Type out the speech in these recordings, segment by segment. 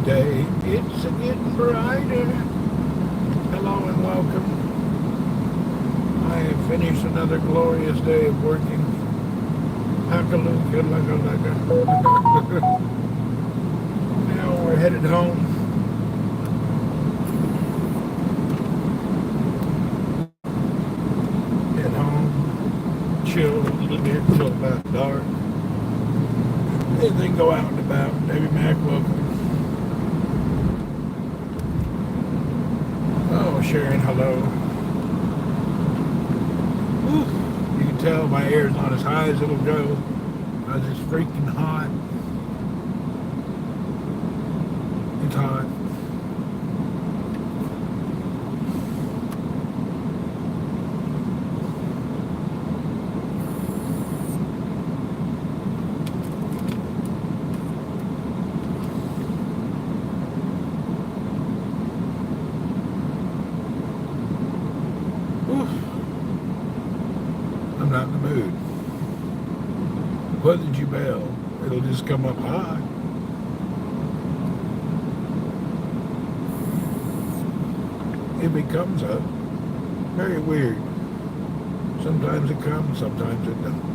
day, it's a getting brighter. Hello and welcome. I have finished another glorious day of working. Haka-looka, lugga. Now we're headed home. Head home, chill a little bit till about dark. And then go out and about. Davey Mac, welcome. Oh, Sharon, hello. Whew. You can tell my air's not as high as it'll go because it's freaking hot. It's hot. I'm not in the mood. What did you bail? It'll just come up high. If it comes up, very weird. Sometimes it comes, sometimes it don't.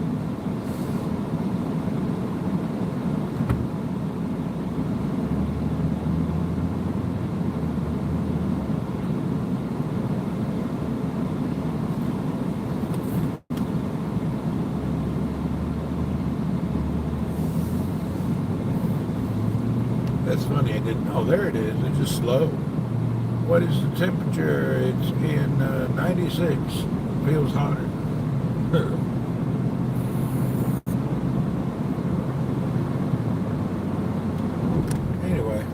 That's funny, I didn't know. There it is, it's just slow. What is the temperature? It's in 96. Feels hotter. Anyway,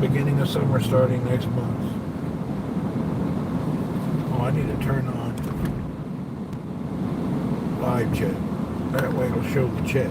beginning of summer starting next month. Oh, I need to turn on live chat. That way it'll show the chat.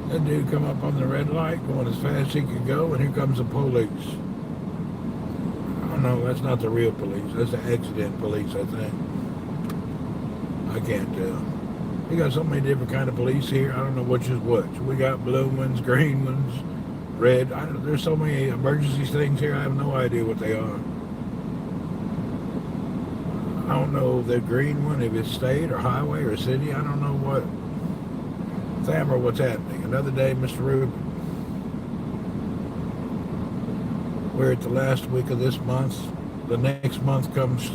That dude come up on the red light going as fast as he could go, and here comes the police. Oh no, that's not the real police. That's the accident police, I think. I can't tell. We got so many different kind of police here. I don't know which is which. We got blue ones, green ones, red. There's so many emergency things here. I have no idea what they are. I don't know the green one, if it's state or highway or city. I don't know what. Thammer, what's happening? Another day, Mr. Rubin. We're at the last week of this month. The next month comes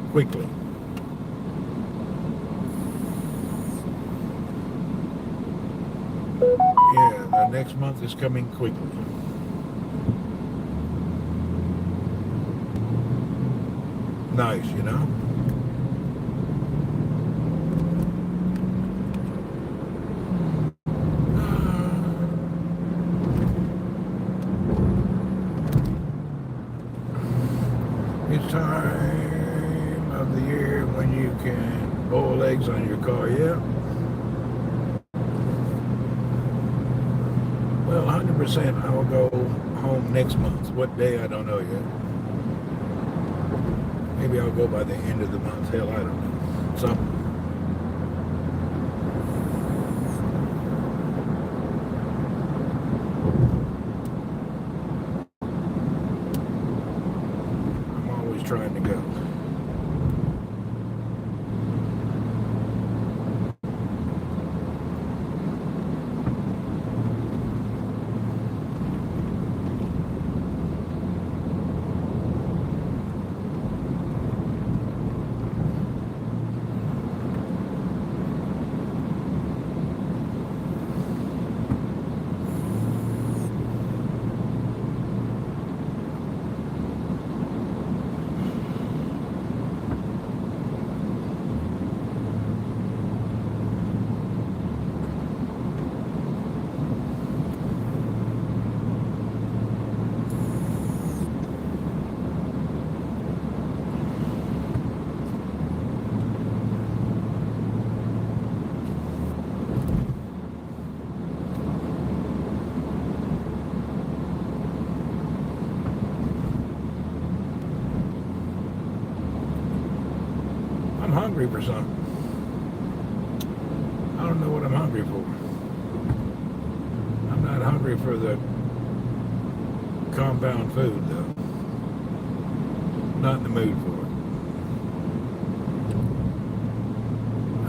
quickly. Yeah, the next month is coming quickly. Nice, you know? It's time of the year when you can boil eggs on your car, yeah? Well, 100% I will go home next month. What day, I don't know yet. Maybe I'll go by the end of the month. Hell, I don't know. Something. I'm always trying to go. hungry for something. I don't know what I'm hungry for. I'm not hungry for the compound food, though. Not in the mood for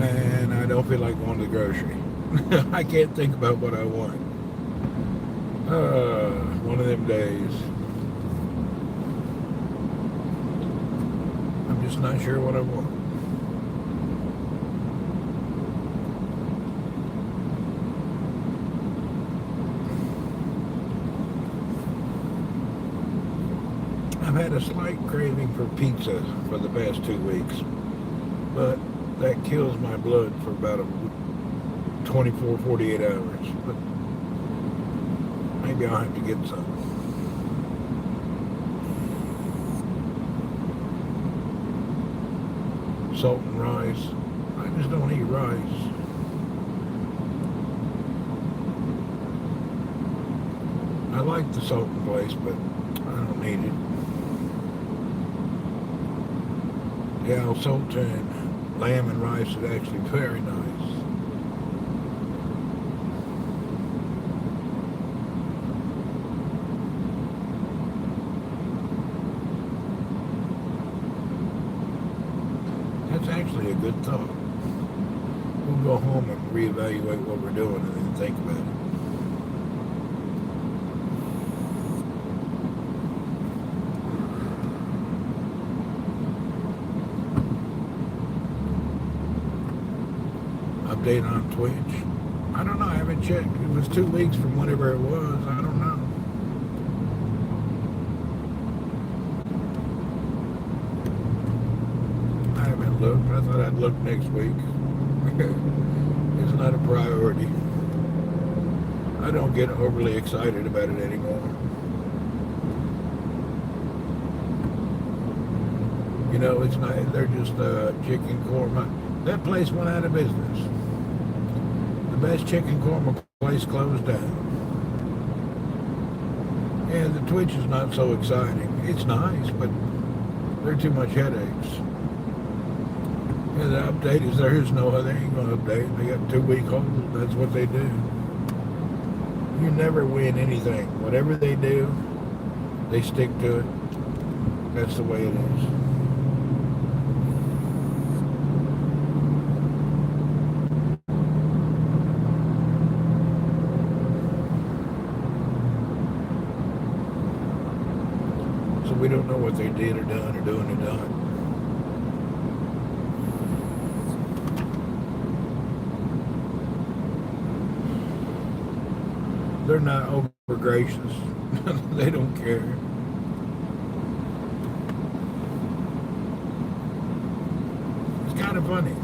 it. And I don't feel like going to the grocery. I can't think about what I want. One of them days. I'm just not sure what I want. I've had a slight craving for pizza for the past 2 weeks, but that kills my blood for about 24, 48 hours. But maybe I'll have to get some. Salt and rice. I just don't eat rice. I like the salt and place, but I don't need it. Yeah, salt and lamb and rice is actually very nice. That's actually a good thought. We'll go home and reevaluate what we're doing and then think about it. Update on Twitch. I don't know, I haven't checked. It was 2 weeks from whatever it was. I don't know. I haven't looked. I thought I'd look next week. It's not a priority. I don't get overly excited about it anymore. You know, it's not, they're just chicken korma. That place went out of business. The best chicken korma place closed down. And the Twitch is not so exciting. It's nice, but they're too much headaches. And the update is there is no, they ain't gonna update. They got 2 week hold. That's what they do. You never win anything. Whatever they do, they stick to it. That's the way it is. We don't know what they did or done or doing or done. They're not over gracious. They don't care. It's kind of funny.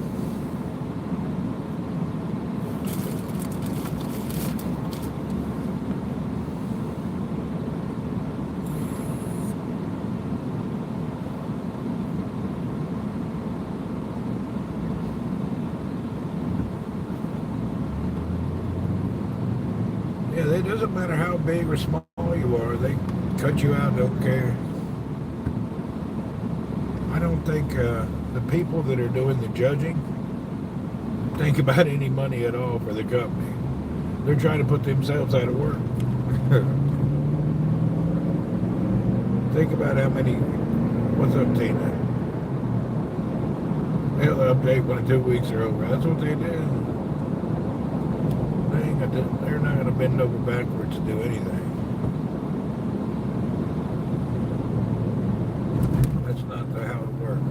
It doesn't matter how big or small you are, they cut you out, don't care. I don't think the people that are doing the judging think about any money at all for the company. They're trying to put themselves out of work. Think about how many, what's up, Tina? They'll update when 2 weeks are over. That's what they do. They're not going to bend over backwards to do anything. That's not how it works.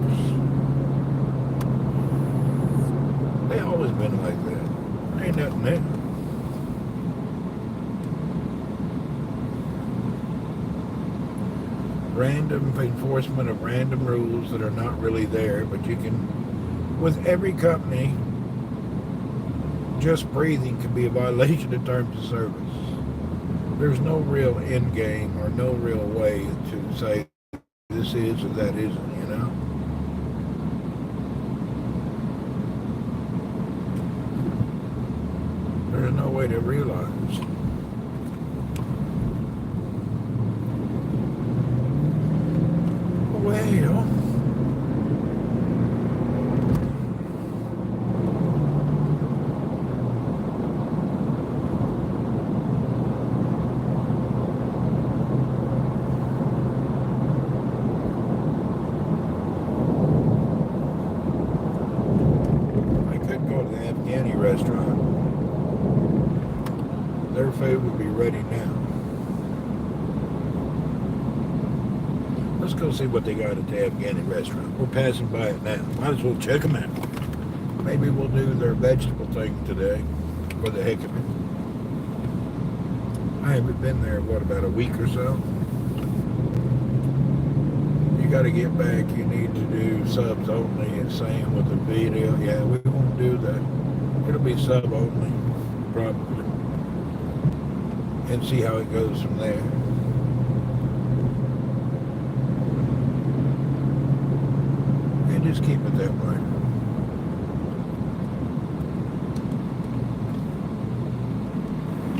They always been like that. Ain't nothing new. Random enforcement of random rules that are not really there, but you can, with every company, just breathing can be a violation of terms of service. There's no real end game or no real way to say this is or that isn't, you know? There's no way to realize. Well, Afghani restaurant. Their food would be ready now. Let's go see what they got at the Afghani restaurant. We're passing by it now. Might as well check them out. Maybe we'll do their vegetable thing today for the heck of it. I haven't been there, what, about a week or so? You got to get back. You need to do subs only and same with the video. Yeah, we won't do that. It'll be sub only, probably. And see how it goes from there. And just keep it that way.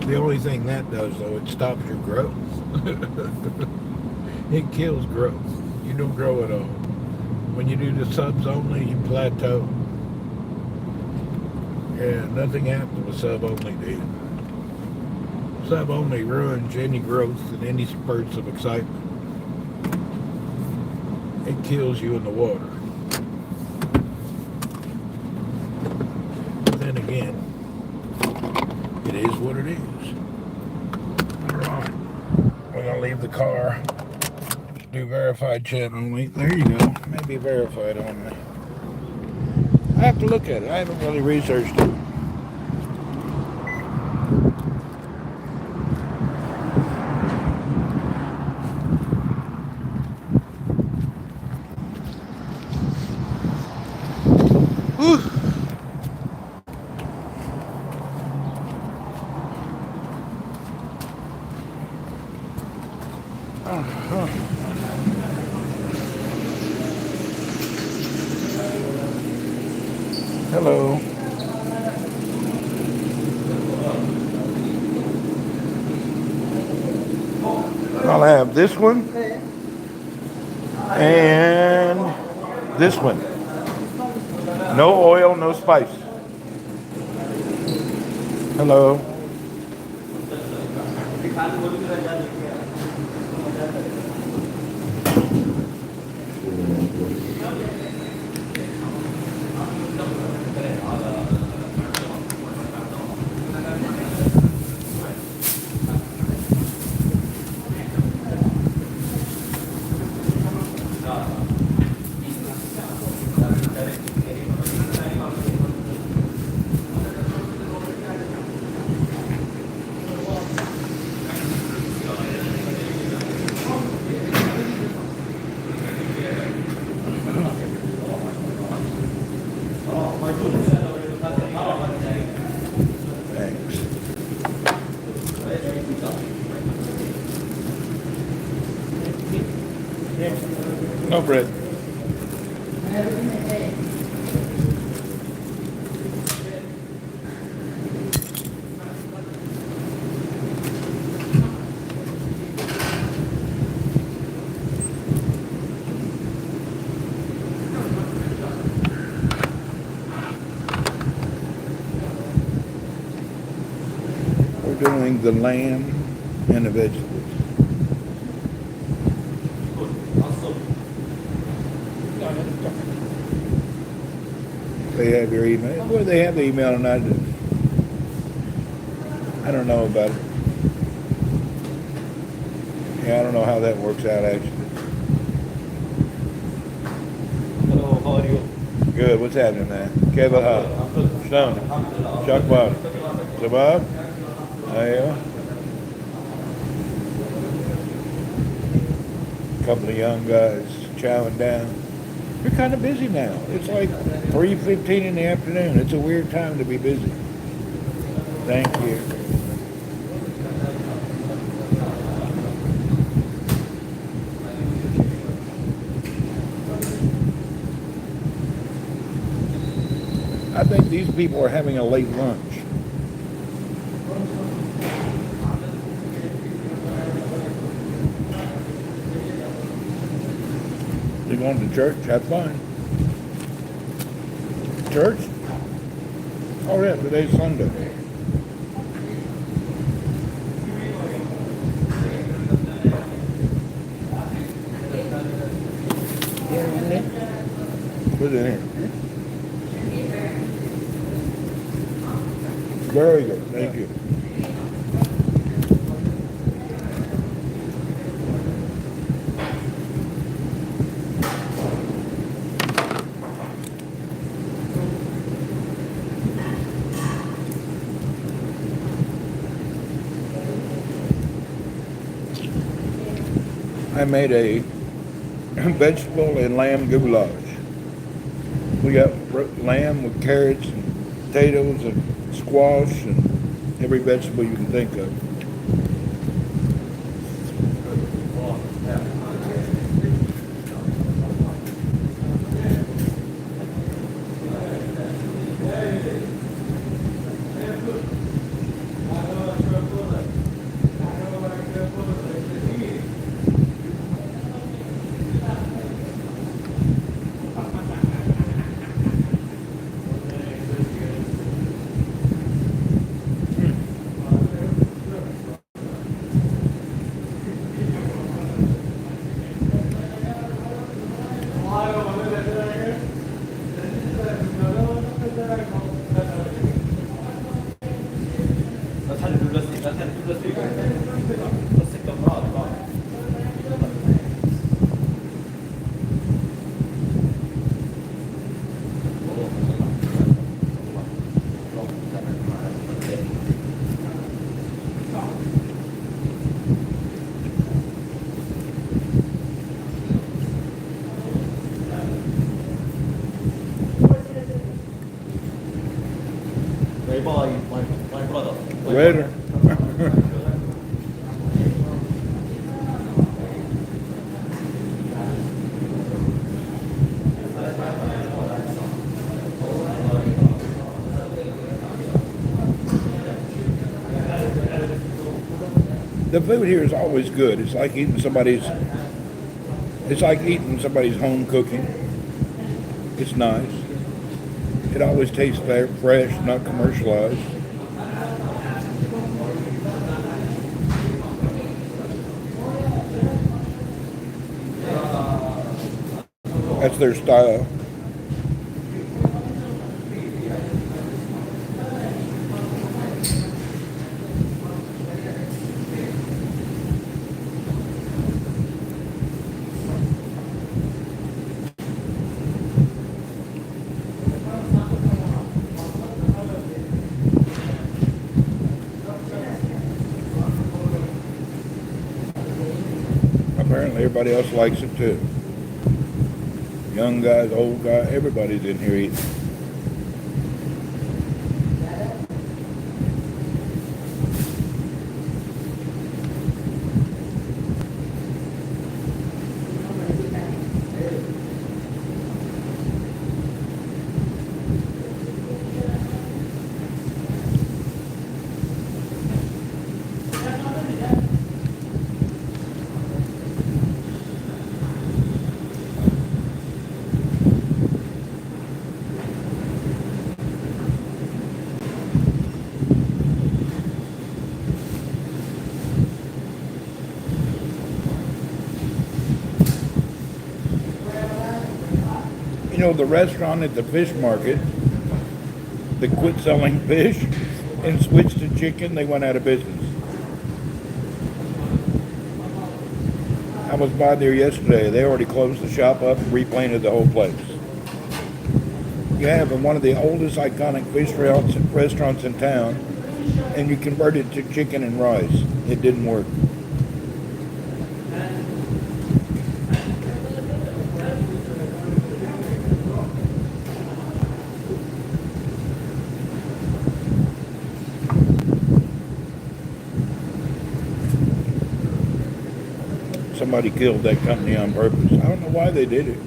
The only thing that does, though, it stops your growth. It kills growth. You don't grow at all. When you do the subs only, you plateau. Yeah, nothing happens with sub only, dude. Sub only ruins any growth and any spurts of excitement. It kills you in the water. Then again, it is what it is. Alright. We're going to leave the car. Do verified chat only. There you go. Maybe verified only. I have to look at it. I haven't really researched it. Hello. I'll have this one and this one. No oil, no spice. Hello. No bread. We're doing the lamb and the vegetables. They have your email. Well, they have the email and I don't know about it. Yeah, I don't know how that works out actually. Hello, how are you? Good. What's happening, man? Kevaha. Stone. Shakbar. Sabab. Ayo. Couple of young guys chowing down. You're kind of busy now. It's like 3:15 in the afternoon. It's a weird time to be busy. Thank you. I think these people are having a late lunch. You're going to church? That's fine. Church? Oh yeah, today's Sunday. Put it in here. Very good. Thank you. I made a vegetable and lamb goulash. We got lamb with carrots and potatoes and squash and every vegetable you can think of. My brother. Later. The food here is always good. It's like eating somebody's home cooking. It's nice. It always tastes fresh, not commercialized. That's their style. Apparently everybody else likes it too. Young guys, old guys, everybody's in here eating. You know, the restaurant at the fish market, they quit selling fish and switched to chicken, they went out of business. I was by there yesterday. They already closed the shop up and repainted the whole place. You have one of the oldest iconic fish restaurants in town, and you converted to chicken and rice. It didn't work. Somebody killed that company on purpose. I don't know why they did it.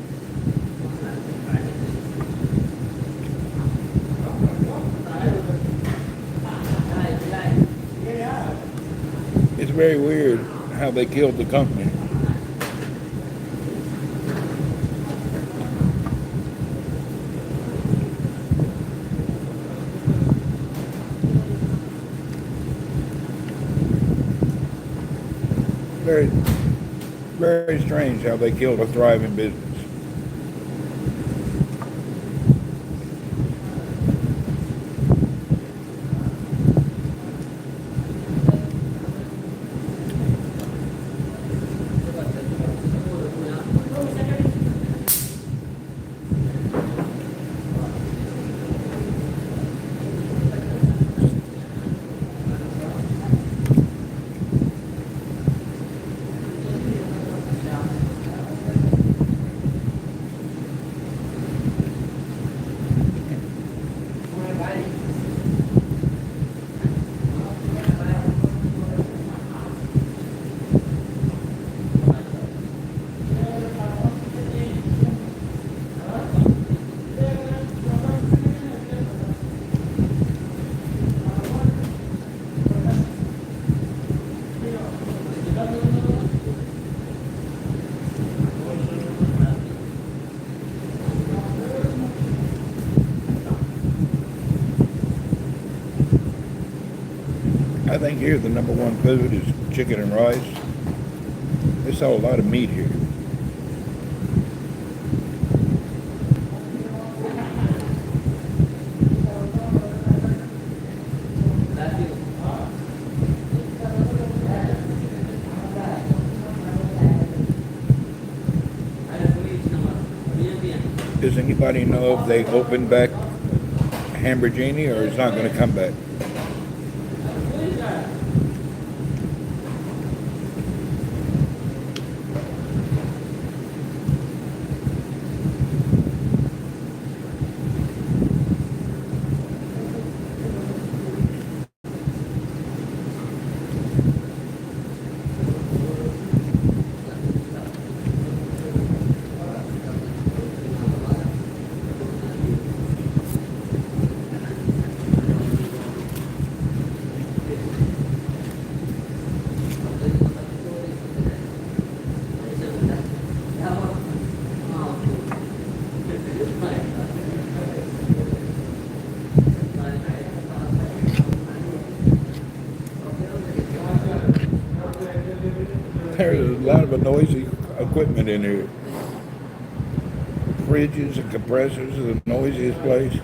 It's very weird how they killed the company. Very strange how they killed a thriving business. I think here the number one food is chicken and rice. They sell a lot of meat here. Does anybody know if they opened back Hamburgini or it's not going to come back? There's a lot of noisy equipment in here. Fridges and compressors are the noisiest place.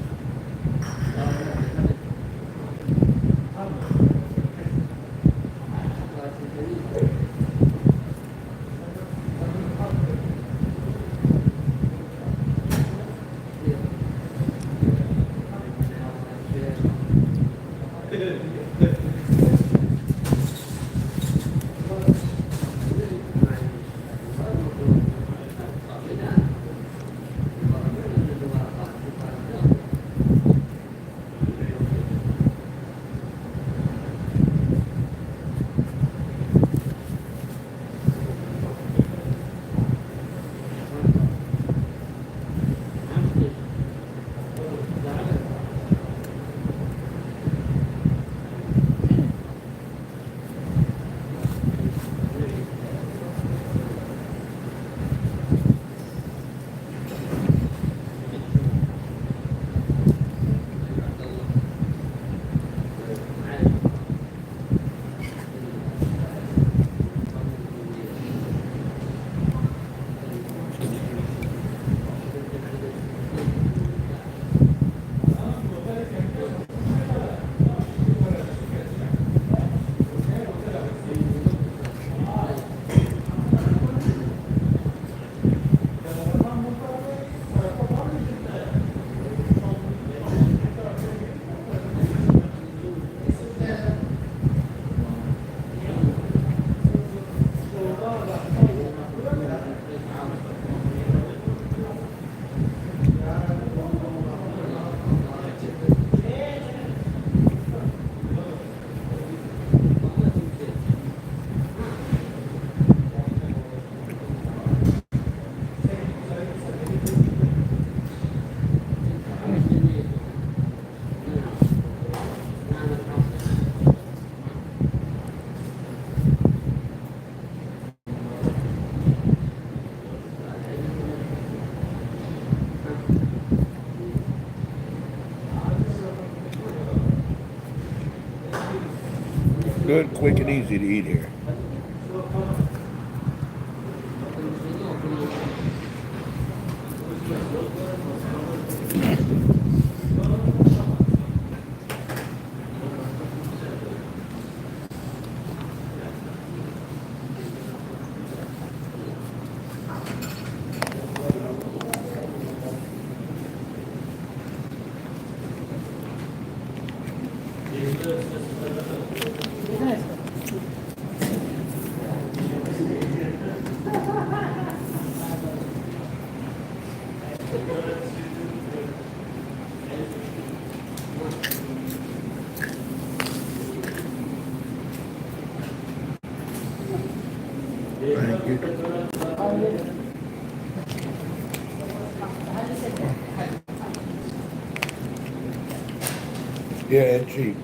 Good, quick, and easy to eat here. Thank you. Yeah, and cheap.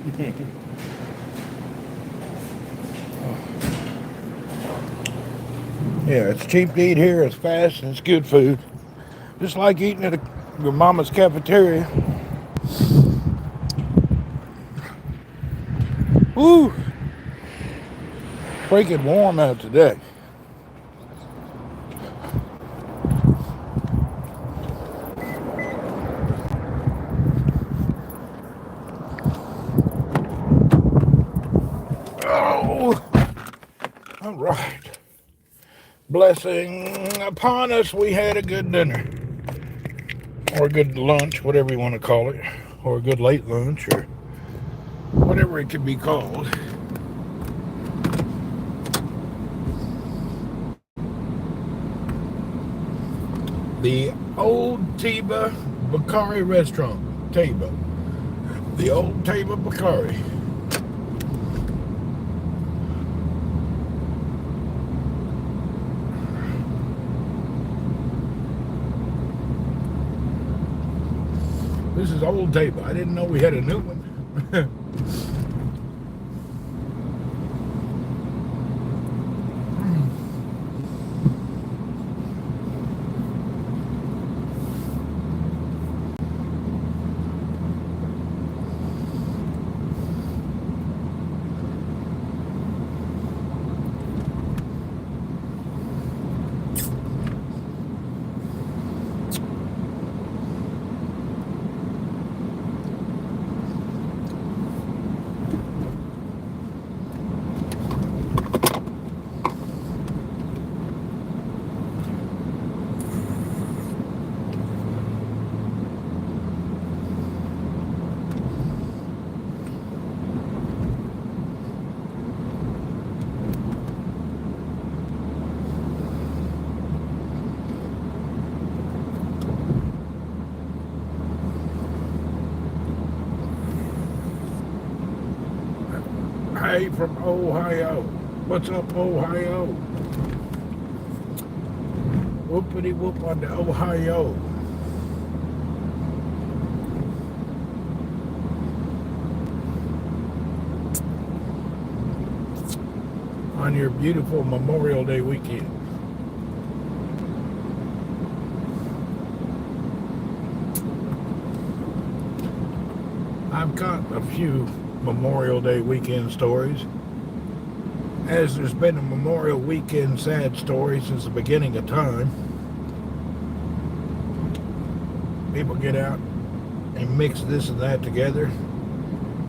Yeah, it's cheap to eat here, it's fast, and it's good food. Just like eating at your mama's cafeteria. Woo! Freaking warm out today. Oh, all right. Blessing upon us, we had a good dinner. Or a good lunch, whatever you want to call it. Or a good late lunch, or whatever it could be called. The old Teba Bakari restaurant. Teba. The old Teba Bakari. This is old Teba. I didn't know we had a new one. Hey from Ohio. What's up, Ohio? Whoopity whoop on the Ohio. On your beautiful Memorial Day weekend. I've got a few Memorial Day weekend stories, as there's been a Memorial Weekend sad story since the beginning of time. People get out and mix this and that together,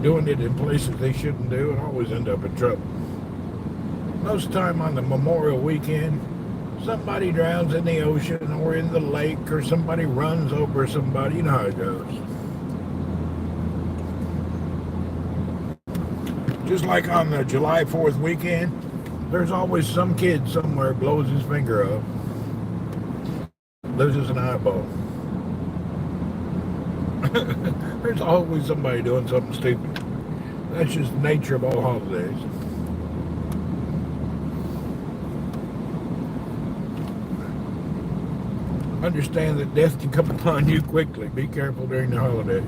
doing it in places they shouldn't do, and always end up in trouble. Most of the time on the Memorial Weekend, somebody drowns in the ocean or in the lake, or somebody runs over somebody. You know how it goes. Just like on the July 4th weekend, there's always some kid somewhere blows his finger off, loses an eyeball. There's always somebody doing something stupid. That's just the nature of all holidays. Understand that death can come upon you quickly. Be careful during the holidays.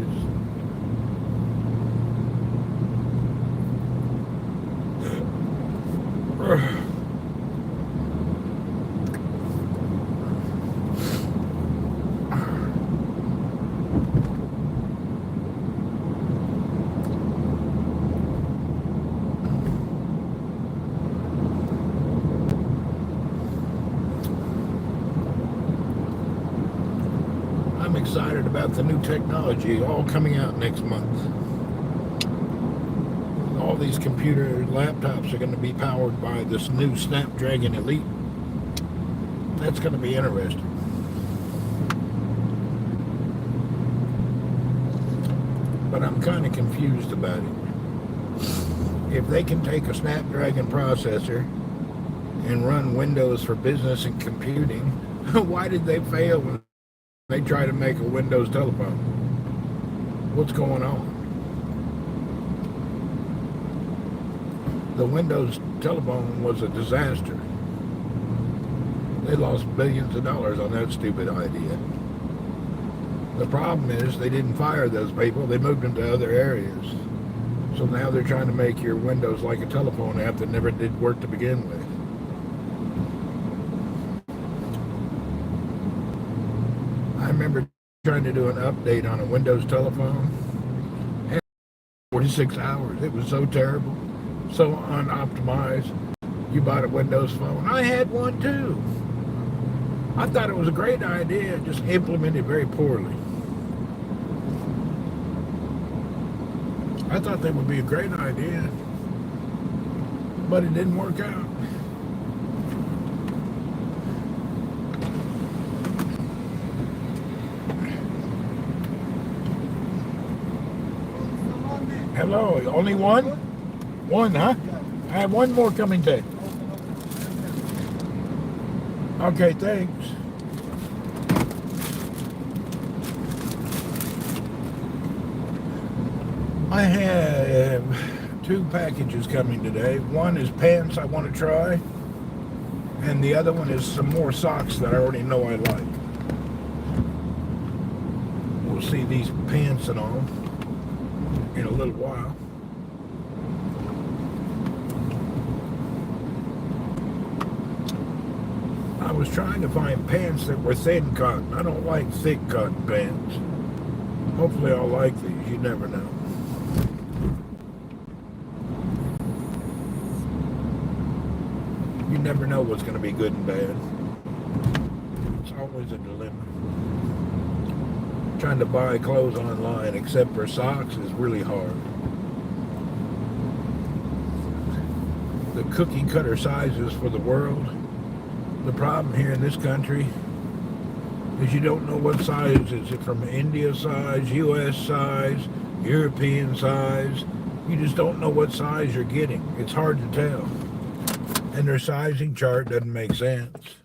I'm excited about the new technology all coming out next month. All these computer laptops are going to be powered by this new Snapdragon Elite. That's going to be interesting. But I'm kind of confused about it. If they can take a Snapdragon processor and run Windows for business and computing, why did they fail when they try to make a Windows telephone? What's going on? The Windows telephone was a disaster. They lost billions of dollars on that stupid idea. The problem is they didn't fire those people. They moved them to other areas. So now they're trying to make your Windows like a telephone app that never did work to begin with. I remember trying to do an update on a Windows telephone. And 46 hours. It was so terrible. So unoptimized. You bought a Windows phone. I had one too. I thought it was a great idea, just implemented very poorly. I thought that would be a great idea, but it didn't work out. Hello, only one? One, huh? I have one more coming today. Okay, thanks. I have 2 packages coming today. One is pants I want to try, and the other one is some more socks that I already know I like. We'll see these pants and all in a little while. I was trying to find pants that were thin cotton. I don't like thick cotton pants. Hopefully I'll like these. You never know. You never know what's going to be good and bad. It's always a dilemma. Trying to buy clothes online, except for socks, is really hard. The cookie cutter sizes for the world. The problem here in this country is you don't know what size. Is it from India size, US size, European size? You just don't know what size you're getting. It's hard to tell. And their sizing chart doesn't make sense.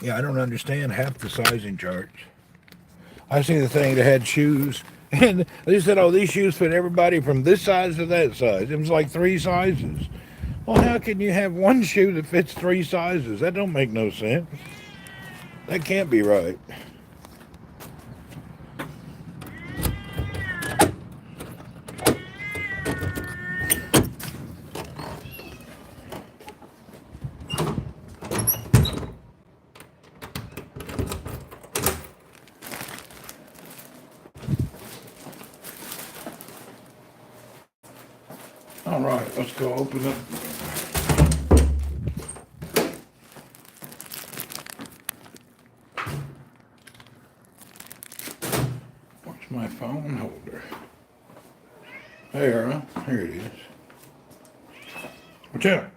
Yeah, I don't understand half the sizing charts. I see the thing that had shoes, and they said, oh, these shoes fit everybody from this size to that size. It was like 3 sizes. Well, how can you have one shoe that fits 3 sizes? That don't make no sense. That can't be right. All right, let's go open up. Where's my phone holder? There, huh? Here it is. Watch out.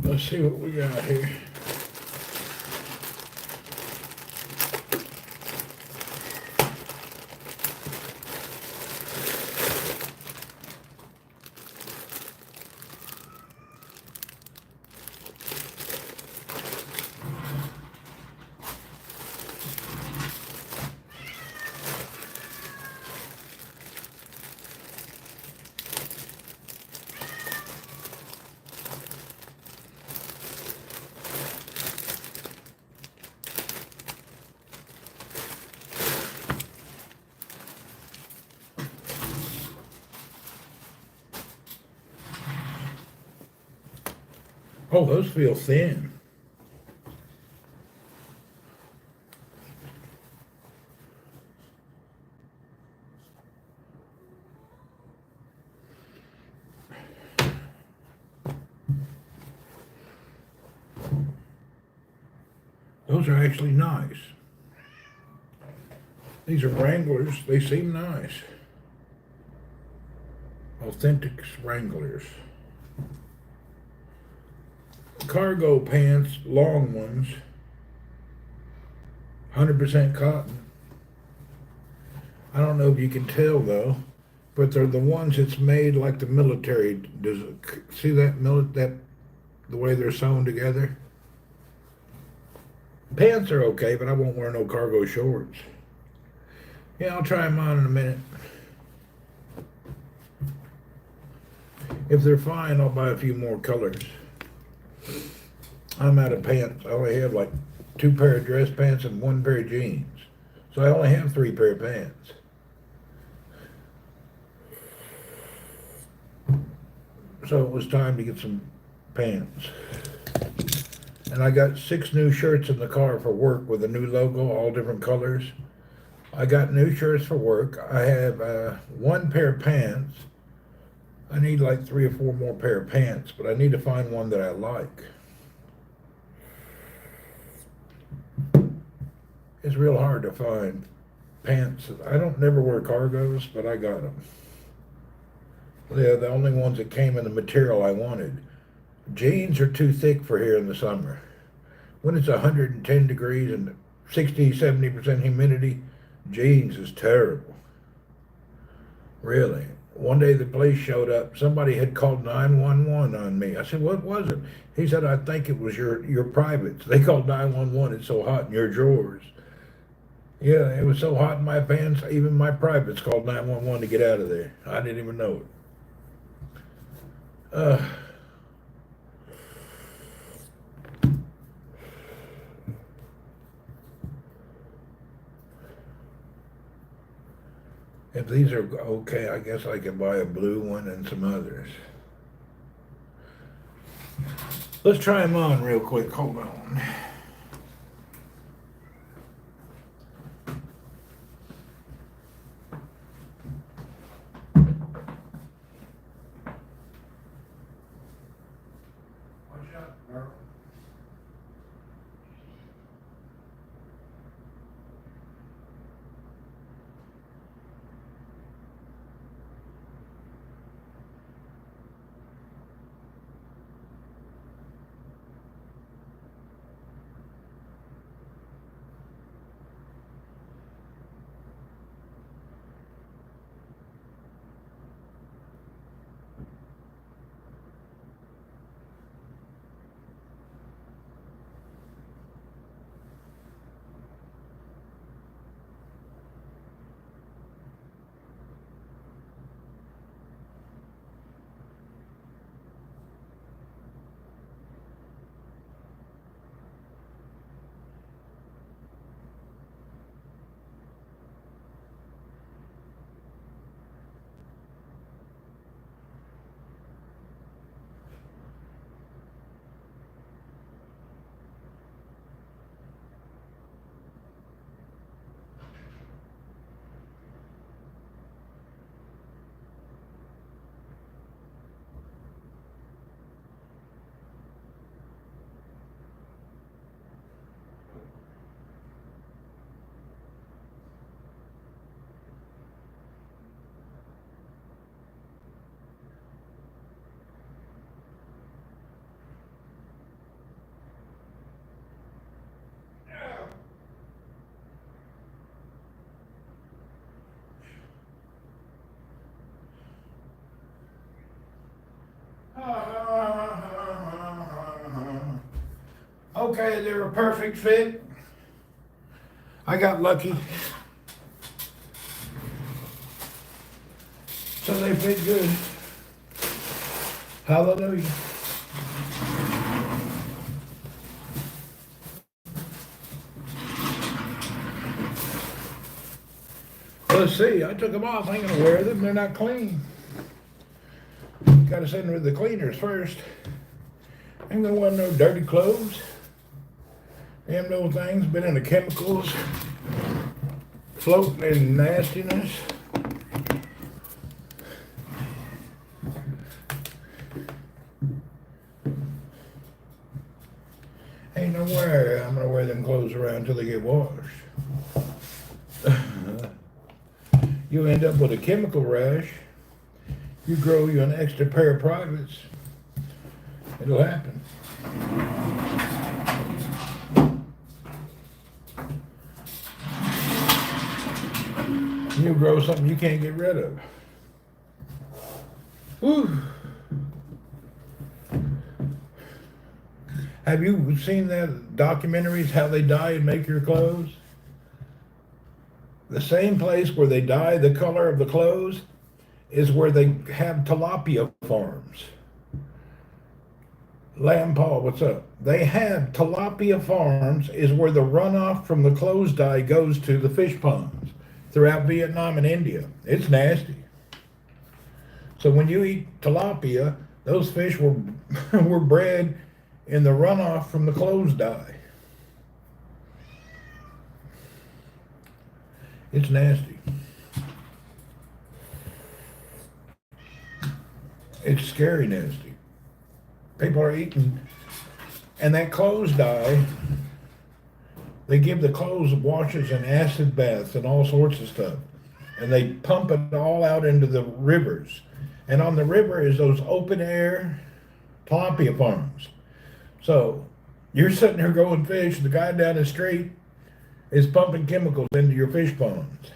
Let's see what we got here. Oh, those feel thin. Those are actually nice. These are Wranglers. They seem nice. Authentic Wranglers. Cargo pants, long ones, 100% cotton. I don't know if you can tell though, but they're the ones that's made like the military. Does see that the way they're sewn together? Pants are okay, but I won't wear no cargo shorts. Yeah, I'll try them on in a minute. If they're fine, I'll buy a few more colors. I'm out of pants. I only have like 2 pair of dress pants and 1 pair of jeans. So I only have 3 pair of pants. So it was time to get some pants. And I got 6 new shirts in the car for work with a new logo, all different colors. I got new shirts for work. I have 1 pair of pants. I need like 3 or 4 more pair of pants, but I need to find one that I like. It's real hard to find pants. I don't never wear cargos, but I got them. They're the only ones that came in the material I wanted. Jeans are too thick for here in the summer. When it's 110 degrees and 60, 70% humidity, jeans is terrible. Really. One day the police showed up. Somebody had called 911 on me. I said, what was it? He said, I think it was your privates. They called 911. It's so hot in your drawers. Yeah, it was so hot in my pants, even my privates called 911 to get out of there. I didn't even know it. If these are okay, I guess I can buy a blue one and some others. Let's try them on real quick. Hold on. Watch out, girl. Okay, they're a perfect fit. I got lucky. So they fit good. Hallelujah. Let's see, I took them off. I ain't gonna wear them. They're not clean. Gotta send them to the cleaners first. Ain't gonna wear no dirty clothes. Them little things been in the chemicals, floating in nastiness. Ain't no way I'm gonna wear them clothes around until they get washed. You end up with a chemical rash. You grow you an extra pair of privates. It'll happen. You grow something you can't get rid of. Whew. Have you seen that documentaries, how they dye and make your clothes? The same place where they dye the color of the clothes is where they have tilapia farms. Lamb Paul, what's up? They have tilapia farms is where the runoff from the clothes dye goes to the fish ponds throughout Vietnam and India. It's nasty. So when you eat tilapia, those fish were were bred in the runoff from the clothes dye. It's nasty. It's scary nasty. People are eating, and that clothes dye, they give the clothes washes and acid baths and all sorts of stuff. And they pump it all out into the rivers. And on the river is those open air tilapia farms. So you're sitting there going fish, the guy down the street is pumping chemicals into your fish ponds.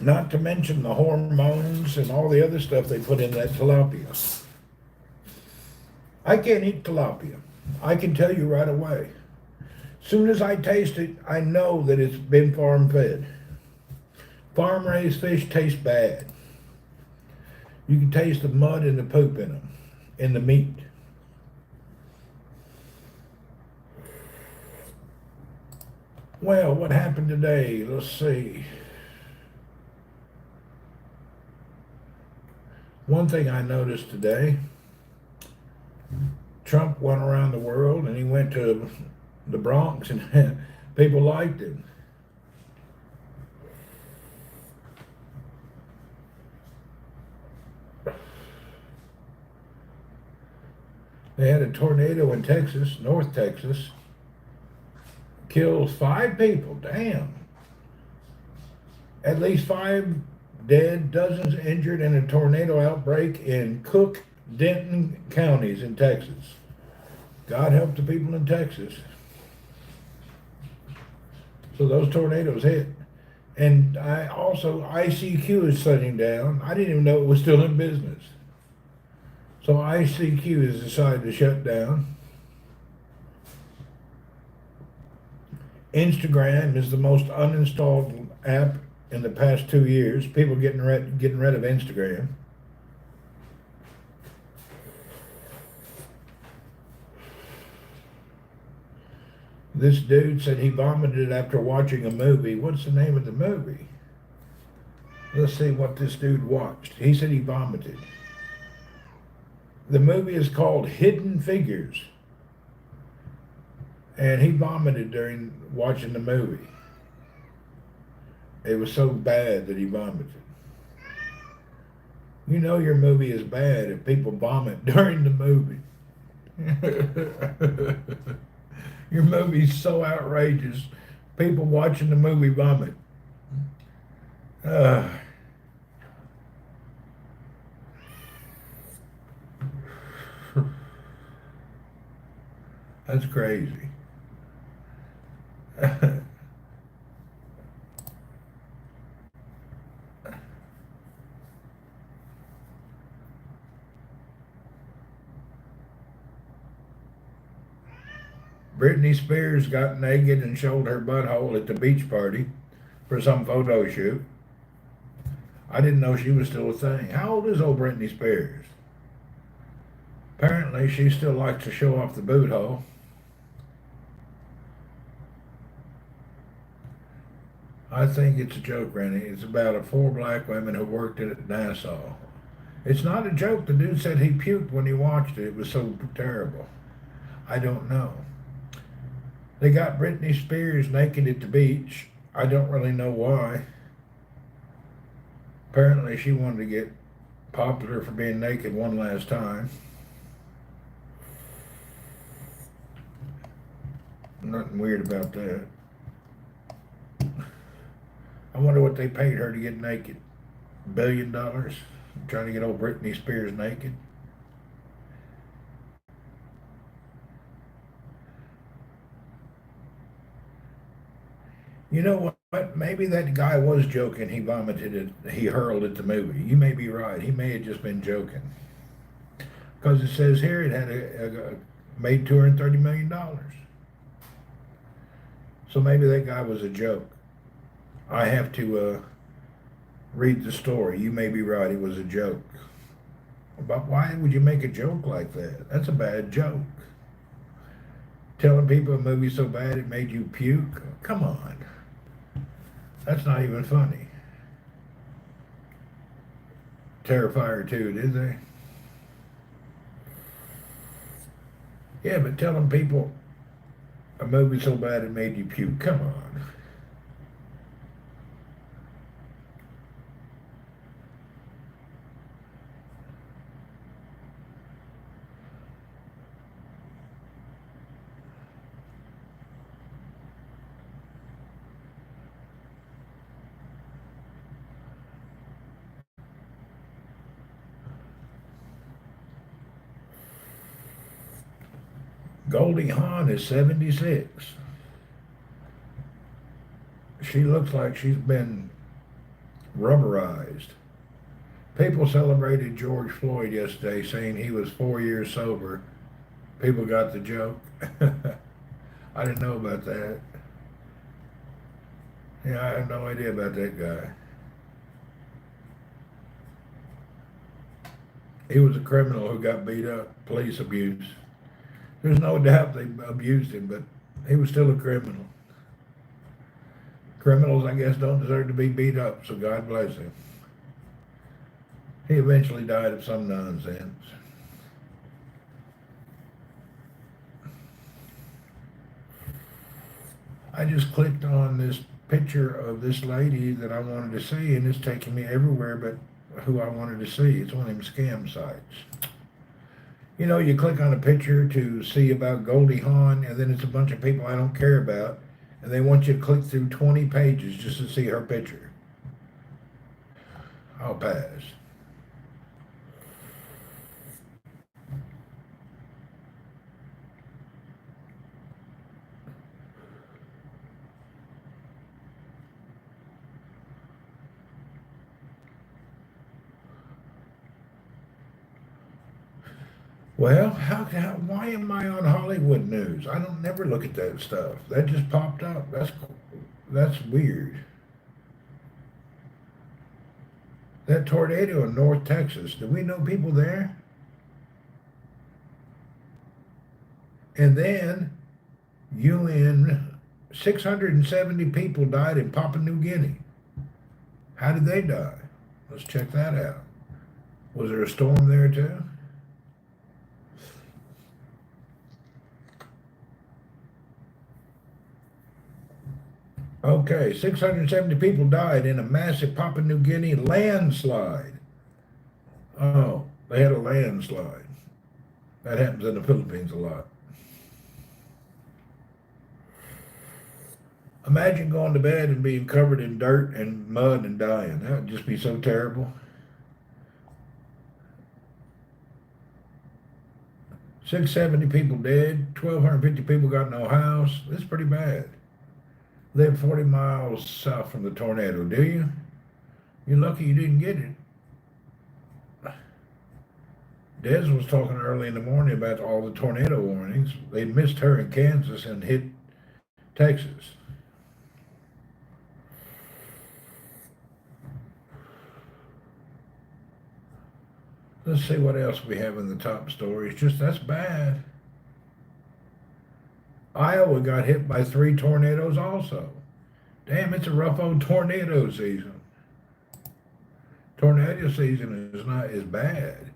Not to mention the hormones and all the other stuff they put in that tilapia. I can't eat tilapia. I can tell you right away. Soon as I taste it, I know that it's been farm fed. Farm raised fish taste bad. You can taste the mud and the poop in them, in the meat. Well, what happened today? Let's see. One thing I noticed today, Trump went around the world and he went to the Bronx and people liked him. They had a tornado in Texas, North Texas, kills 5 people, damn. At least 5 dead, dozens injured in a tornado outbreak in Cook, Denton counties in Texas. God help the people in Texas. So those tornadoes hit. And ICQ is shutting down. I didn't even know it was still in business. So ICQ has decided to shut down. Instagram is the most uninstalled app in the past 2 years. People getting rid of Instagram. This dude said he vomited after watching a movie. What's the name of the movie? Let's see what this dude watched. He said he vomited. The movie is called Hidden Figures. And he vomited during watching the movie. It was so bad that he vomited. You know your movie is bad if people vomit during the movie. Your movie's so outrageous. People watching the movie vomit. That's crazy. Britney Spears got naked and showed her butthole at the beach party for some photo shoot. I didn't know she was still a thing. How old is old Britney Spears? Apparently, she still likes to show off the boot hole. I think it's a joke, Rennie. It's about 4 black women who worked at Nassau. It's not a joke. The dude said he puked when he watched it. It was so terrible. I don't know. They got Britney Spears naked at the beach. I don't really know why. Apparently she wanted to get popular for being naked one last time. Nothing weird about that. I wonder what they paid her to get naked. $1 billion? Trying to get old Britney Spears naked. You know what? Maybe that guy was joking. He vomited it. He hurled at the movie. You may be right. He may have just been joking. Because it says here it had made $230 million. So maybe that guy was a joke. I have to read the story. You may be right. It was a joke. But why would you make a joke like that? That's a bad joke. Telling people a movie's so bad it made you puke? Come on. That's not even funny. Terrifier 2, did they? Yeah, but telling people a movie's so bad it made you puke. Come on. Goldie Hawn is 76. She looks like she's been rubberized. People celebrated George Floyd yesterday, saying he was 4 years sober. People got the joke. I didn't know about that. Yeah, I have no idea about that guy. He was a criminal who got beat up, police abuse. There's no doubt they abused him, but he was still a criminal. Criminals, I guess, don't deserve to be beat up, so God bless him. He eventually died of some nonsense. I just clicked on this picture of this lady that I wanted to see, and it's taking me everywhere but who I wanted to see. It's one of them scam sites. You know, you click on a picture to see about Goldie Hawn, and then it's a bunch of people I don't care about, and they want you to click through 20 pages just to see her picture. I'll pass. Well, why am I on Hollywood News? I don't never look at that stuff. That just popped up. That's weird. That tornado in North Texas, do we know people there? And then UN, 670 people died in Papua New Guinea. How did they die? Let's check that out. Was there a storm there too? Okay, 670 people died in a massive Papua New Guinea landslide. Oh, they had a landslide. That happens in the Philippines a lot. Imagine going to bed and being covered in dirt and mud and dying. That would just be so terrible. 670 people dead, 1,250 people got no house. It's pretty bad. Live 40 miles south from the tornado, do you? You're lucky you didn't get it. Des was talking early in the morning about all the tornado warnings. They missed her in Kansas and hit Texas. Let's see what else we have in the top stories. Just that's bad. Iowa got hit by 3 tornadoes also. Damn, it's a rough old tornado season. Tornado season is bad.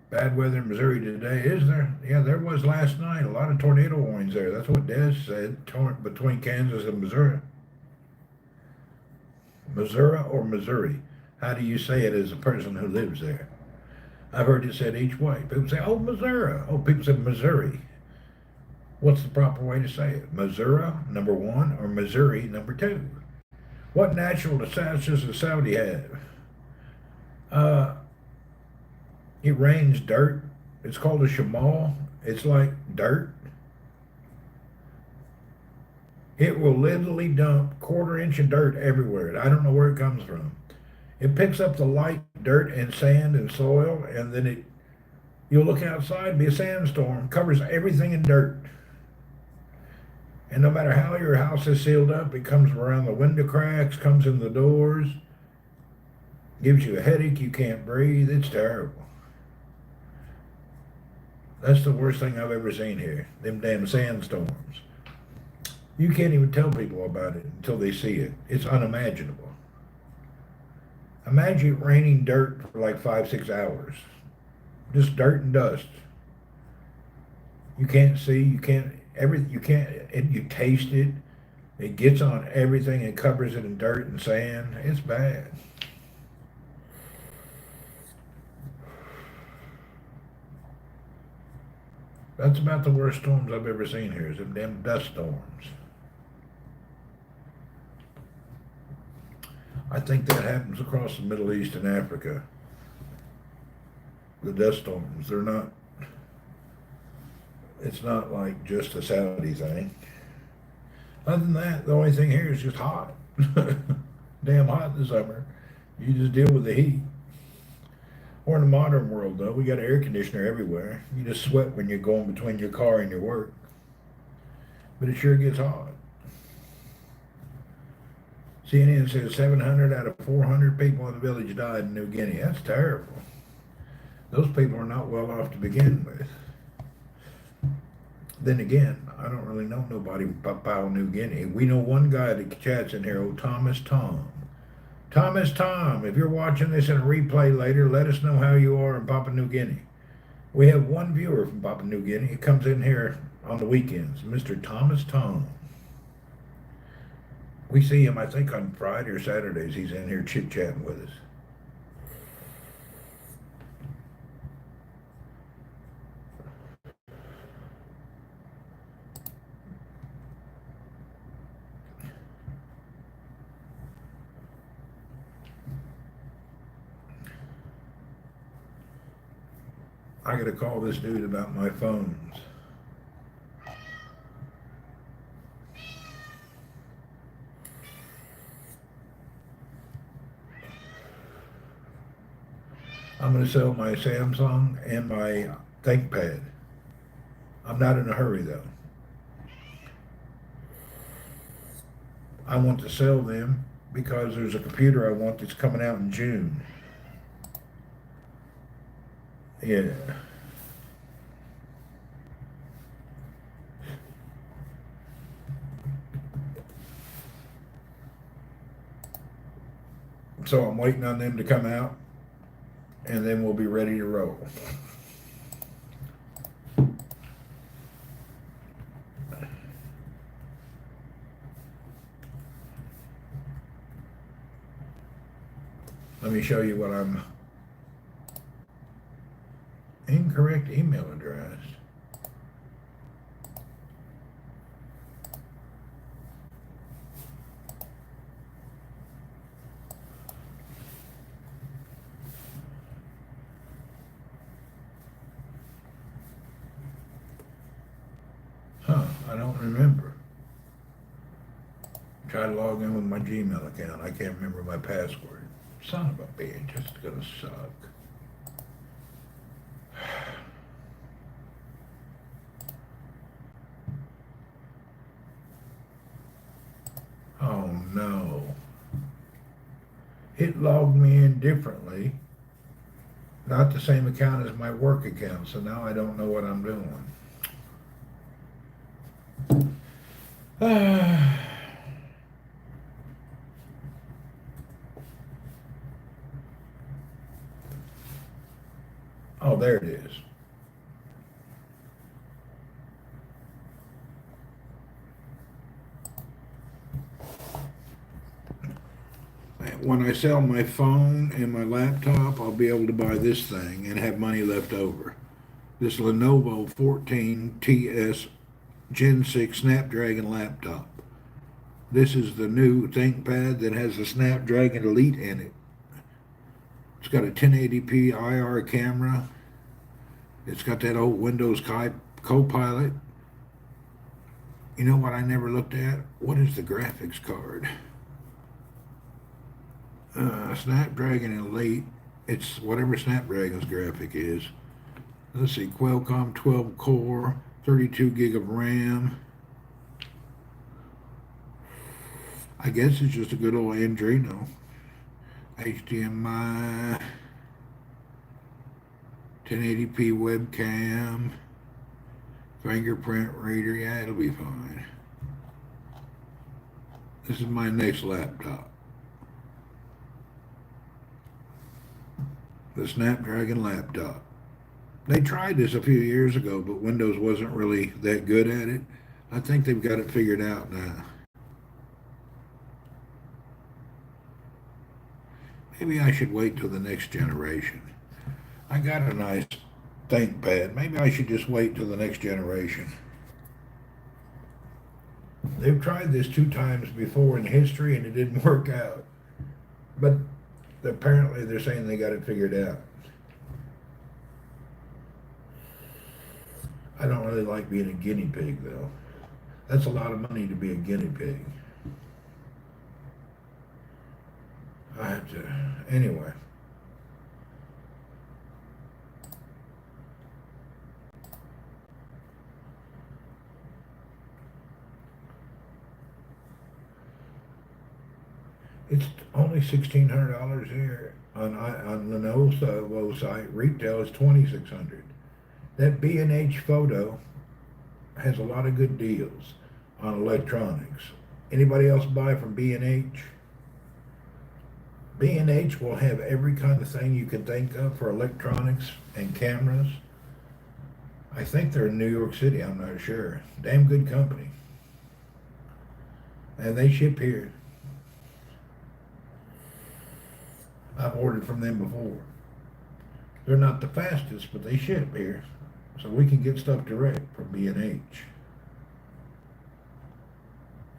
Bad weather in Missouri today, is there? Yeah, there was last night. A lot of tornado warnings there. That's what Des said, between Kansas and Missouri. Missouri or Missouri? How do you say it as a person who lives there? I've heard it said each way. People say, oh, Missouri. Oh, people say Missouri. What's the proper way to say it? Missouri, number 1, or Missouri, number 2? What natural disasters does Saudi have? It rains dirt. It's called a shamal. It's like dirt. It will literally dump 1/4 inch of dirt everywhere. I don't know where it comes from. It picks up the light dirt and sand and soil, and then you'll look outside, be a sandstorm, covers everything in dirt. And no matter how your house is sealed up, it comes around the window cracks, comes in the doors, gives you a headache, you can't breathe. It's terrible. That's the worst thing I've ever seen here. Them damn sandstorms. You can't even tell people about it until they see it. It's unimaginable. Imagine it raining dirt for like 5, 6 hours. Just dirt and dust. You can't see, you can't, you taste it. It gets on everything and covers it in dirt and sand. It's bad. That's about the worst storms I've ever seen here, is them damn dust storms. I think that happens across the Middle East and Africa. The dust storms, it's not like just a Saudi thing. Other than that, the only thing here is just hot. Damn hot in the summer. You just deal with the heat. Or in the modern world, though, we got an air conditioner everywhere. You just sweat when you're going between your car and your work. But it sure gets hot. CNN says 700 out of 400 people in the village died in New Guinea. That's terrible. Those people are not well off to begin with. Then again, I don't really know nobody from Papua New Guinea. We know one guy that chats in here, Thomas Tom. Thomas Tom, if you're watching this in a replay later, let us know how you are in Papua New Guinea. We have one viewer from Papua New Guinea. He comes in here on the weekends, Mr. Thomas Tom. We see him, I think, on Friday or Saturdays. He's in here chit-chatting with us. I gotta call this dude about my phones. I'm gonna sell my Samsung and my ThinkPad. I'm not in a hurry though. I want to sell them because there's a computer I want that's coming out in June. Yeah. So I'm waiting on them to come out, and then we'll be ready to roll. Let me show you what I'm... Incorrect email address. Huh, I don't remember. Try to log in with my Gmail account. I can't remember my password. Son of a bitch, it's gonna suck. Oh no. It logged me in differently. Not the same account as my work account, so now I don't know what I'm doing. Oh, there it is. When I sell my phone and my laptop, I'll be able to buy this thing and have money left over. This Lenovo 14 TS Gen 6 Snapdragon laptop. This is the new ThinkPad that has the Snapdragon Elite in it. It's got a 1080p IR camera. It's got that old Windows Copilot. You know what I never looked at? What is the graphics card? Snapdragon Elite. It's whatever Snapdragon's graphic is. Let's see, Qualcomm 12 core, 32 gig of RAM. I guess it's just a good old Adreno. HDMI, 1080p webcam. Fingerprint reader, yeah, it'll be fine. This is my next laptop. The Snapdragon laptop. They tried this a few years ago, but Windows wasn't really that good at it. I think they've got it figured out now. Maybe I should wait till the next generation. I got a nice ThinkPad. Maybe I should just wait till the next generation. They've tried this 2 times before in history and it didn't work out. But apparently they're saying they got it figured out. I don't really like being a guinea pig though. That's a lot of money to be a guinea pig. I have to, anyway. It's only $1,600 here on Lenovo's site. Retail is $2,600. That B&H Photo has a lot of good deals on electronics. Anybody else buy from B&H? B&H will have every kind of thing you can think of for electronics and cameras. I think they're in New York City, I'm not sure. Damn good company. And they ship here. I've ordered from them before. They're not the fastest, but they ship here. So we can get stuff direct from B&H.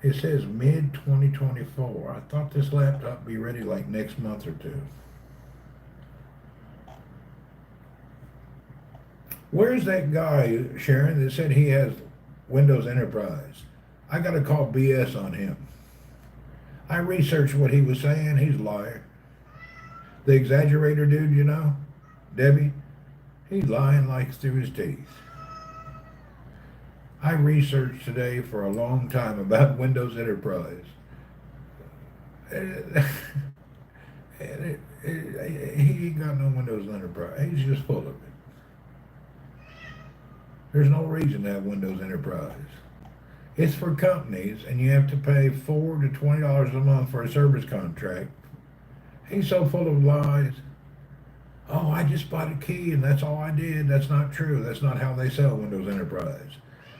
It says mid-2024. I thought this laptop would be ready like next month or 2. Where's that guy, Sharon, that said he has Windows Enterprise? I got to call BS on him. I researched what he was saying. He's a liar. The exaggerator dude, you know, Debbie, he's lying like through his teeth. I researched today for a long time about Windows Enterprise. He ain't got no Windows Enterprise. He's just full of it. There's no reason to have Windows Enterprise. It's for companies, and you have to pay $4 to $20 a month for a service contract. He's so full of lies. Oh, I just bought a key and that's all I did. That's not true. That's not how they sell Windows Enterprise.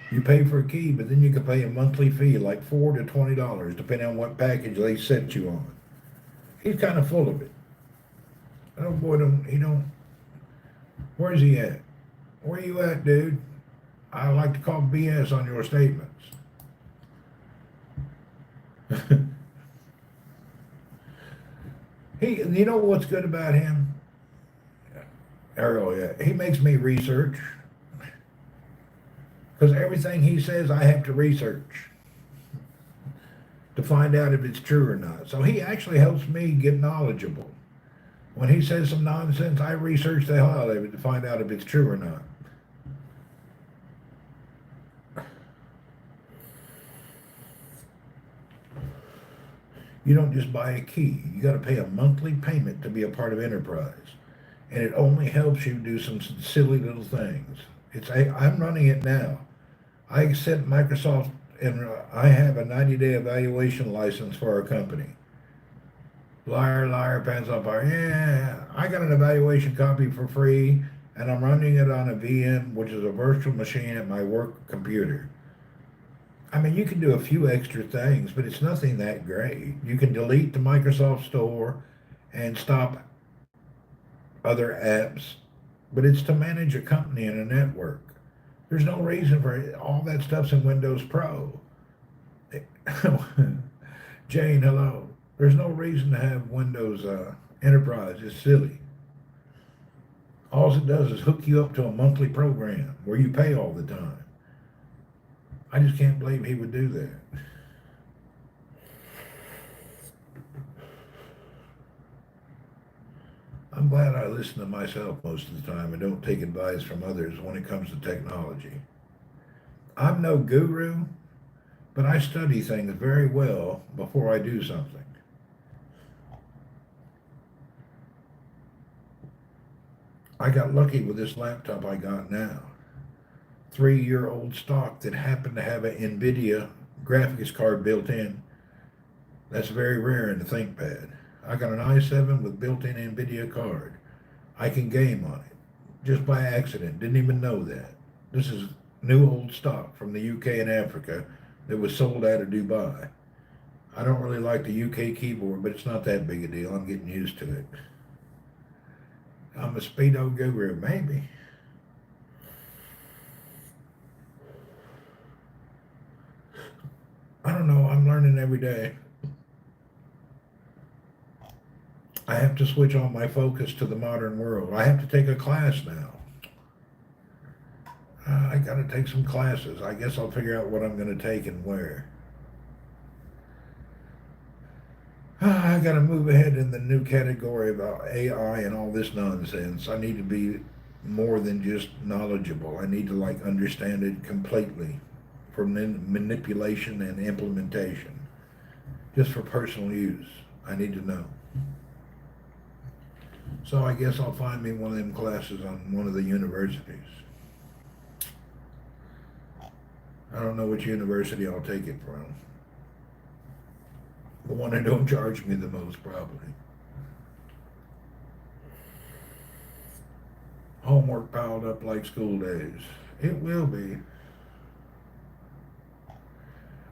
You pay for a key, but then you can pay a monthly fee, like $4 to $20, depending on what package they set you on. He's kind of full of it. Oh boy, he don't. Where's he at? Where you at, dude? I like to call BS on your statements. You know what's good about him? Errol, yeah. He makes me research. Because everything he says, I have to research to find out if it's true or not. So he actually helps me get knowledgeable. When he says some nonsense, I research the hell out of it to find out if it's true or not. You don't just buy a key. You got to pay a monthly payment to be a part of Enterprise. And it only helps you do some silly little things. I'm running it now. I accept Microsoft, and I have a 90-day evaluation license for our company. Liar, liar, pants on fire. Yeah, I got an evaluation copy for free, and I'm running it on a VM, which is a virtual machine at my work computer. I mean, you can do a few extra things, but it's nothing that great. You can delete the Microsoft Store and stop other apps, but it's to manage a company and a network. There's no reason for it. All that stuff's in Windows Pro. Jane, hello. There's no reason to have Windows Enterprise. It's silly. All it does is hook you up to a monthly program where you pay all the time. I just can't believe he would do that. I'm glad I listen to myself most of the time and don't take advice from others when it comes to technology. I'm no guru, but I study things very well before I do something. I got lucky with this laptop I got now. 3-year-old stock that happened to have an Nvidia graphics card built in. That's very rare in the ThinkPad. I got an i7 with built-in Nvidia card. I can game on it just by accident. Didn't even know that. This is new old stock from the UK and Africa that was sold out of Dubai. I don't really like the UK keyboard, but it's not that big a deal. I'm getting used to it. I'm a Speedo guru, maybe. I don't know. I'm learning every day. I have to switch on my focus to the modern world. I have to take a class now. I got to take some classes. I guess I'll figure out what I'm going to take and where. I got to move ahead in the new category about AI and all this nonsense. I need to be more than just knowledgeable. I need to like understand it completely for manipulation and implementation. Just for personal use. I need to know. So I guess I'll find me one of them classes on one of the universities. I don't know which university I'll take it from. The one that don't charge me the most, probably. Homework piled up like school days. It will be.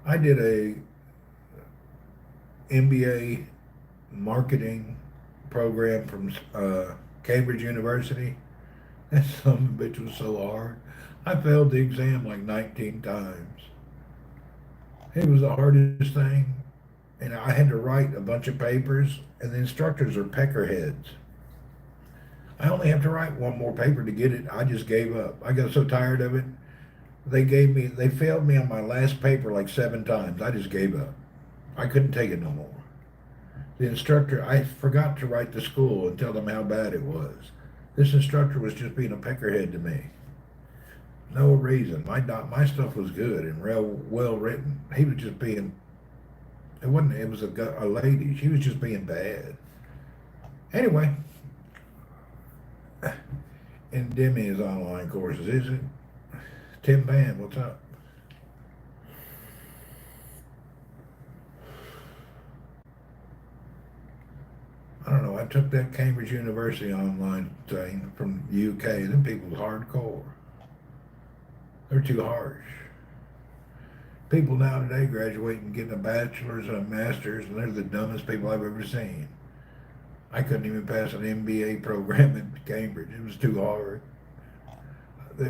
I did a MBA marketing program from Cambridge University. That son of a bitch was so hard. I failed the exam like 19 times. It was the hardest thing. And I had to write a bunch of papers, and the instructors are peckerheads. I only have to write one more paper to get it. I just gave up. I got so tired of it. They failed me on my last paper like 7 times. I just gave up. I couldn't take it no more. The instructor, I forgot to write to school and tell them how bad it was. This instructor was just being a peckerhead to me. No reason. My stuff was good and real well written. He was just being, it was a lady. She was just being bad. Anyway, in Demi's online courses, is it? Tim Pan, what's up? I don't know. I took that Cambridge University online thing from the UK. Them people's hardcore. They're too harsh. People now today graduating and getting a bachelor's and a master's, and they're the dumbest people I've ever seen. I couldn't even pass an MBA program at Cambridge. It was too hard.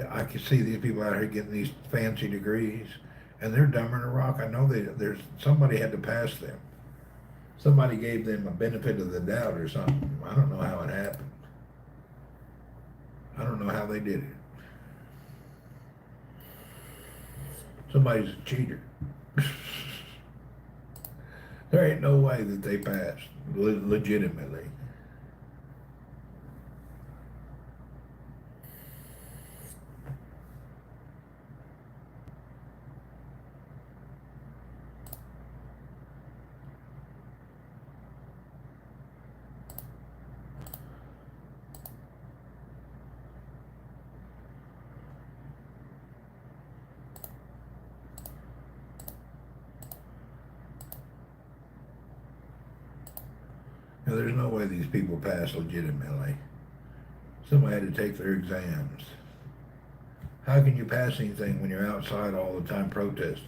I could see these people out here getting these fancy degrees, and they're dumber than a rock. I know there's somebody had to pass them. Somebody gave them a benefit of the doubt or something. I don't know how it happened. I don't know how they did it. Somebody's a cheater. There ain't no way that they passed legitimately. Now, there's no way these people pass legitimately. Somebody had to take their exams. How can you pass anything when you're outside all the time protesting?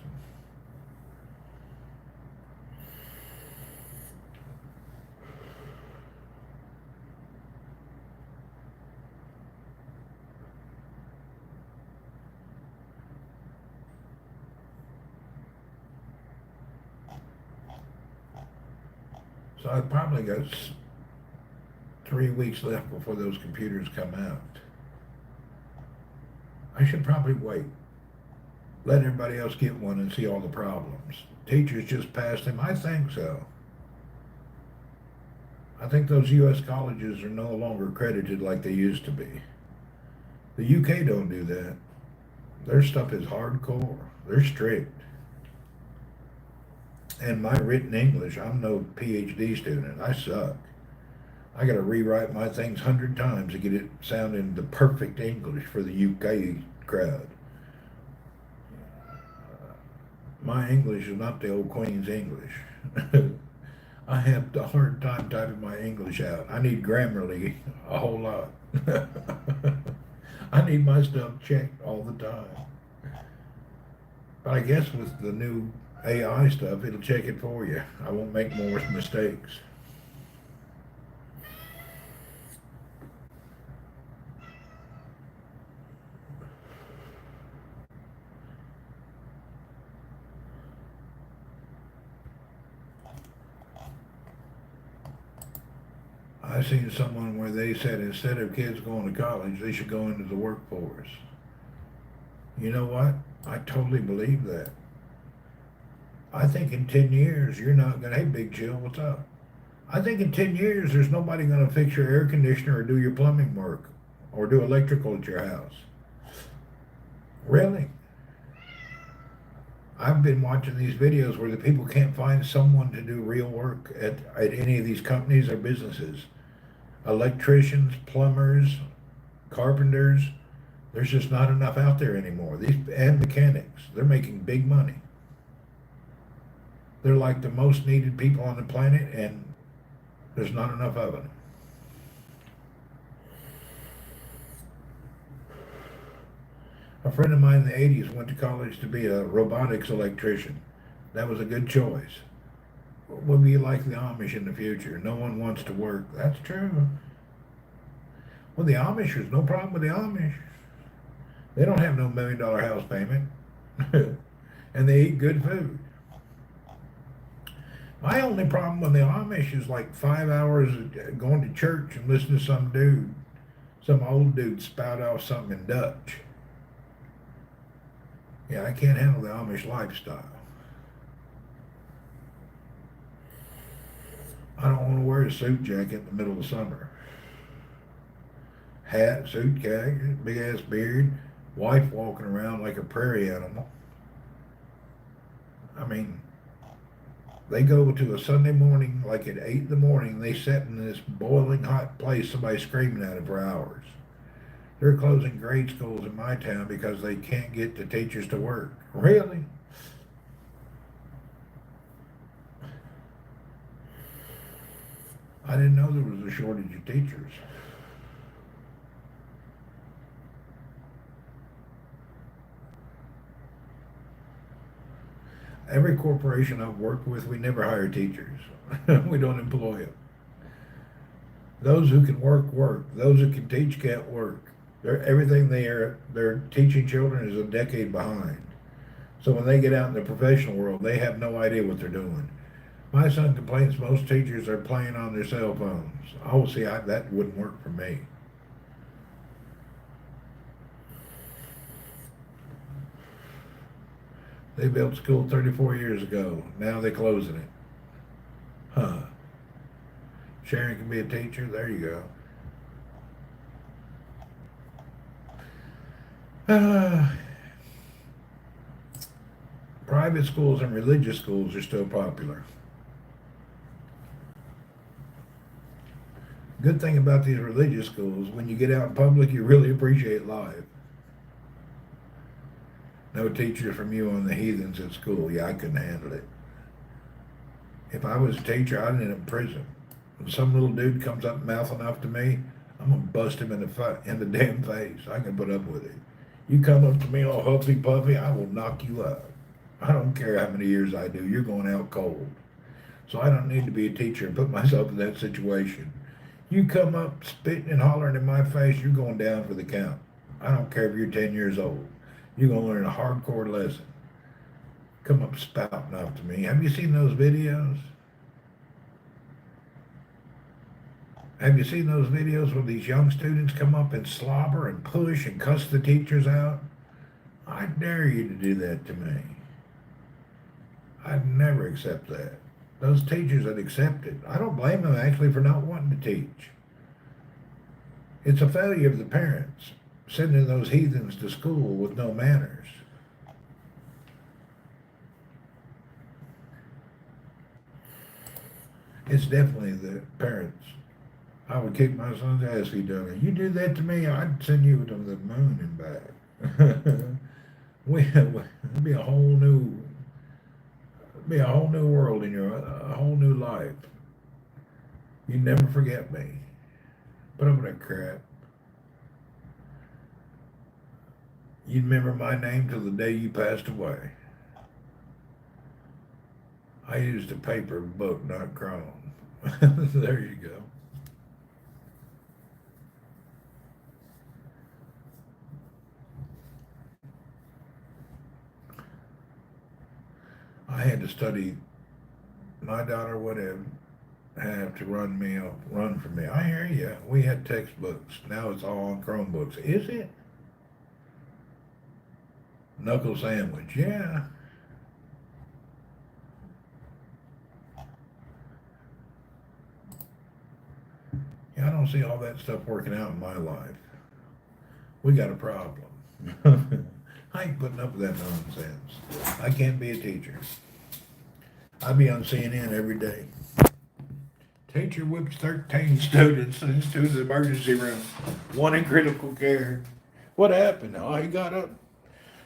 So I've probably got 3 weeks left before those computers come out. I should probably wait. Let everybody else get one and see all the problems. Teachers just passed them. I think so. I think those U.S. colleges are no longer accredited like they used to be. The UK don't do that. Their stuff is hardcore. They're strict. And my written English, I'm no PhD student. I suck. I got to rewrite my things 100 times to get it sounding the perfect English for the UK crowd. My English is not the old Queen's English. I have a hard time typing my English out. I need Grammarly a whole lot. I need my stuff checked all the time. But I guess with the new AI stuff, it'll check it for you. I won't make more mistakes. I seen someone where they said instead of kids going to college, they should go into the workforce. You know what? I totally believe that. I think in 10 years, you're not going to, hey, Big Chill, what's up? I think in 10 years, there's nobody going to fix your air conditioner or do your plumbing work or do electrical at your house. Really? I've been watching these videos where the people can't find someone to do real work at any of these companies or businesses. Electricians, plumbers, carpenters, there's just not enough out there anymore. And mechanics, they're making big money. They're like the most needed people on the planet, and there's not enough of them. A friend of mine in the 80s went to college to be a robotics electrician. That was a good choice. We'll be like the Amish in the future. No one wants to work. That's true. Well, the Amish, there's no problem with the Amish. They don't have no $1 million house payment. And they eat good food. My only problem with the Amish is like 5 hours going to church and listening to some old dude spout off something in Dutch. Yeah, I can't handle the Amish lifestyle. I don't want to wear a suit jacket in the middle of summer. Hat, suit jacket, big ass beard, wife walking around like a prairie animal. I mean, they go to a Sunday morning, like at 8 in the morning, they sit in this boiling hot place, somebody screaming at them for hours. They're closing grade schools in my town because they can't get the teachers to work. Really? I didn't know there was a shortage of teachers. Every corporation I've worked with, we never hire teachers. We don't employ them. Those who can work, work. Those who can teach can't work. Everything they're teaching children is a decade behind. So when they get out in the professional world, they have no idea what they're doing. My son complains most teachers are playing on their cell phones. Oh, see, that wouldn't work for me. They built school 34 years ago. Now they're closing it. Huh. Sharon can be a teacher. There you go. Private schools and religious schools are still popular. Good thing about these religious schools, when you get out in public, you really appreciate life. No teachers from you on the heathens at school. Yeah, I couldn't handle it. If I was a teacher, I'd end up in prison. When some little dude comes up mouthing off to me, I'm gonna bust him in the damn face. I can put up with it. You come up to me all huffy puffy, I will knock you out. I don't care how many years I do. You're going out cold. So I don't need to be a teacher and put myself in that situation. You come up spitting and hollering in my face, you're going down for the count. I don't care if you're 10 years old. You're going to learn a hardcore lesson. Come up spouting off to me. Have you seen those videos? Have you seen those videos where these young students come up and slobber and push and cuss the teachers out? I dare you to do that to me. I'd never accept that. Those teachers that accept it, I don't blame them actually for not wanting to teach. It's a failure of the parents sending those heathens to school with no manners. It's definitely the parents. I would kick my son's ass if he done it. You do that to me, I'd send you to the moon and back. It'd be a whole new Be a whole new world in your, a whole new life. You never forget me. Put up with that crap. You'd remember my name till the day you passed away. I used a paper book, not chrome. There you go. I had to study. My daughter would have to run for me. I hear you. We had textbooks. Now it's all on Chromebooks. Is it? Knuckle sandwich. Yeah. Yeah, I don't see all that stuff working out in my life. We got a problem. I ain't putting up with that nonsense. I can't be a teacher. I be on CNN every day. Teacher whips 13 students into the emergency room. One in critical care. What happened? Oh, he got up,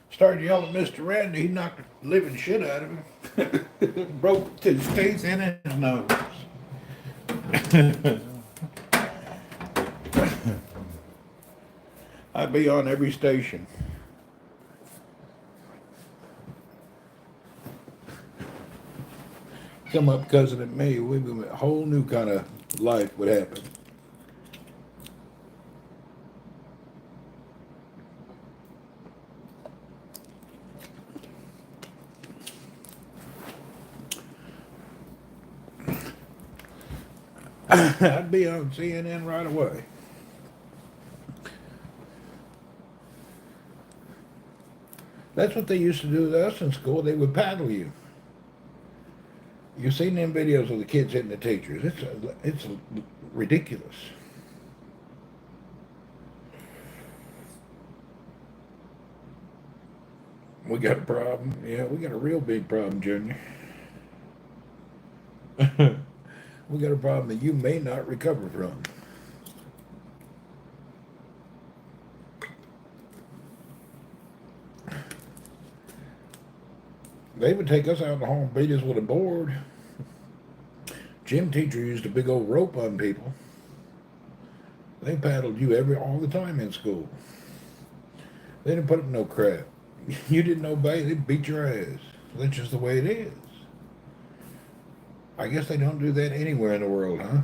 started yelling at Mr. Randy. He knocked the living shit out of him. Broke his teeth in his nose. I'd be on every station. Come up cousin at me, a whole new kind of life would happen. I'd be on CNN right away. That's what they used to do with us in school. They would paddle you. You've seen them videos of the kids hitting the teachers. It's ridiculous. We got a problem. Yeah, we got a real big problem, Junior. We got a problem that you may not recover from. They would take us out in the hall and beat us with a board. Gym teacher used a big old rope on people. They paddled you all the time in school. They didn't put up no crap. You didn't obey, they'd beat your ass. That's just the way it is. I guess they don't do that anywhere in the world, huh?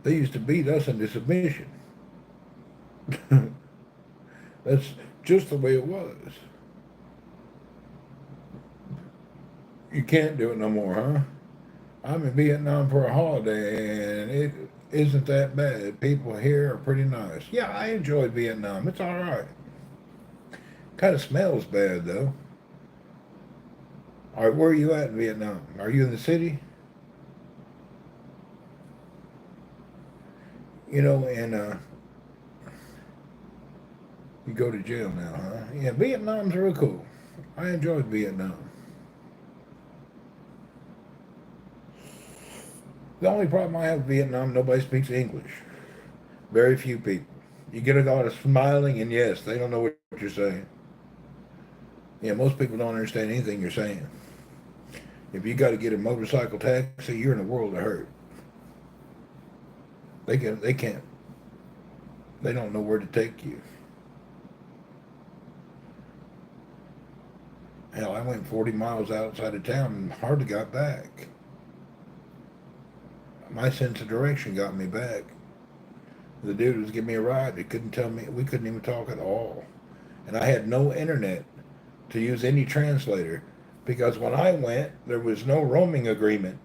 They used to beat us into submission. That's just the way it was. You can't do it no more, huh? I'm in Vietnam for a holiday, and it isn't that bad. People here are pretty nice. Yeah, I enjoyed Vietnam. It's all right. Kind of smells bad, though. All right, where are you at in Vietnam? Are you in the city? You know, and you go to jail now, huh? Yeah, Vietnam's real cool. I enjoyed Vietnam. The only problem I have with Vietnam, nobody speaks English. Very few people. You get a lot of smiling, and yes, they don't know what you're saying. Yeah, most people don't understand anything you're saying. If you got to get a motorcycle taxi, you're in a world of hurt. They can't. They don't know where to take you. Hell, I went 40 miles outside of town and hardly got back. My sense of direction got me back. The dude was giving me a ride. He couldn't tell me. We couldn't even talk at all. And I had no internet to use any translator because when I went, there was no roaming agreement.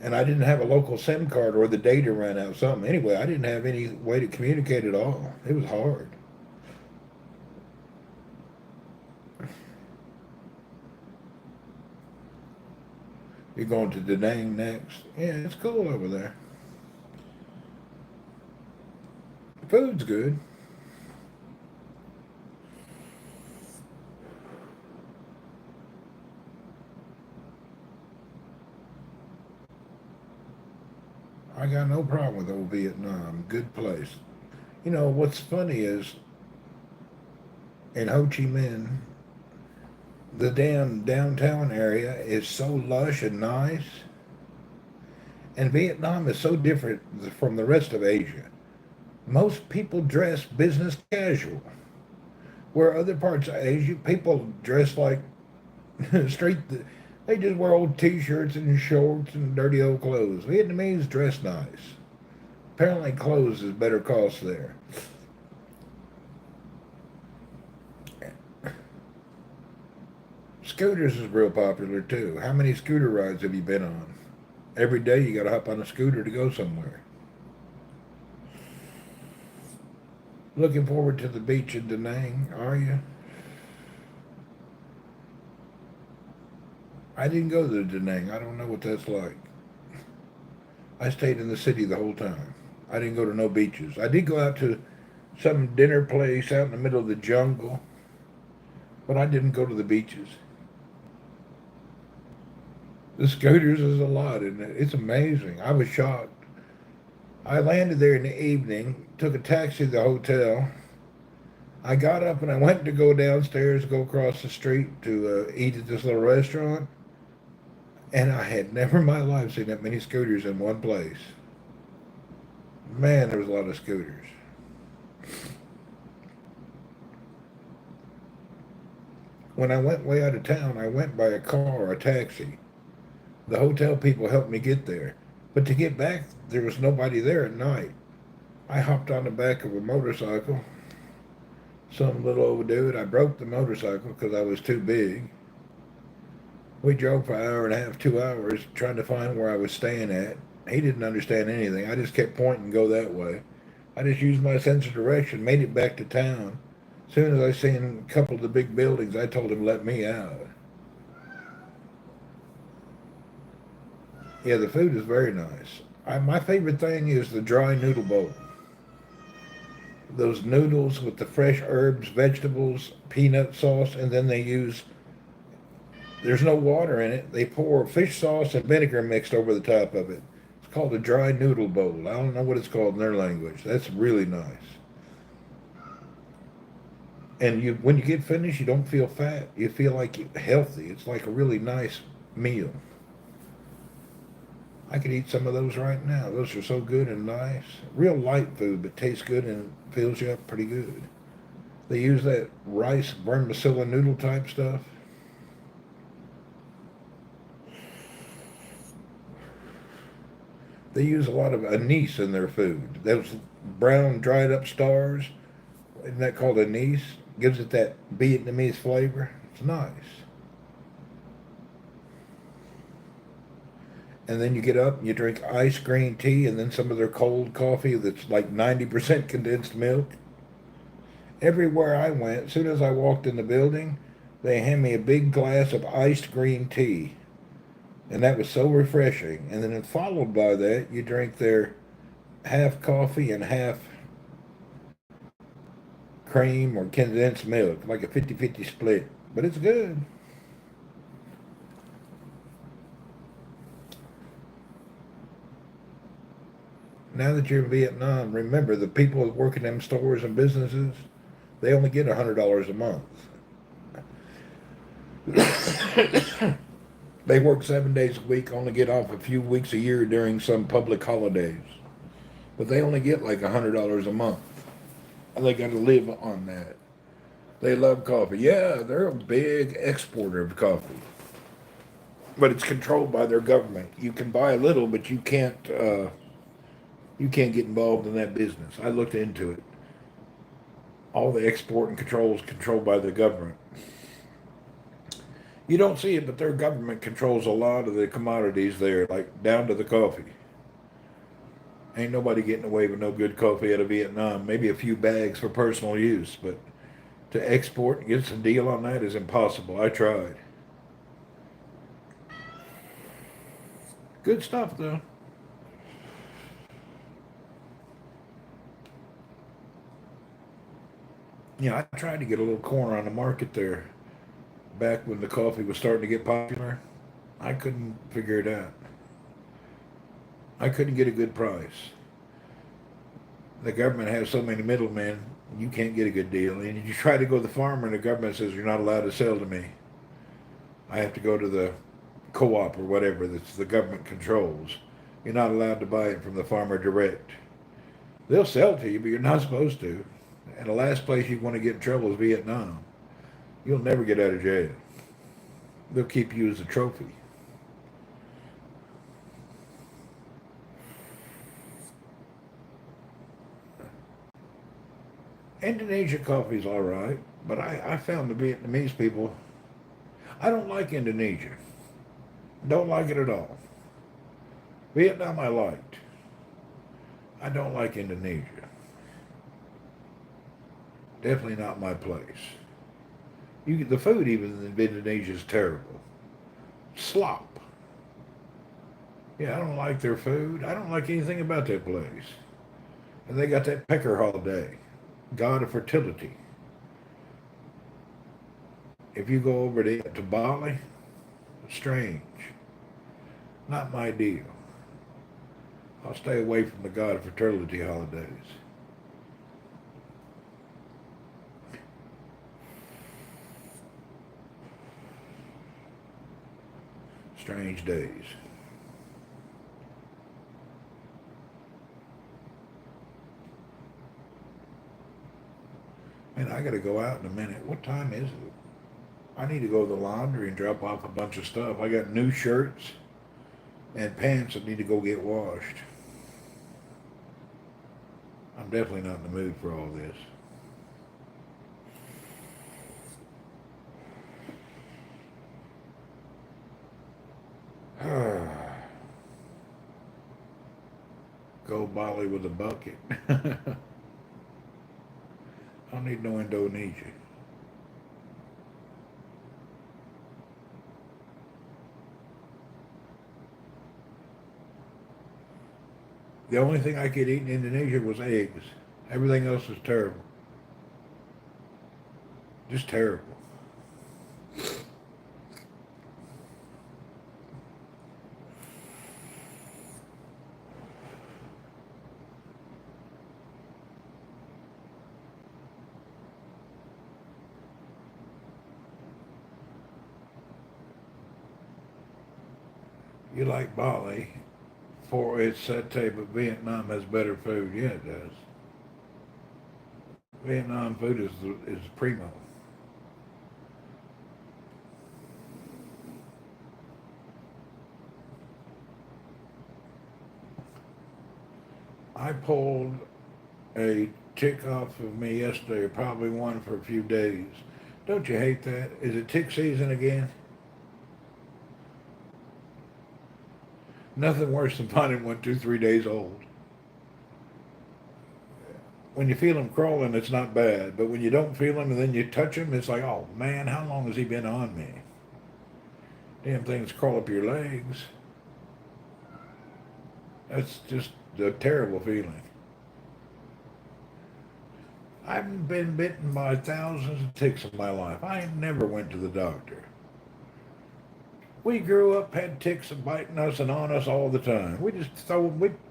And I didn't have a local SIM card or the data ran out something. Anyway, I didn't have any way to communicate at all. It was hard. You're going to Da Nang next? Yeah, it's cool over there. Food's good. I got no problem with old Vietnam. Good place. You know, what's funny is in Ho Chi Minh, the damn downtown area is so lush and nice. And Vietnam is so different from the rest of Asia. Most people dress business casual, where other parts of Asia, people dress like straight. They just wear old T-shirts and shorts and dirty old clothes. Vietnamese dress nice. Apparently, clothes is better cost there. Scooters is real popular too. How many scooter rides have you been on? Every day you got to hop on a scooter to go somewhere. Looking forward to the beach in Da Nang, are you? I didn't go to Da Nang. I don't know what that's like. I stayed in the city the whole time. I didn't go to no beaches. I did go out to some dinner place out in the middle of the jungle, but I didn't go to the beaches. The scooters is a lot, and it's amazing. I was shocked. I landed there in the evening, took a taxi to the hotel. I got up and I went to go downstairs, go across the street to eat at this little restaurant, and I had never in my life seen that many scooters in one place. Man, there was a lot of scooters. When I went way out of town, I went by a car or a taxi. The hotel people helped me get there. But to get back, there was nobody there at night. I hopped on the back of a motorcycle. Some little old dude. I broke the motorcycle because I was too big. We drove for an hour and a half, 2 hours, trying to find where I was staying at. He didn't understand anything. I just kept pointing, go that way. I just used my sense of direction, made it back to town. As soon as I seen a couple of the big buildings, I told him let me out. Yeah, the food is very nice. My favorite thing is the dry noodle bowl. Those noodles with the fresh herbs, vegetables, peanut sauce, and then there's no water in it. They pour fish sauce and vinegar mixed over the top of it. It's called a dry noodle bowl. I don't know what it's called in their language. That's really nice. And when you get finished, you don't feel fat. You feel like you're healthy. It's like a really nice meal. I could eat some of those right now. Those are so good and nice. Real light food, but tastes good and fills you up pretty good. They use that rice vermicelli noodle type stuff. They use a lot of anise in their food. Those brown dried up stars, isn't that called anise? Gives it that Vietnamese flavor. It's nice. And then you get up and you drink iced green tea and then some of their cold coffee that's like 90% condensed milk. Everywhere I went, as soon as I walked in the building, they hand me a big glass of iced green tea. And that was so refreshing. And then followed by that, you drink their half coffee and half cream or condensed milk, like a 50-50 split. But it's good. Now that you're in Vietnam, remember the people that work in them stores and businesses, they only get $100 a month. They work 7 days a week, only get off a few weeks a year during some public holidays. But they only get like $100 a month. And they got to live on that. They love coffee. Yeah, they're a big exporter of coffee. But it's controlled by their government. You can buy a little, but you can't get involved in that business. I looked into it. All the export and control is controlled by the government. You don't see it, but their government controls a lot of the commodities there, like down to the coffee. Ain't nobody getting away with no good coffee out of Vietnam. Maybe a few bags for personal use, but to export and get some deal on that is impossible. I tried. Good stuff, though. Yeah, I tried to get a little corner on the market there back when the coffee was starting to get popular. I couldn't figure it out. I couldn't get a good price. The government has so many middlemen. You can't get a good deal. And you try to go to the farmer and the government says you're not allowed to sell to me. I have to go to the co-op or whatever that the government controls. You're not allowed to buy it from the farmer direct. They'll sell to you, but you're not supposed to. And the last place you want to get in trouble is Vietnam. You'll never get out of jail. They'll keep you as a trophy. Indonesia coffee's all right, but I found the Vietnamese people, I don't like Indonesia. Don't like it at all. Vietnam I liked. I don't like Indonesia. Definitely not my place. The food even in Indonesia is terrible. Slop. Yeah, I don't like their food. I don't like anything about that place. And they got that pecker holiday, god of fertility. If you go over to Bali, strange. Not my deal. I'll stay away from the god of fertility holidays. Strange days. Man, I gotta go out in a minute. What time is it? I need to go to the laundry and drop off a bunch of stuff. I got new shirts and pants that need to go get washed. I'm definitely not in the mood for all this. Go Bali with a bucket. I don't need no Indonesia. The only thing I could eat in Indonesia was eggs. Everything else was terrible. Just terrible. You like Bali for its satay, but Vietnam has better food. Yeah, it does. Vietnam food is primo. I pulled a tick off of me yesterday, or probably one for a few days. Don't you hate that? Is it tick season again? Nothing worse than finding one 2, 3 days old. When you feel them crawling, it's not bad. But when you don't feel them and then you touch them, it's like, oh man, how long has he been on me? Damn things crawl up your legs. That's just a terrible feeling. I've been bitten by thousands of ticks in my life. I never went to the doctor. We grew up, had ticks biting us and on us all the time. We'd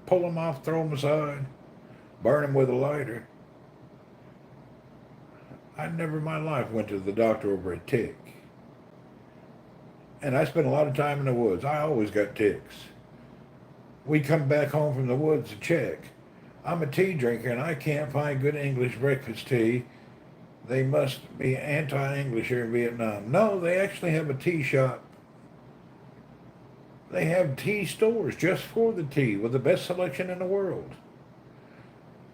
pull them off, throw them aside, burn them with a lighter. I never in my life went to the doctor over a tick. And I spent a lot of time in the woods. I always got ticks. We come back home from the woods to check. I'm a tea drinker and I can't find good English breakfast tea. They must be anti-English here in Vietnam. No, they actually have a tea shop. They have tea stores just for the tea with the best selection in the world.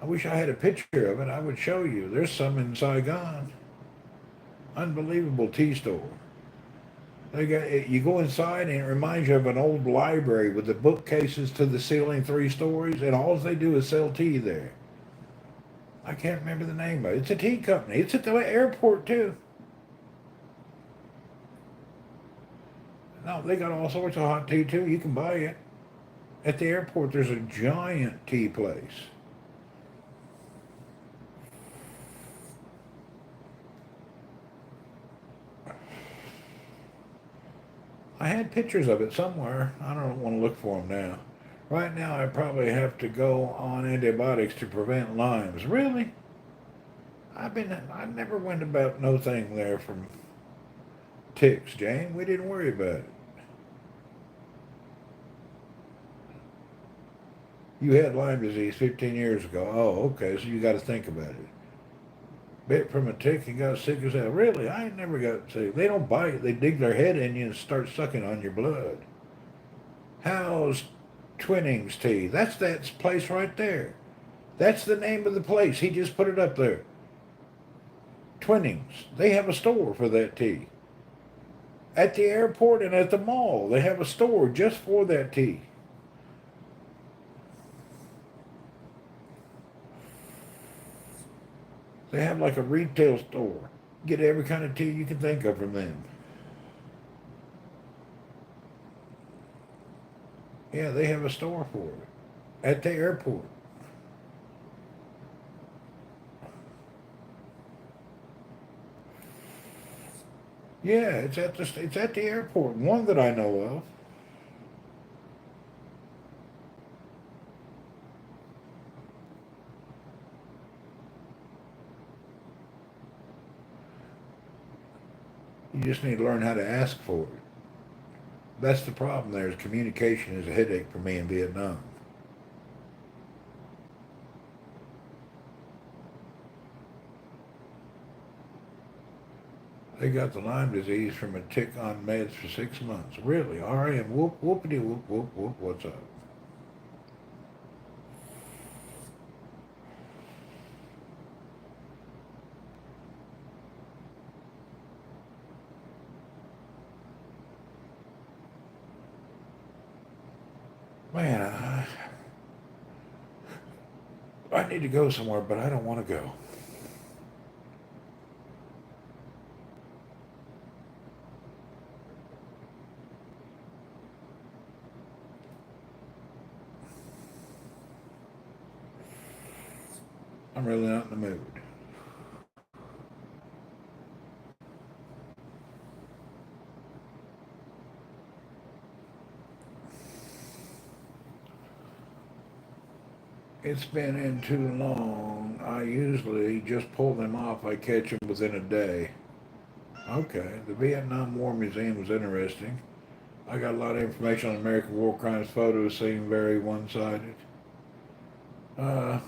I wish I had a picture of it. I would show you. There's some in Saigon. Unbelievable tea store. You go inside and it reminds you of an old library with the bookcases to the ceiling, 3 stories, and all they do is sell tea there. I can't remember the name of it. It's a tea company. It's at the airport too. No, they got all sorts of hot tea too. You can buy it. At the airport, there's a giant tea place. I had pictures of it somewhere. I don't want to look for them now. Right now, I probably have to go on antibiotics to prevent Lyme's. Really? I never went about no thing there from ticks, Jane. We didn't worry about it. You had Lyme disease 15 years ago. Oh, okay, so you got to think about it. Bit from a tick and got sick as hell. Really? I ain't never got sick. They don't bite. They dig their head in you and start sucking on your blood. How's Twinning's tea? That's that place right there. That's the name of the place. He just put it up there. Twinnings. They have a store for that tea. At the airport and at the mall, they have a store just for that tea. They have like a retail store. Get every kind of tea you can think of from them. Yeah, they have a store for it at the airport. Yeah, it's at the airport. One that I know of. You just need to learn how to ask for it. That's the problem. There is communication is a headache for me in Vietnam. They got the Lyme disease from a tick on meds for 6 months. Really? RM, whoop, whoopity, whoop, whoop, whoop. What's up? Man, I need to go somewhere, but I don't want to go. I'm really not in the mood. It's been in too long. I usually just pull them off. I catch them within a day. Okay, the Vietnam War Museum was interesting. I got a lot of information on American war crimes. Photos seem very one-sided. Uh,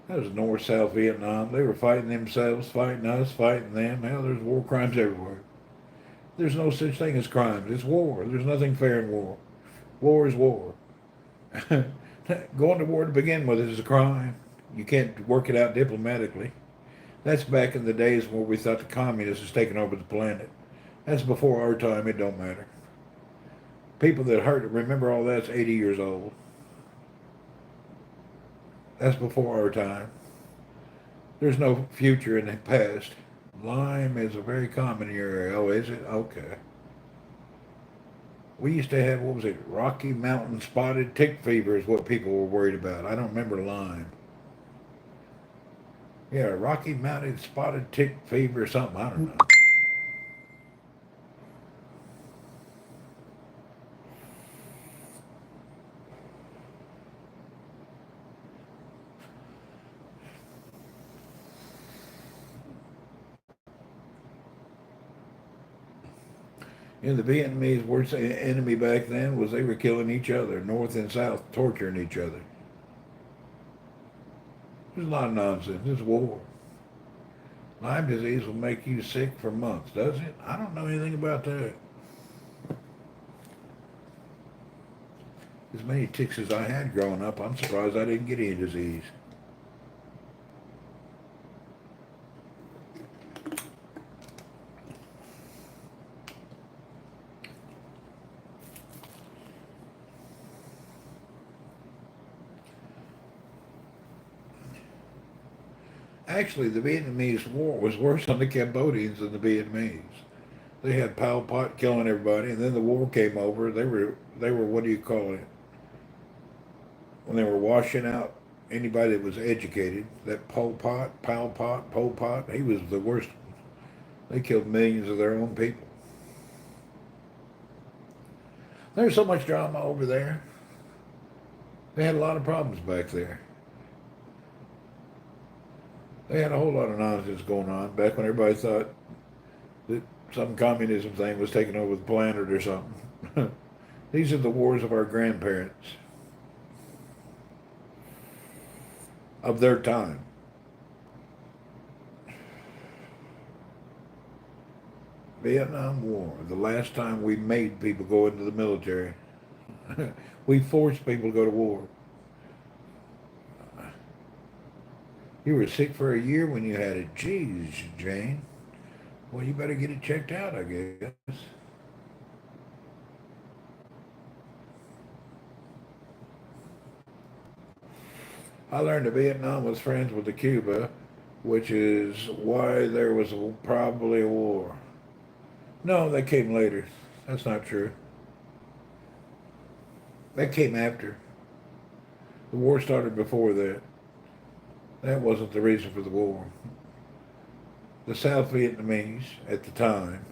that was North-South Vietnam. They were fighting themselves, fighting us, fighting them. Hell, there's war crimes everywhere. There's no such thing as crimes. It's war. There's nothing fair in war. War is war. Going to war to begin with is a crime. You can't work it out diplomatically. That's back in the days where we thought the communists was taking over the planet. That's before our time. It don't matter. People that remember all that's 80 years old. That's before our time. There's no future in the past. Lyme is a very common in your area. Oh, is it? Okay. We used to have, what was it, Rocky Mountain spotted tick fever is what people were worried about. I don't remember Lyme. Yeah, Rocky Mountain spotted tick fever or something. I don't know. And the Vietnamese worst enemy back then was they were killing each other, North and South, torturing each other. There's a lot of nonsense. It's war. Lyme disease will make you sick for months, does it? I don't know anything about that. As many ticks as I had growing up, I'm surprised I didn't get any disease. Actually, the Vietnamese war was worse on the Cambodians than the Vietnamese. They had Pol Pot killing everybody, and then the war came over. They were what do you call it? When they were washing out anybody that was educated. That Pol Pot, he was the worst. They killed millions of their own people. There's so much drama over there. They had a lot of problems back there. They had a whole lot of nonsense going on back when everybody thought that some communism thing was taking over the planet or something. These are the wars of our grandparents, of their time. Vietnam War, the last time we made people go into the military. We forced people to go to war. You were sick for a year when you had it. Jeez, Jane. Well, you better get it checked out, I guess. I learned that Vietnam was friends with the Cuba, which is why there was probably a war. No, that came later. That's not true. That came after. The war started before that. That wasn't the reason for the war. The South Vietnamese, at the time,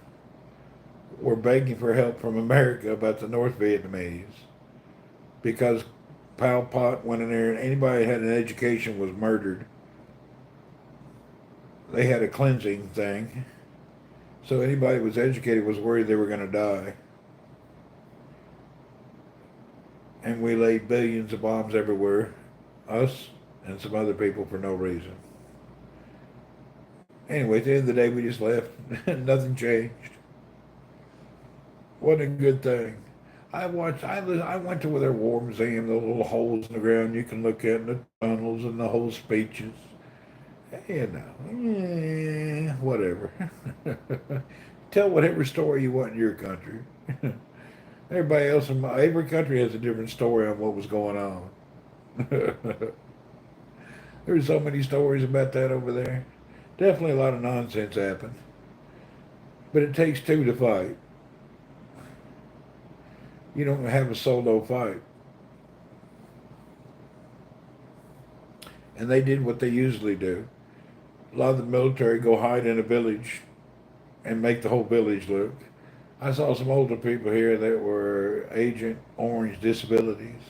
were begging for help from America about the North Vietnamese because Pol Pot went in there and anybody who had an education was murdered. They had a cleansing thing. So anybody who was educated was worried they were going to die. And we laid billions of bombs everywhere, us and some other people, for no reason. Anyway, at the end of the day, we just left. Nothing changed. Wasn't a good thing. I went to their war museum, the little holes in the ground you can look at, and the tunnels and the whole speeches. You know, whatever. Tell whatever story you want in your country. Everybody else every country has a different story on what was going on. There's so many stories about that over there. Definitely a lot of nonsense happened. But it takes two to fight. You don't have a solo fight. And they did what they usually do. A lot of the military go hide in a village and make the whole village look. I saw some older people here that were Agent Orange disabilities.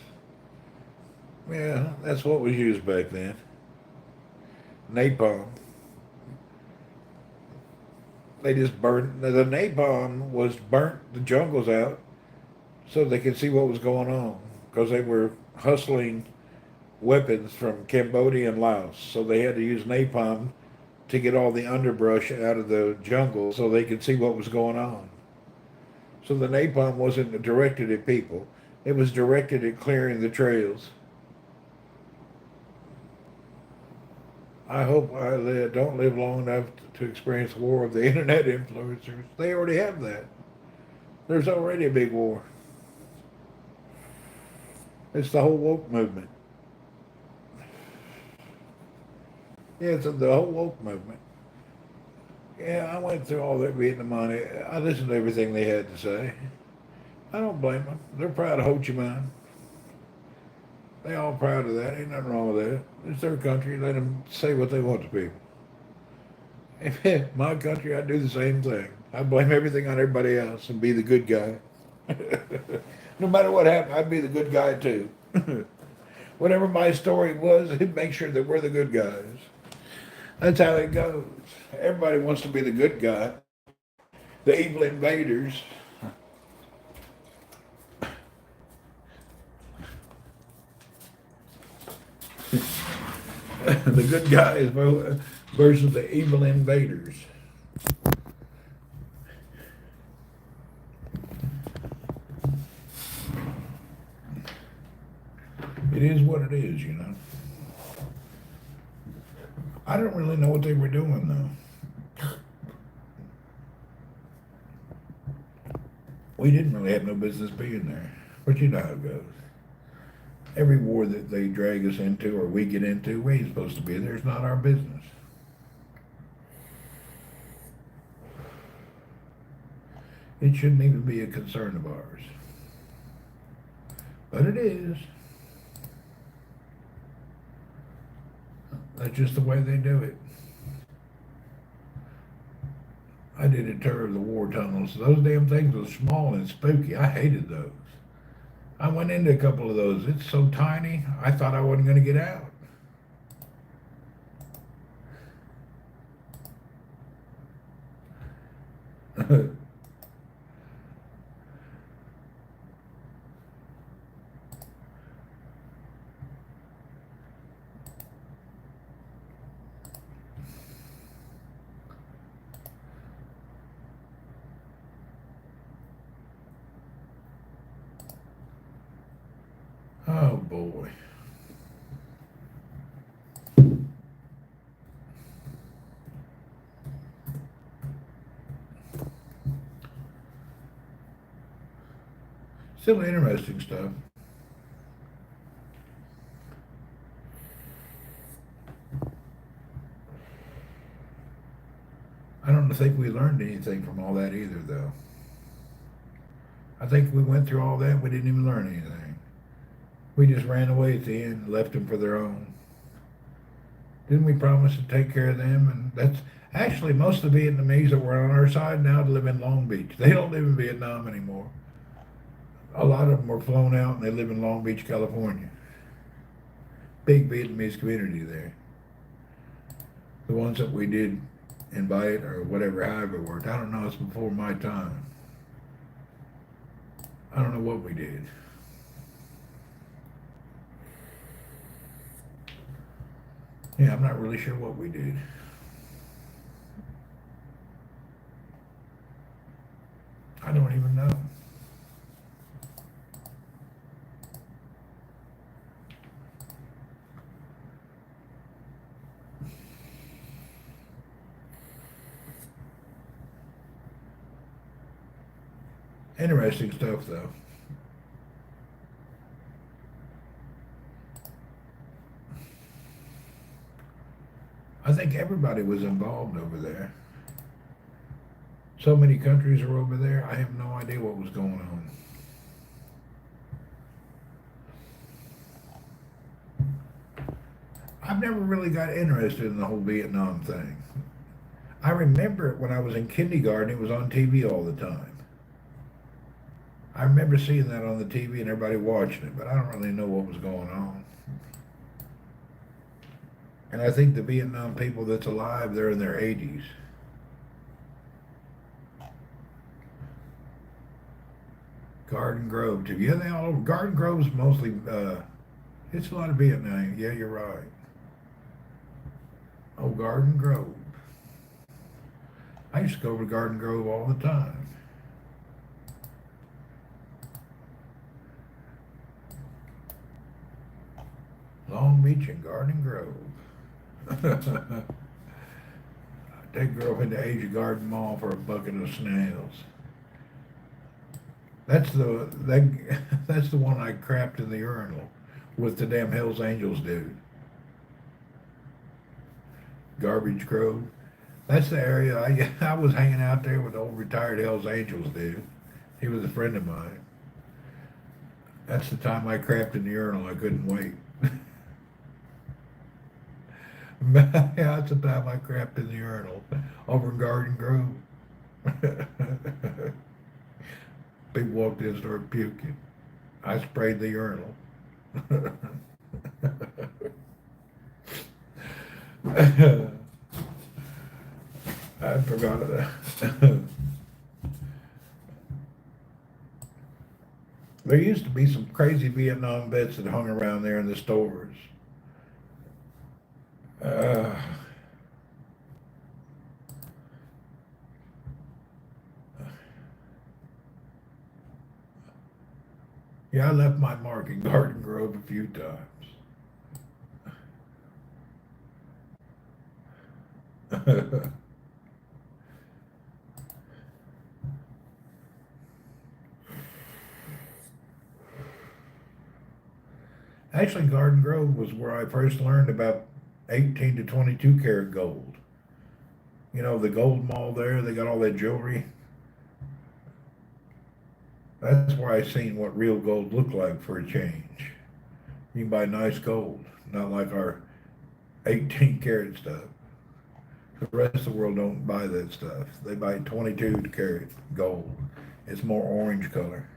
Yeah, that's what was used back then. Napalm. They just burned, the napalm was burnt the jungles out so they could see what was going on because they were hustling weapons from Cambodia and Laos. So they had to use napalm to get all the underbrush out of the jungle so they could see what was going on. So the napalm wasn't directed at people. It was directed at clearing the trails. I hope I don't live long enough to experience the war of the internet influencers. They already have that. There's already a big war. It's the whole woke movement. Yeah, it's the whole woke movement. Yeah, I went through all that Vietnam money. I listened to everything they had to say. I don't blame them. They're proud of Ho Chi Minh. They all proud of that. Ain't nothing wrong with that. It's their country. Let them say what they want to people. If in my country, I'd do the same thing. I'd blame everything on everybody else and be the good guy. No matter what happened, I'd be the good guy too. Whatever my story was, I'd make sure that we're the good guys. That's how it goes. Everybody wants to be the good guy. The evil invaders. The good guys versus the evil invaders. It is what it is, you know. I don't really know what they were doing, though. We didn't really have no business being there. But you know how it goes. Every war that they drag us into or we get into, we ain't supposed to be there. It's not our business. It shouldn't even be a concern of ours. But it is. That's just the way they do it. I did a tour of the war tunnels. Those damn things were small and spooky. I hated those. I went into a couple of those. It's so tiny, I thought I wasn't going to get out. Oh boy. Still interesting stuff. I don't think we learned anything from all that either, though. I think we went through all that, we didn't even learn anything. We just ran away at the end and left them for their own. Didn't we promise to take care of them? And that's actually most of the Vietnamese that were on our side now live in Long Beach. They don't live in Vietnam anymore. A lot of them were flown out and they live in Long Beach, California. Big Vietnamese community there. The ones that we did invite or whatever, however it worked. I don't know, it's before my time. I don't know what we did. Yeah, I'm not really sure what we did. I don't even know. Interesting stuff, though. I think everybody was involved over there. So many countries are over there, I have no idea what was going on. I've never really got interested in the whole Vietnam thing. I remember it when I was in kindergarten, it was on TV all the time. I remember seeing that on the TV and everybody watching it, but I don't really know what was going on. And I think the Vietnam people that's alive, they're in their 80s. Garden Grove too. Yeah, they all over. Garden Grove's mostly, it's a lot of Vietnam. Yeah, you're right. Oh, Garden Grove. I used to go to Garden Grove all the time. Long Beach and Garden Grove. Take a girl into Asia Garden Mall for a bucket of snails. That's that's the one I crapped in the urinal with the damn Hells Angels dude. Garbage Grove. That's the area I was hanging out there with the old retired Hells Angels dude. He was a friend of mine. That's the time I crapped in the urinal. I couldn't wait. Yeah, that's the time I crapped in the urinal over in Garden Grove. People walked in and started puking. I sprayed the urinal. I forgot that. There used to be some crazy Vietnam vets that hung around there in the stores. Uh, yeah, I left my mark in Garden Grove a few times. Actually, Garden Grove was where I first learned about 18 to 22 karat gold. You know, the gold mall there, they got all that jewelry. That's where I seen what real gold looked like for a change. You can buy nice gold, not like our 18 karat stuff. The rest of the world don't buy that stuff. They buy 22 karat gold. It's more orange color.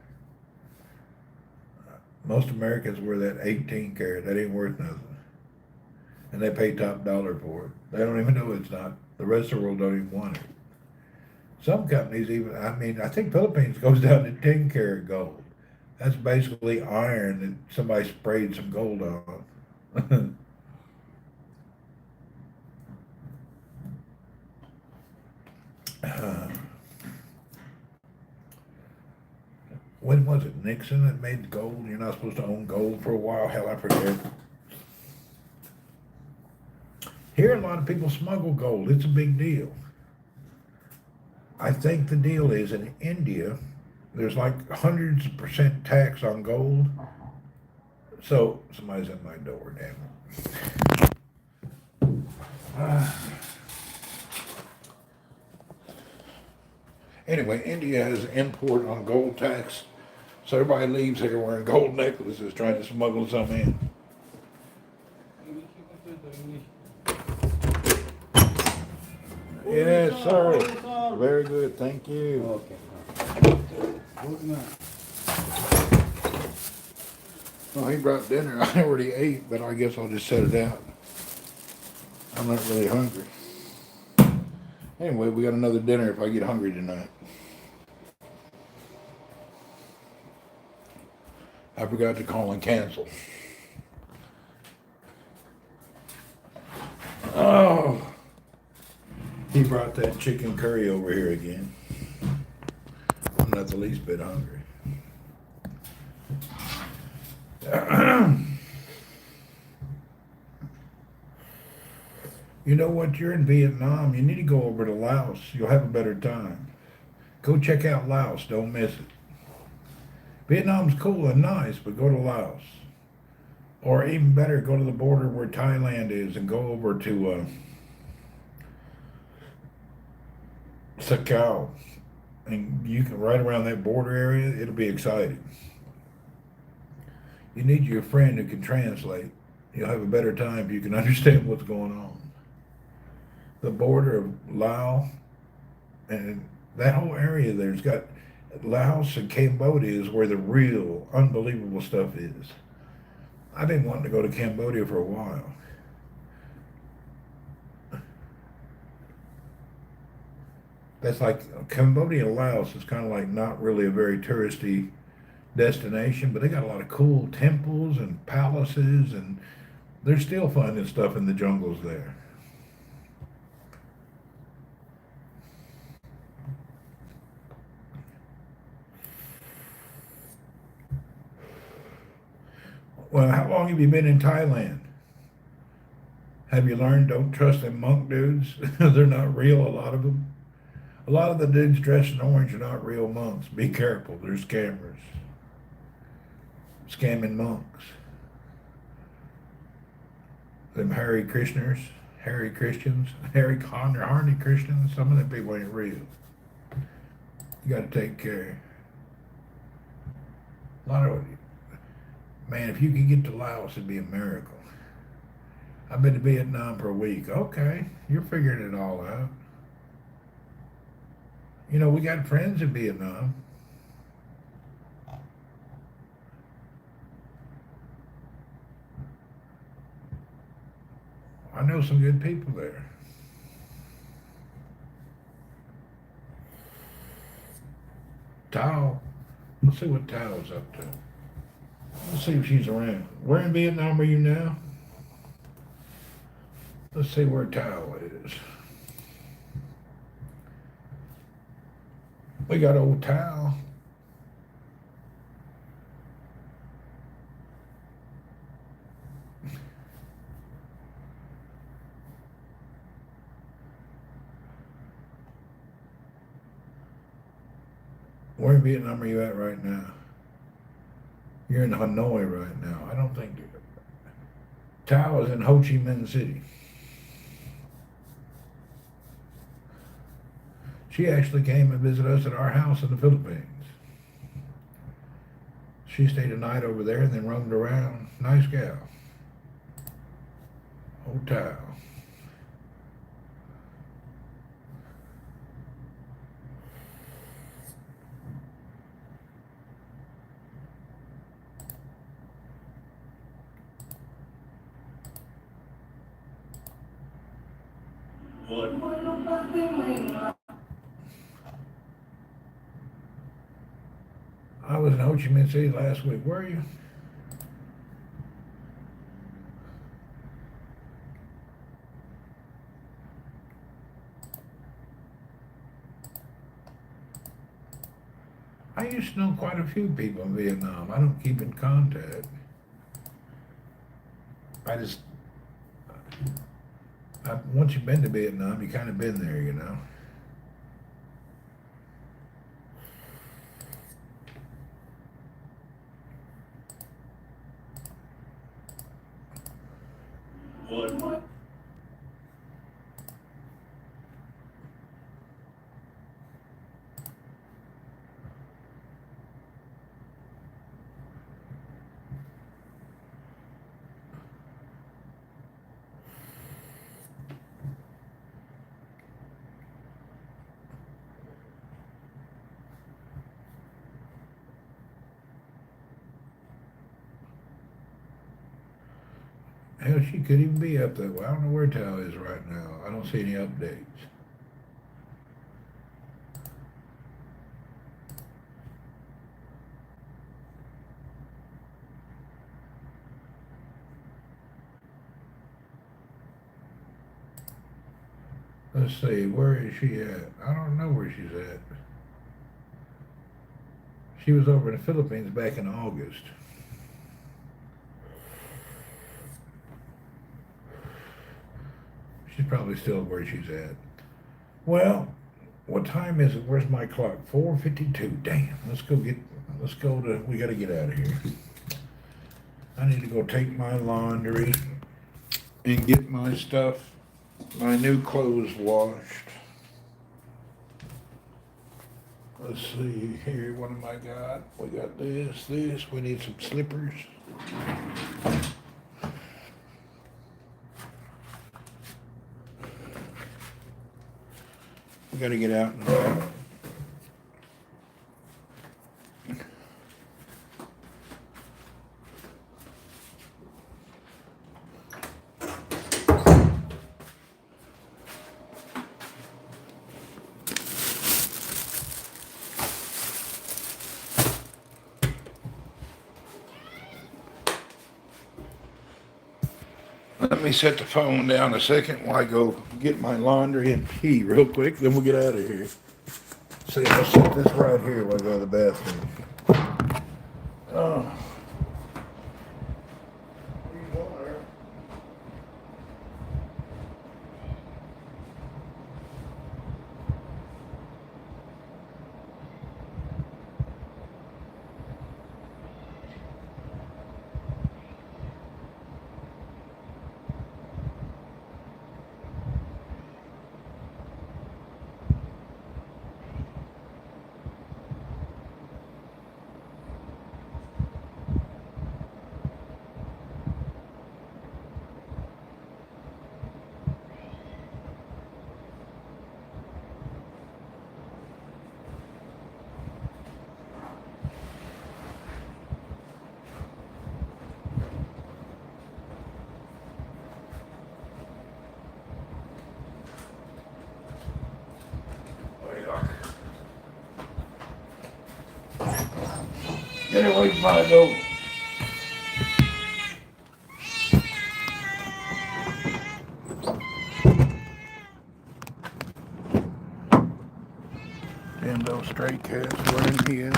Most Americans wear that 18 karat. That ain't worth nothing. And they pay top dollar for it. They don't even know it's not. The rest of the world don't even want it. Some companies even, I mean, I think Philippines goes down to 10 karat gold. That's basically iron that somebody sprayed some gold on. When was it? Nixon that made gold? You're not supposed to own gold for a while. Hell, I forget. Here, a lot of people smuggle gold. It's a big deal. I think the deal is in India, there's like hundreds of percent tax on gold. So somebody's at my door, damn it. Anyway, India has import on gold tax, so everybody leaves here wearing gold necklaces trying to smuggle some in. Yes, sir. Very good, thank you. Okay. Well, he brought dinner. I already ate, but I guess I'll just set it out. I'm not really hungry. Anyway, we got another dinner if I get hungry tonight. I forgot to call and cancel. Oh, he brought that chicken curry over here again. I'm not the least bit hungry. You know what? You're in Vietnam. You need to go over to Laos. You'll have a better time. Go check out Laos. Don't miss it. Vietnam's cool and nice, but go to Laos. Or even better, go to the border where Thailand is and go over to Sakao. And you can right around that border area. It'll be exciting. You need your friend who can translate. You'll have a better time if you can understand what's going on. The border of Laos and that whole area there's got Laos and Cambodia is where the real unbelievable stuff is. I've been wanting to go to Cambodia for a while. That's like Cambodia and Laos is kind of like not really a very touristy destination, but they got a lot of cool temples and palaces, and they're still finding stuff in the jungles there. Well, how long have you been in Thailand? Have you learned don't trust them monk dudes? They're not real, a lot of them. A lot of the dudes dressed in orange are not real monks. Be careful, they're scammers. Scamming monks. Them Harry Christians, Harney Christians, some of them people ain't real. You gotta take care. A lot of, man, if you could get to Laos, it'd be a miracle. I've been to Vietnam for a week. Okay, you're figuring it all out. You know, we got friends in Vietnam. I know some good people there. Tao, let's see what Tao's up to. Let's see if she's around. Where in Vietnam are you now? Let's see where Tao is. We got old Tao. Where in Vietnam are you at right now? You're in Hanoi right now. I don't think Tao is in Ho Chi Minh City. She actually came and visited us at our house in the Philippines. She stayed a night over there and then roamed around. Nice gal. Old Tao. was in Ho Chi Minh City last week. Were you? I used to know quite a few people in Vietnam. I don't keep in contact. Once you've been to Vietnam, you kind of been there, you know. What? Hell, she could even be up that way. I don't know where Tao is right now. I don't see any updates. Let's see, where is she at? I don't know where she's at. She was over in the Philippines back in August. She's probably still where she's at. Well, what time is it? Where's my clock? 4:52. Damn. We gotta get out of here. I need to go take my laundry and get my stuff, my new clothes washed. Let's see here, what am I got? We got this, we need some slippers. We gotta get out and about. Let me set the phone down a second while I go get my laundry and pee real quick, then we'll get out of here. See, I'll set this right here while I go to the bathroom. Oh. Get away from my door. Damn those stray cats were in here.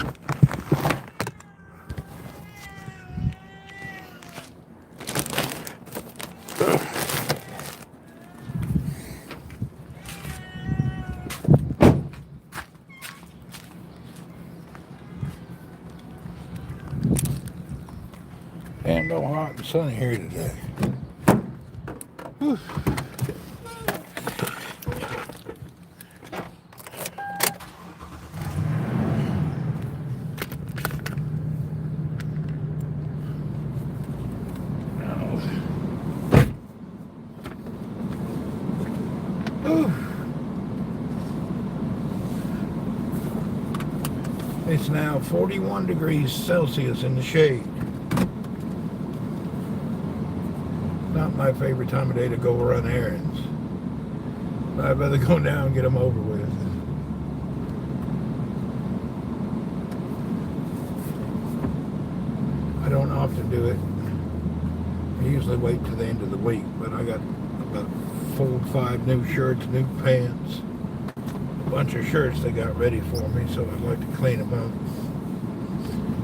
Damn, no hot and sunny here today. Whew. It's now 41 degrees Celsius in the shade. Not my favorite time of day to go run errands. But I'd rather go down and get them over with. I don't often do it. I usually wait to the end of the week, but I got about 4 or 5 new shirts, new pants, a bunch of shirts they got ready for me, so I'd like to clean them up,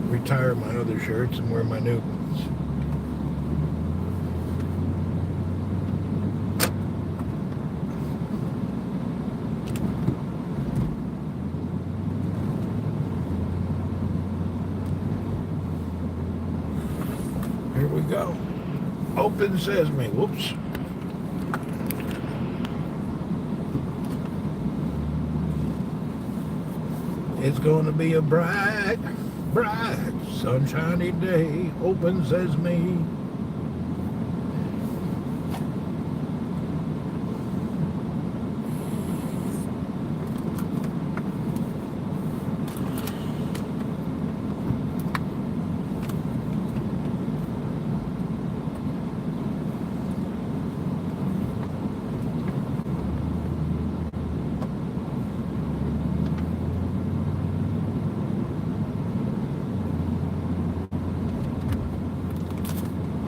retire my other shirts and wear my new ones. Here we go. Open sesame. Whoops. It's going to be a bright, bright, sunshiny day. Open sesame.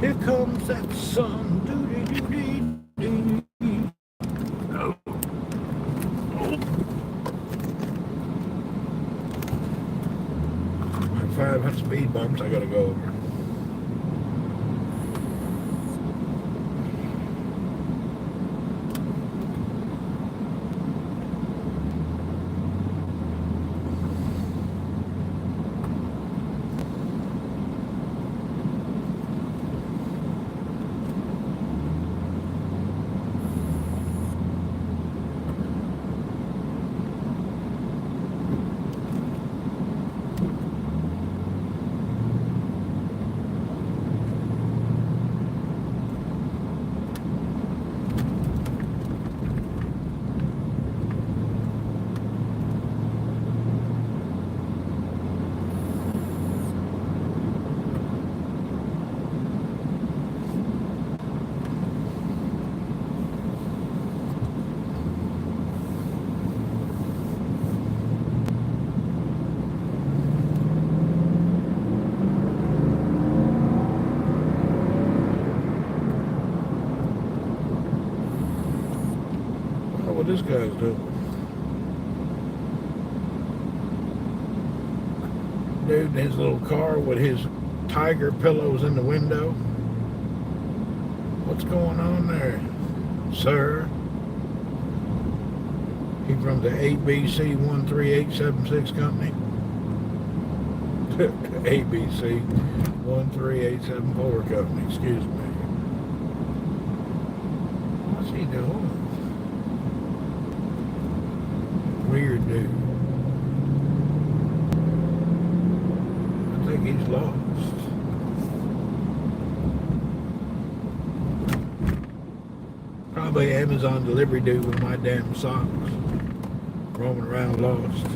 Here comes that sun, doo-dee-doo-dee-doo. Oh. Oh. 500 speed bumps I gotta go over. What this guy's doing. Dude in his little car with his tiger pillows in the window. What's going on there, sir? He from the ABC 13876 company. ABC 13874 company, excuse me. What's he doing? Weird dude. I think he's lost. Probably Amazon delivery dude with my damn socks. Roaming around lost.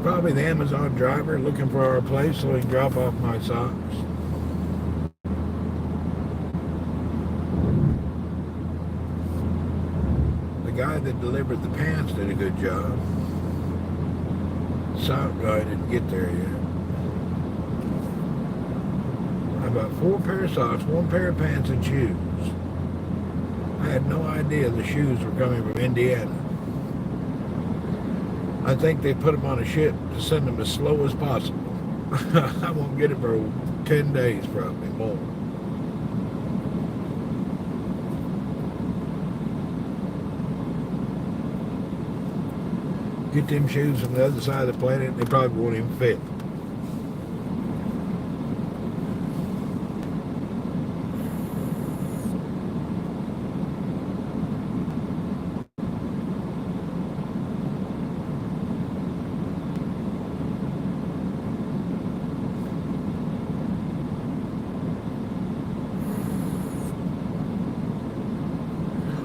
Probably the Amazon driver looking for our place so he can drop off my socks. The guy that delivered the pants did a good job. Sock guy didn't get there yet. I bought 4 pair of socks, 1 pair of pants and shoes. I had no idea the shoes were coming from Indiana. I think they put them on a ship to send them as slow as possible. I won't get it for 10 days, probably more. Get them shoes from the other side of the planet, they probably won't even fit.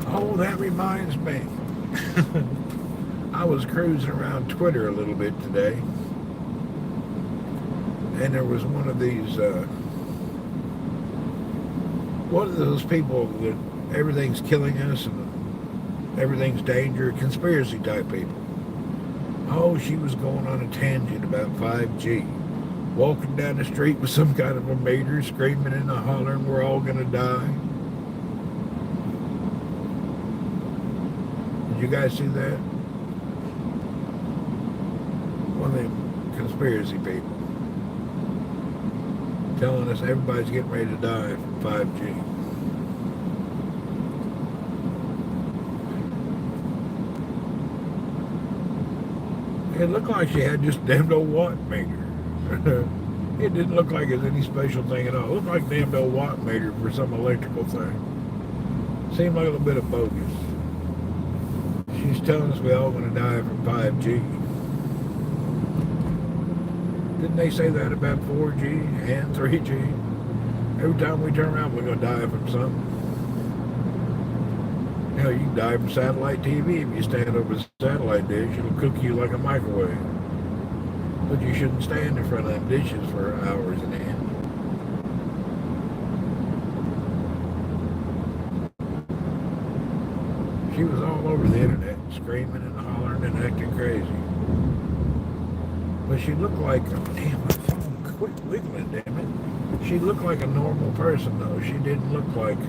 Oh, that reminds me. I was cruising around Twitter a little bit today, and there was one of those people that everything's killing us and everything's danger, conspiracy type people. Oh, she was going on a tangent about 5G. Walking down the street with some kind of a meter, screaming and hollering, we're all going to die. Did you guys see that? One of them conspiracy people telling us everybody's getting ready to die from 5G. It looked like she had just a damned old watt meter. It didn't look like it was any special thing at all. It looked like a damned old watt meter for some electrical thing. Seemed like a little bit of bogus. She's telling us we all going to die from 5G. Didn't they say that about 4G and 3G? Every time we turn around, we're going to die from something. Hell, you can die from satellite TV if you stand over a satellite dish. It'll cook you like a microwave. But you shouldn't stand in front of them dishes for hours and end. She was all over the internet, screaming and hollering and acting crazy. But she looked like, damn, my phone quit wiggling, damn it. She looked like a normal person, though. She didn't look like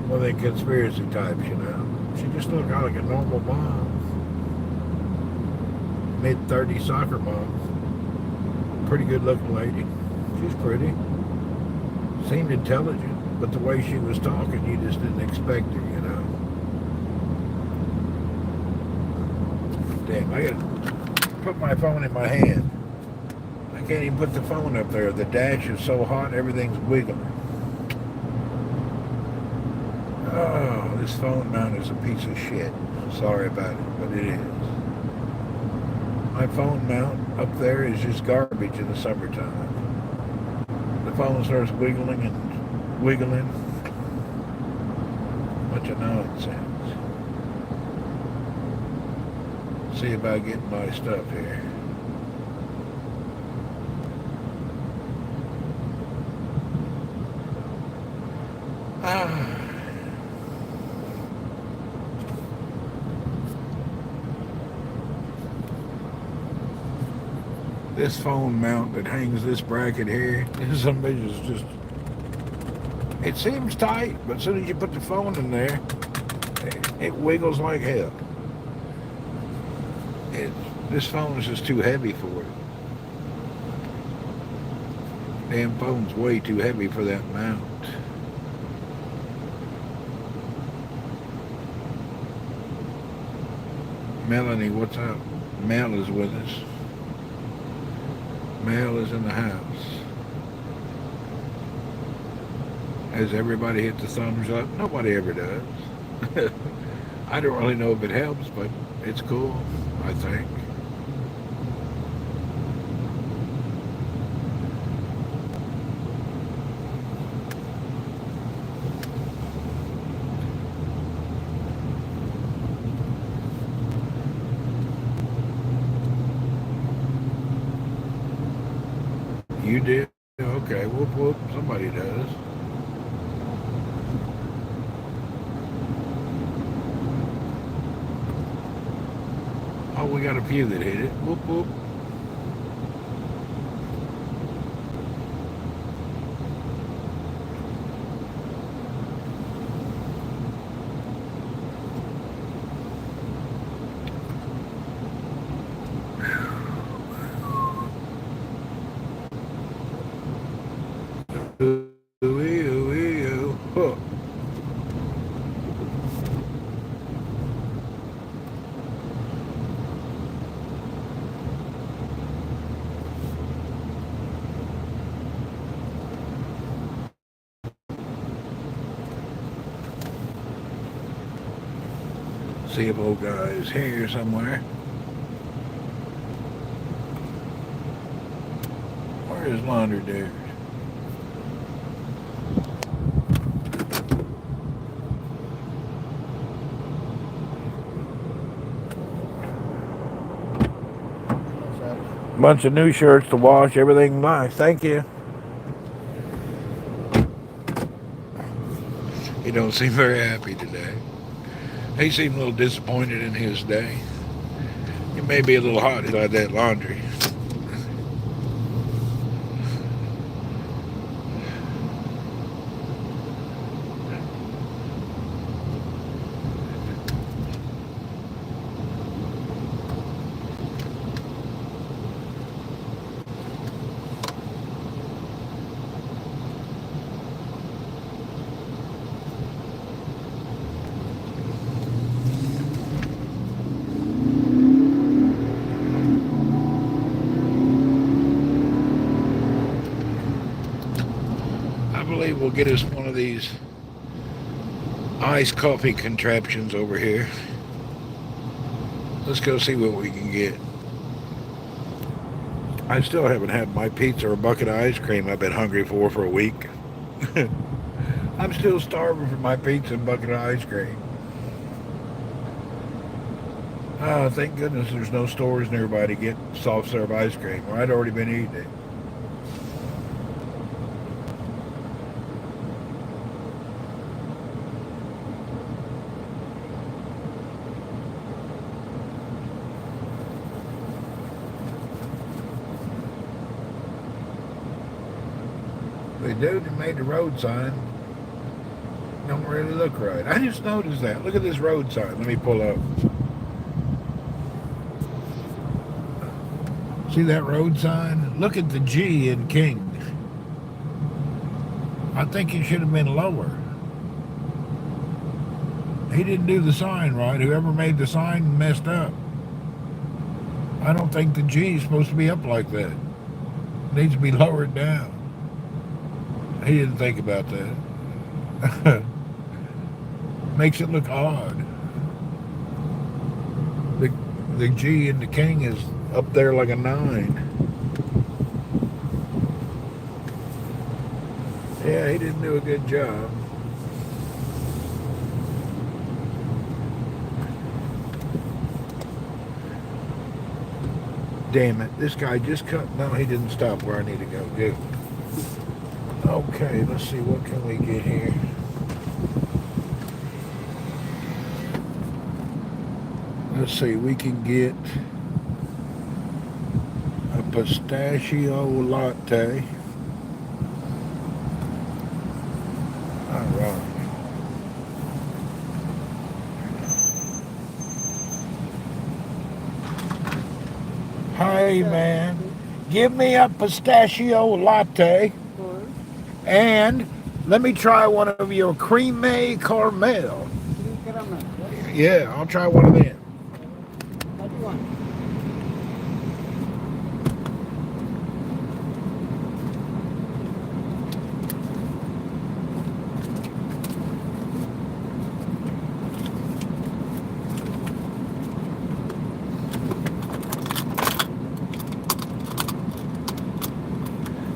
one of the conspiracy types, you know. She just looked like a normal mom. Mid-30s soccer mom. Pretty good-looking lady. She's pretty. Seemed intelligent, but the way she was talking, you just didn't expect her, you know. Damn, I gotta put my phone in my hand. I can't even put the phone up there. The dash is so hot, everything's wiggling. Oh, this phone mount is a piece of shit. Sorry about it, but it is. My phone mount up there is just garbage in the summertime. The phone starts wiggling and wiggling. Bunch of nonsense. See if I get my stuff here. This phone mount that hangs this bracket here, some bitch is just, it seems tight, but as soon as you put the phone in there, it wiggles like hell. This phone is just too heavy for it. Damn phone's way too heavy for that mount. Melanie, what's up? Mel is with us. Mel is in the house. Has everybody hit the thumbs up? Nobody ever does. I don't really know if it helps, but it's cool, I think. You did? Okay, whoop whoop, somebody does. Oh, we got a few that hit it. Whoop whoop. See if old guy is here somewhere. Where is Laundry Dude? bunch of new shirts to wash. Everything nice. Thank you. He don't seem very happy today. He seemed a little disappointed in his day. It may be a little hot inside that laundry. I believe we'll get us one of these iced coffee contraptions over here. Let's go see what we can get. I still haven't had my pizza or a bucket of ice cream I've been hungry for a week. I'm still starving for my pizza and bucket of ice cream. Oh, thank goodness there's no stores nearby to get soft serve ice cream, or I'd already been eating it. The dude that made the road sign don't really look right. I just noticed that. Look at this road sign. Let me pull up. See that road sign? Look at the G in King. I think it should have been lower. He didn't do the sign right. Whoever made the sign messed up. I don't think the G is supposed to be up like that. It needs to be lowered down. He didn't think about that. Makes it look odd. The G in the King is up there like a 9. Yeah, he didn't do a good job. Damn it, this guy just cut. No, he didn't stop where I need to go. Good. Okay, let's see, what can we get here? Let's see, we can get a pistachio latte. All right. Hey, man, give me a pistachio latte. And let me try one of your creme caramel. Yeah, I'll try one of them. What do you want?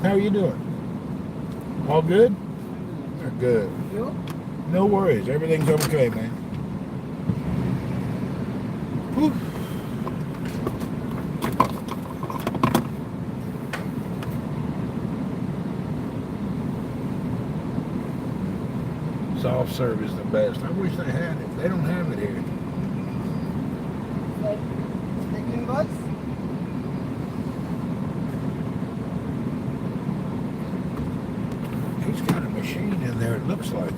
How are you doing? All good? Good. You? No worries. Everything's okay, man. Whew. Soft serve is the best. I wish they had it. They don't have it here. Taking bus? He's got a machine in there, it looks like.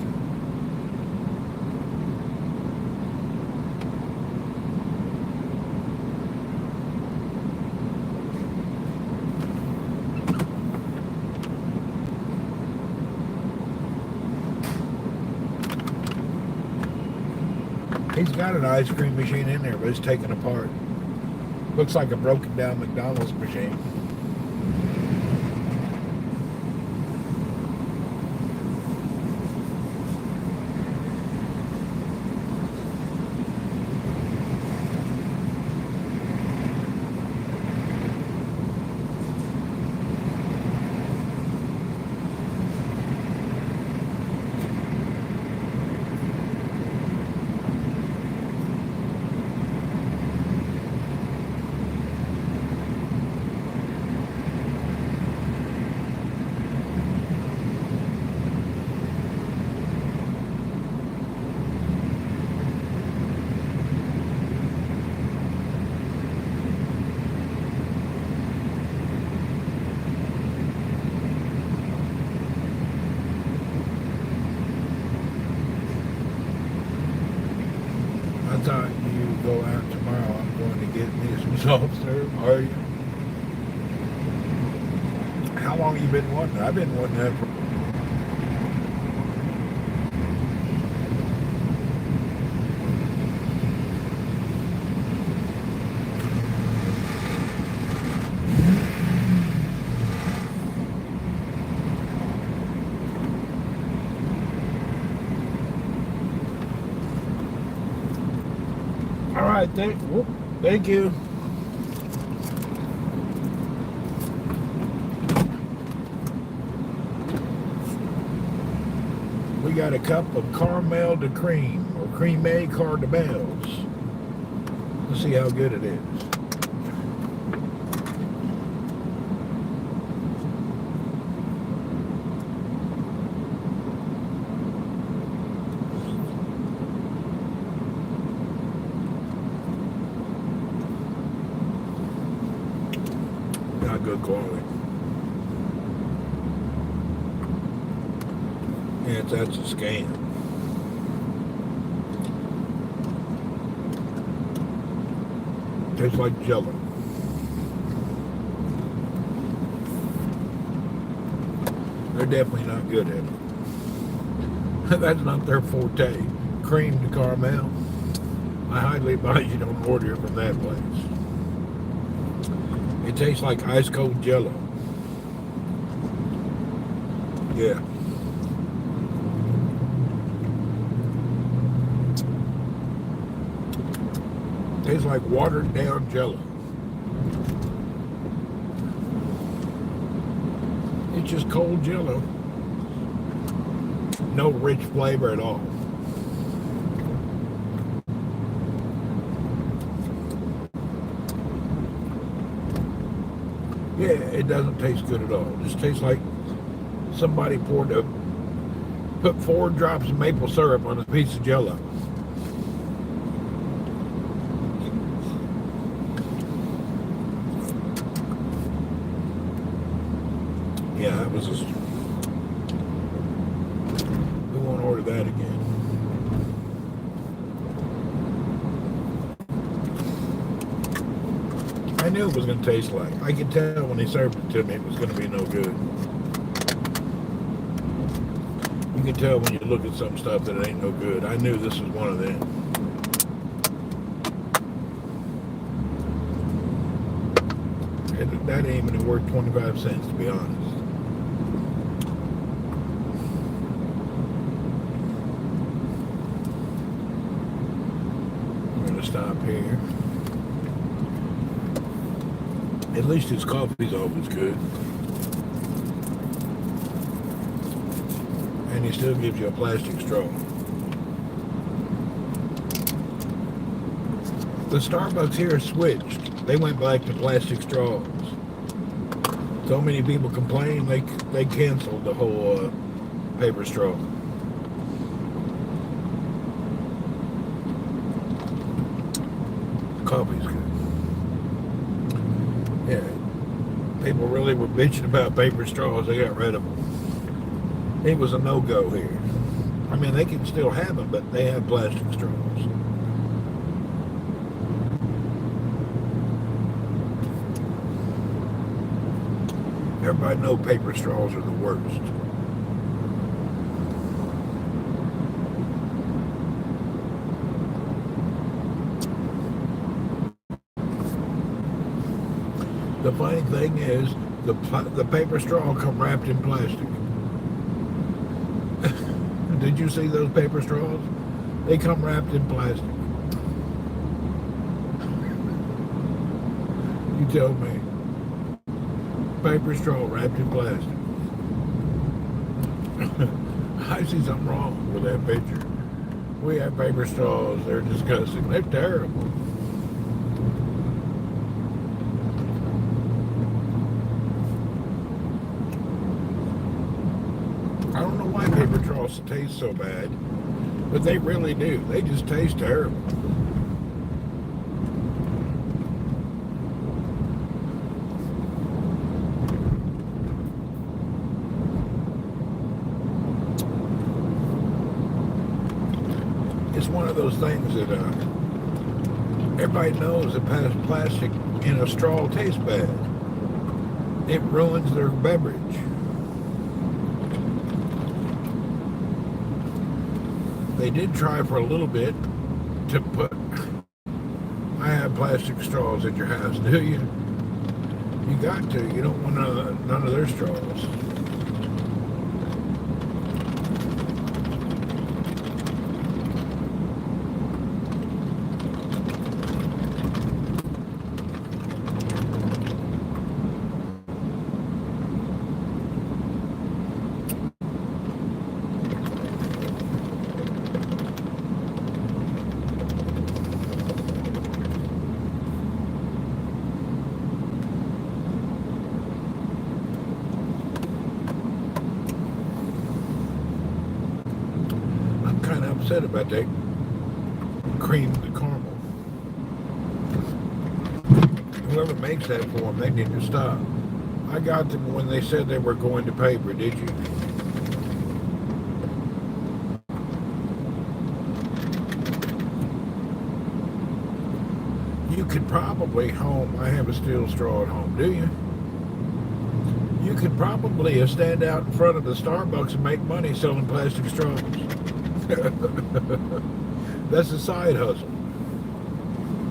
He's got an ice cream machine in there, but it's taken apart. Looks like a broken down McDonald's machine. thought you go out tomorrow. I'm going to get me some soft serve. Are you? How long have you been wanting? I've been wanting that for. All right, thank you. We got a cup of caramel de cream or creme caramels. Let's see how good it is. Not good quality. Yeah, that's a scam. Tastes like Jello. They're definitely not good at it. That's not their forte. Cream to caramel. I highly advise you don't order it from that place. It tastes like ice cold Jello. Yeah. Tastes like watered down Jello. It's just cold Jello. No rich flavor at all. Yeah, it doesn't taste good at all. It just tastes like somebody put 4 drops of maple syrup on a piece of Jello. Yeah, that was just. We won't order that again. I knew it was going to taste like. I could tell when they served it to me it was going to be no good. You can tell when you look at some stuff that it ain't no good. I knew this was one of them. That ain't even worth 25 cents, to be honest. I'm going to stop here. At least his coffee's always good. And he still gives you a plastic straw. The Starbucks here switched. They went back to plastic straws. So many people complain, they canceled the whole paper straw. Coffee's good. Yeah. People really were bitching about paper straws. They got rid of them. It was a no-go here. I mean, they can still have them, but they have plastic straws. Everybody knows paper straws are the worst. The funny thing is, the paper straw come wrapped in plastic. Did you see those paper straws? They come wrapped in plastic. You tell me. Paper straw wrapped in plastic. I see something wrong with that picture. We have paper straws. They're disgusting. They're terrible. I don't know why paper straws taste so bad, but they really do. They just taste terrible. It's one of those things that Everybody knows that plastic in a straw tastes bad. It ruins their beverage. They did try for a little bit to put, I have plastic straws at your house, do you? You got to. You don't want none of their straws. Kind of upset about that cream of the caramel. Whoever makes that for them, they need to stop. I got them when they said they were going to paper, did you? You could probably I have a steel straw at home, do you? You could probably stand out in front of the Starbucks and make money selling plastic straws. That's a side hustle.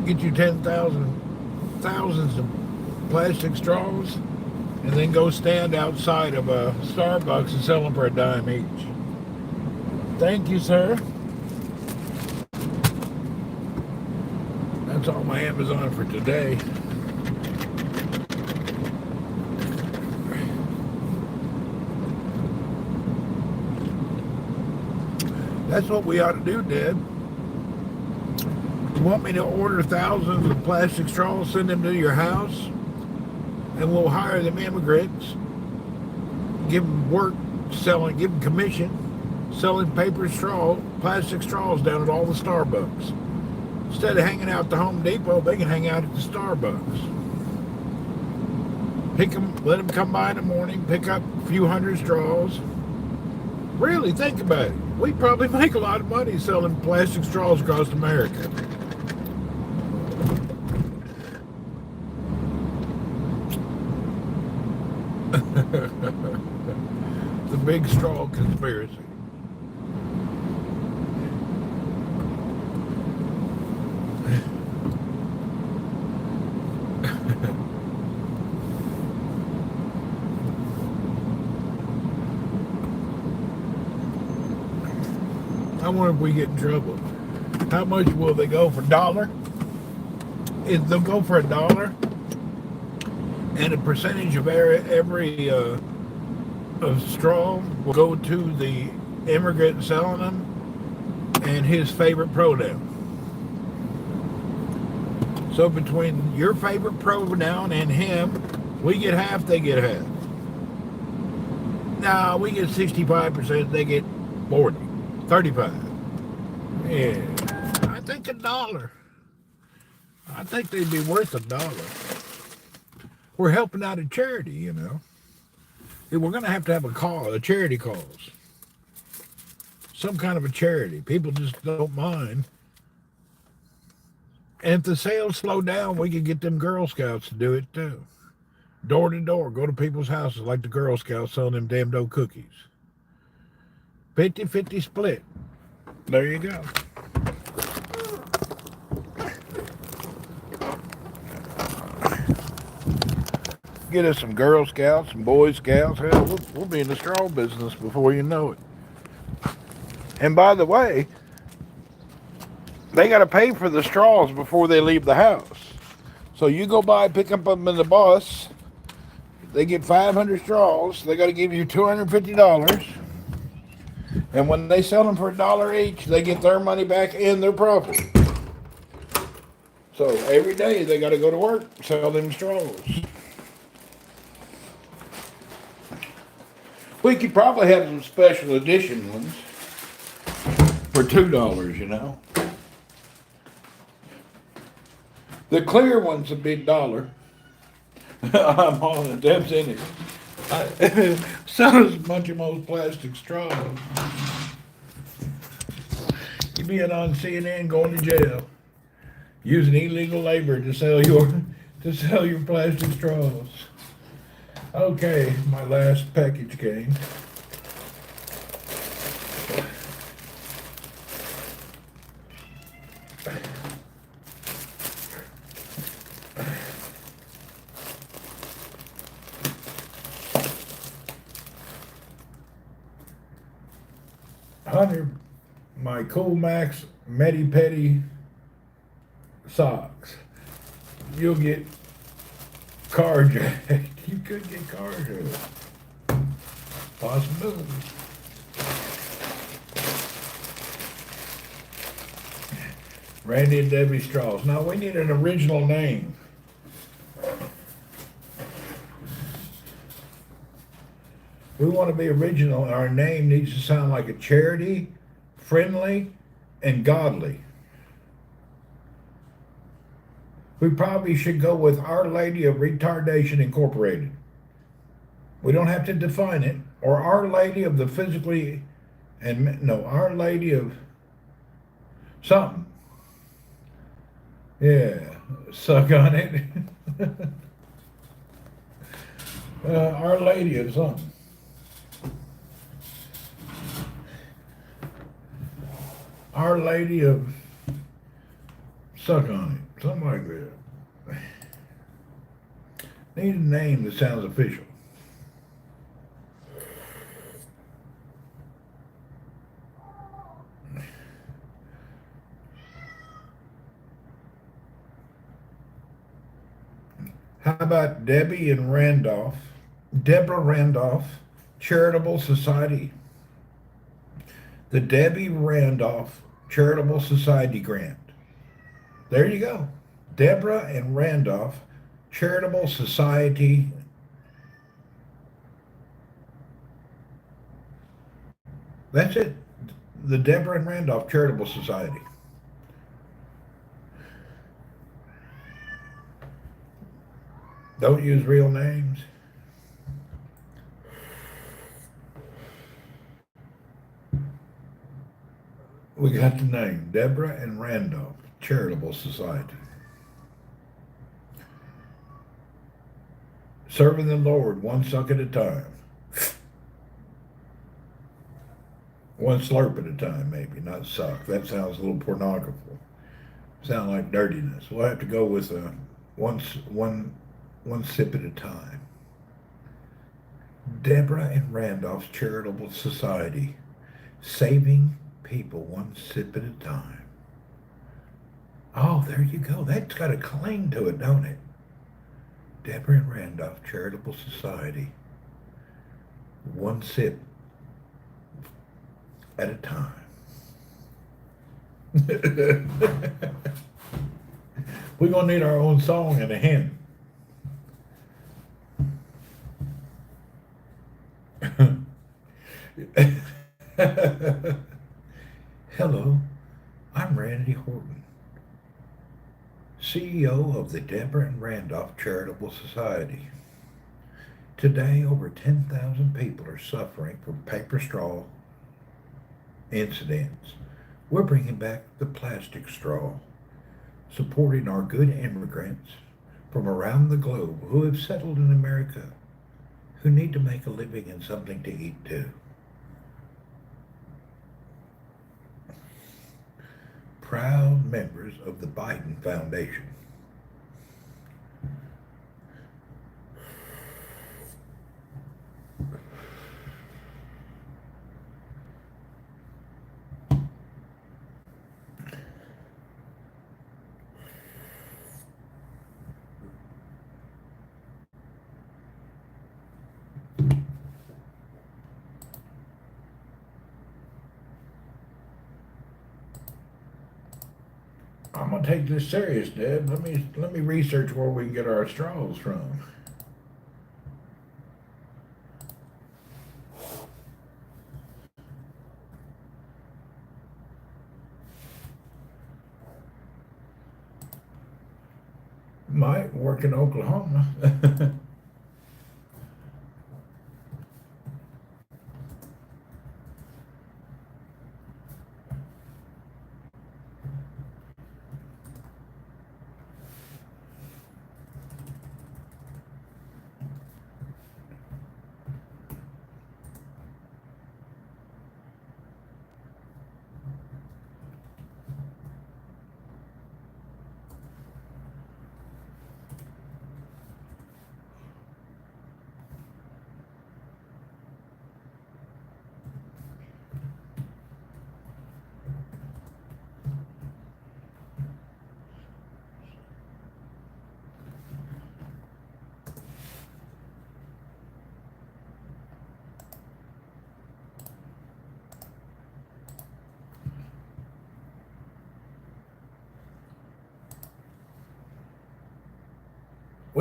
Get you thousands of plastic straws, and then go stand outside of a Starbucks and sell them for $0.10 each. Thank you, sir. That's all my Amazon for today. That's what we ought to do, Dad. You want me to order thousands of plastic straws, send them to your house, and we'll hire them immigrants, give them work selling, give them commission, selling plastic straws down at all the Starbucks. Instead of hanging out at the Home Depot, they can hang out at the Starbucks. Let them come by in the morning, pick up a few hundred straws. Really, think about it. We probably make a lot of money selling plastic straws across America. The big straw conspiracy. I wonder if we get in trouble. How much will they go for? $1? They'll go for $1, and a percentage of every of straw will go to the immigrant selling them and his favorite pronoun. So between your favorite pronoun and him, we get half, they get half. Nah, we get 65%, they get 40. 35. Yeah. I think $1. I think they'd be worth $1. We're helping out a charity, you know. We're going to have a charity cause. Some kind of a charity. People just don't mind. And if the sales slow down, we can get them Girl Scouts to do it too. Door to door, go to people's houses like the Girl Scouts selling them damn dough cookies. 50-50 split. There you go. Get us some Girl Scouts, some Boy Scouts. Hell, we'll be in the straw business before you know it. And by the way, they got to pay for the straws before they leave the house. So you go by, pick up them in the bus. They get 500 straws. They got to give you $250. And when they sell them for $1 each, they get their money back in their profit. So every day they got to go to work, sell them straws. We could probably have some special edition ones for $2, you know. The clear ones would be $1. I'm on it. Deb's in it. So is a bunch of most plastic straws. You being on CNN going to jail. Using illegal labor to sell your plastic straws. Okay, my last package came. Hunter, my Cool Max Medi Petty socks. You'll get carjacked. You could get carjacked. Possibility. Randy and Debbie Straws. Now we need an original name. We want to be original. Our name needs to sound like a charity, friendly, and godly. We probably should go with Our Lady of Retardation Incorporated. We don't have to define it. Or Our Lady of the Physically, Our Lady of something. Yeah, suck on it. Our Lady of something. Our Lady of suck on it. Something like that. Need a name that sounds official. How about Debbie and Randolph? Deborah Randolph Charitable Society. The Debbie Randolph Charitable Society Grant. There you go. Deborah and Randolph Charitable Society. That's it. The Deborah and Randolph Charitable Society. Don't use real names. We got the name, Deborah and Randolph Charitable Society. Serving the Lord one suck at a time. One slurp at a time, maybe, not suck. That sounds a little pornographical. Sound like dirtiness. We'll have to go with one sip at a time. Deborah and Randolph's Charitable Society. Saving people one sip at a time. Oh, there you go. That's got a cling to it, don't it? Deborah and Randolph Charitable Society. One sip at a time. We're going to need our own song and a hymn. Hello, I'm Randy Horton, CEO of the Deborah and Randolph Charitable Society. Today, over 10,000 people are suffering from paper straw incidents. We're bringing back the plastic straw, supporting our good immigrants from around the globe who have settled in America, who need to make a living and something to eat too. Proud members of the Biden Foundation. I'm gonna take this serious, Deb. Let me research where we can get our straws from. Might work in Oklahoma.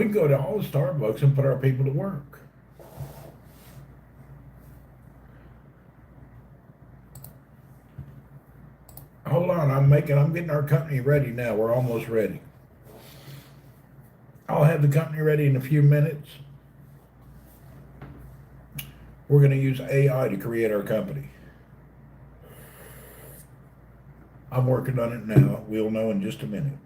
We can go to all the Starbucks and put our people to work. Hold on, I'm getting our company ready now. We're almost ready. I'll have the company ready in a few minutes. We're going to use AI to create our company. I'm working on it now. We'll know in just a minute.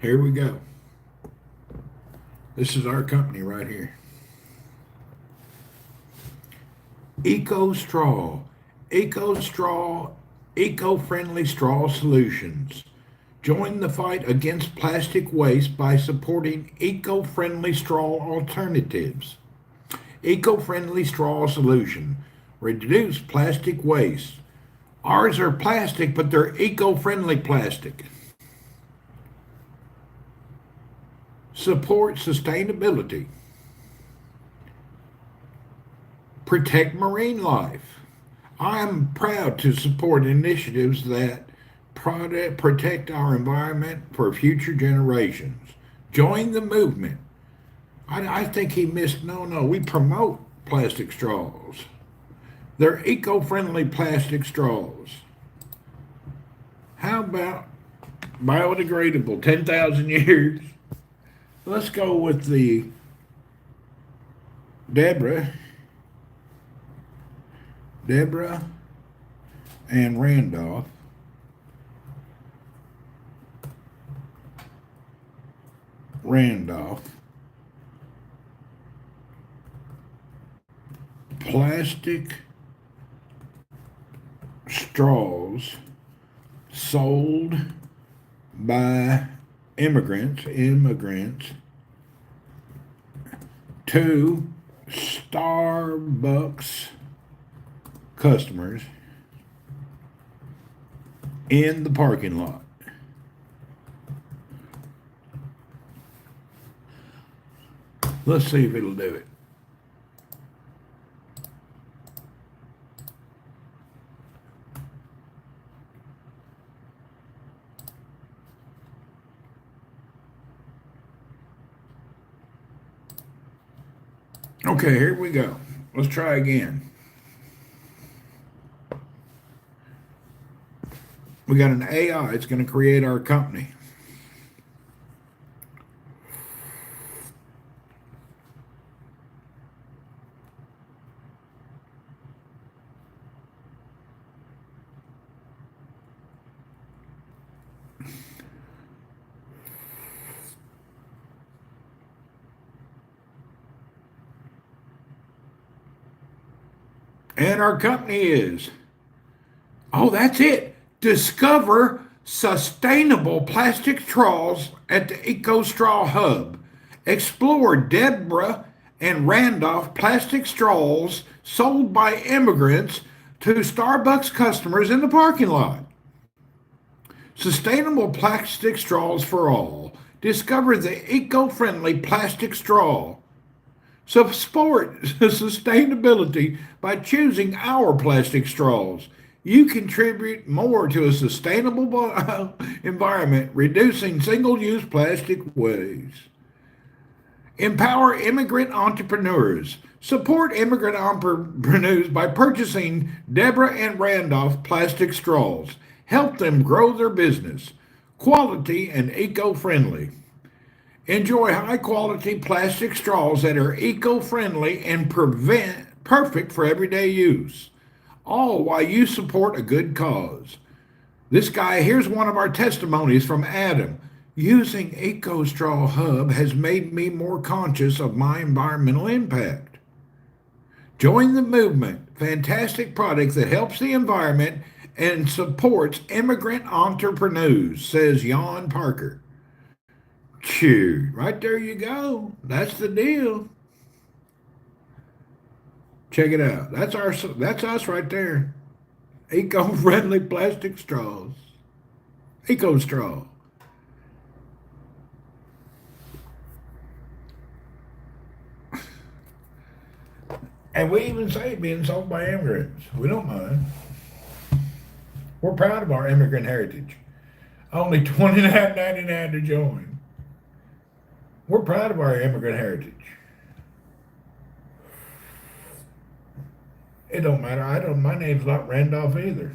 Here we go. This is our company right here. Eco Straw. Eco Straw. Eco-friendly straw solutions. Join the fight against plastic waste by supporting eco-friendly straw alternatives. Eco-friendly straw solution. Reduce plastic waste. Ours are plastic, but they're eco-friendly plastic. Support sustainability. Protect marine life. I am proud to support initiatives that protect our environment for future generations. Join the movement. I think he missed, no, we promote plastic straws. They're eco-friendly plastic straws. How about biodegradable, 10,000 years? Let's go with the Deborah and Randolph. Plastic straws sold by immigrants to Starbucks customers in the parking lot. Let's see if it'll do it. Okay, here we go. Let's try again. We got an AI. It's going to create our company. And our company is, oh, that's it. Discover sustainable plastic straws at the Eco Straw Hub. Explore Deborah and Randolph plastic straws sold by immigrants to Starbucks customers in the parking lot. Sustainable plastic straws for all. Discover the eco-friendly plastic straw. Support sustainability by choosing our plastic straws. You contribute more to a sustainable environment, reducing single-use plastic waste. Empower immigrant entrepreneurs. Support immigrant entrepreneurs by purchasing Deborah and Randolph plastic straws. Help them grow their business. Quality and eco-friendly. Enjoy high-quality plastic straws that are eco-friendly and perfect for everyday use, all while you support a good cause. This guy, here's one of our testimonies from Adam. Using Eco Straw Hub has made me more conscious of my environmental impact. Join the movement. Fantastic product that helps the environment and supports immigrant entrepreneurs, says Jan Parker. Chew. Right there you go. That's the deal. Check it out. That's us right there. Eco-friendly plastic straws. Eco Straw. And we even say being sold by immigrants. We don't mind. We're proud of our immigrant heritage. Only $29.99 to join. We're proud of our immigrant heritage. It don't matter. My name's not Randolph either.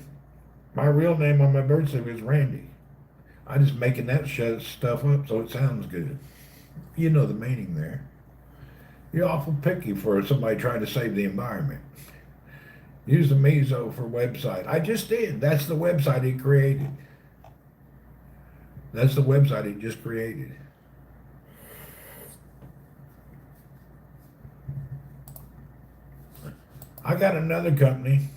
My real name on my birth certificate is Randy. I'm just making that stuff up so it sounds good. You know the meaning there. You're awful picky for somebody trying to save the environment. Use the Meso for website. I just did. That's the website he created. That's the website he just created. I got another company.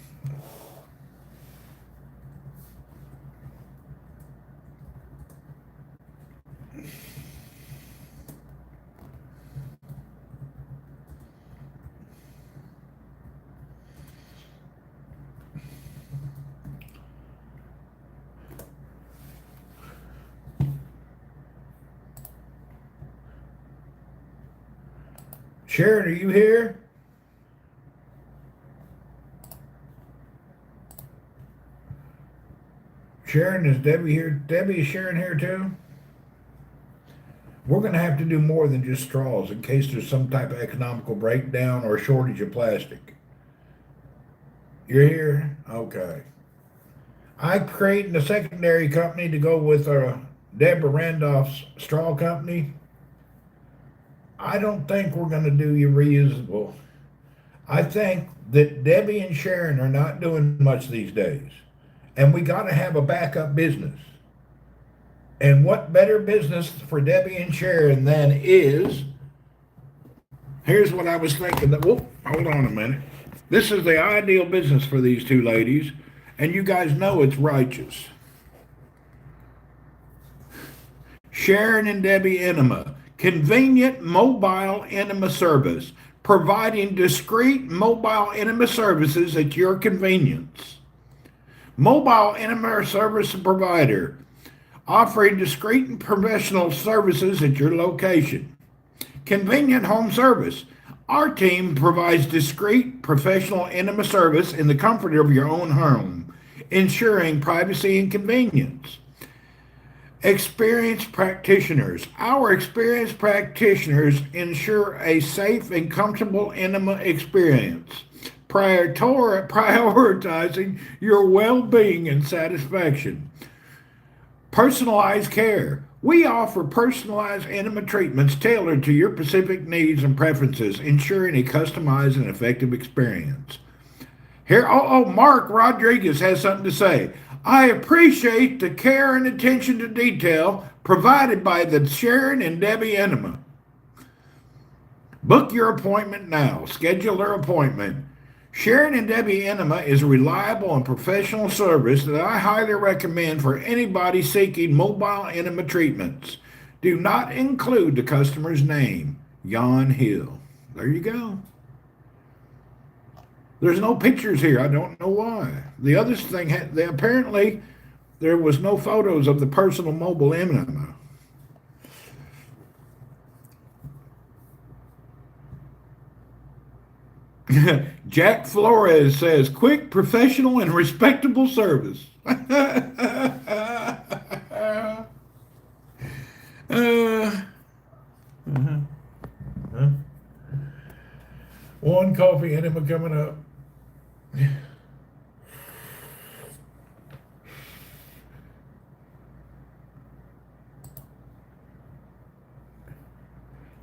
Sharon, are you here? Sharon, is Debbie here? Debbie, is Sharon here too? We're going to have to do more than just straws in case there's some type of economical breakdown or shortage of plastic. You're here? Okay. I'm creating a secondary company to go with Deborah Randolph's straw company. I don't think we're going to do your reusable. I think that Debbie and Sharon are not doing much these days. And we got to have a backup business. And what better business for Debbie and Sharon than is, here's what I was thinking. Hold on a minute. This is the ideal business for these two ladies. And you guys know it's righteous. Sharon and Debbie Enema. Convenient mobile enema service, providing discreet mobile enema services at your convenience. Mobile enema service provider, offering discreet and professional services at your location. Convenient home service. Our team provides discreet, professional enema service in the comfort of your own home, ensuring privacy and convenience. Experienced practitioners. Our experienced practitioners ensure a safe and comfortable enema experience, prioritizing your well-being and satisfaction. Personalized care. We offer personalized enema treatments tailored to your specific needs and preferences, ensuring a customized and effective experience. Here, Mark Rodriguez has something to say. I appreciate the care and attention to detail provided by the Sharon and Debbie Enema. Book your appointment now. Schedule your appointment. Sharon and Debbie Enema is a reliable and professional service that I highly recommend for anybody seeking mobile enema treatments. Do not include the customer's name, Jan Hill. There you go. There's no pictures here. I don't know why. The other thing, apparently there was no photos of the personal mobile enema. Jack Flores says, quick, professional, and respectable service. One coffee enema coming up.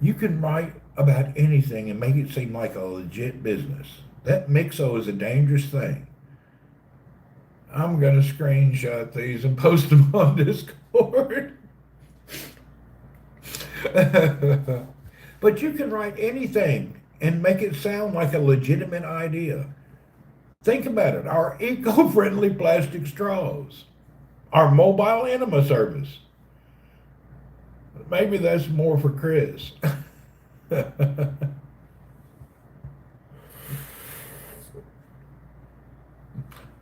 You can write about anything and make it seem like a legit business. That Mixo is a dangerous thing. I'm going to screenshot these and post them on Discord. But you can write anything and make it sound like a legitimate idea. Think about it. Our eco-friendly plastic straws. Our mobile enema service. Maybe that's more for Chris.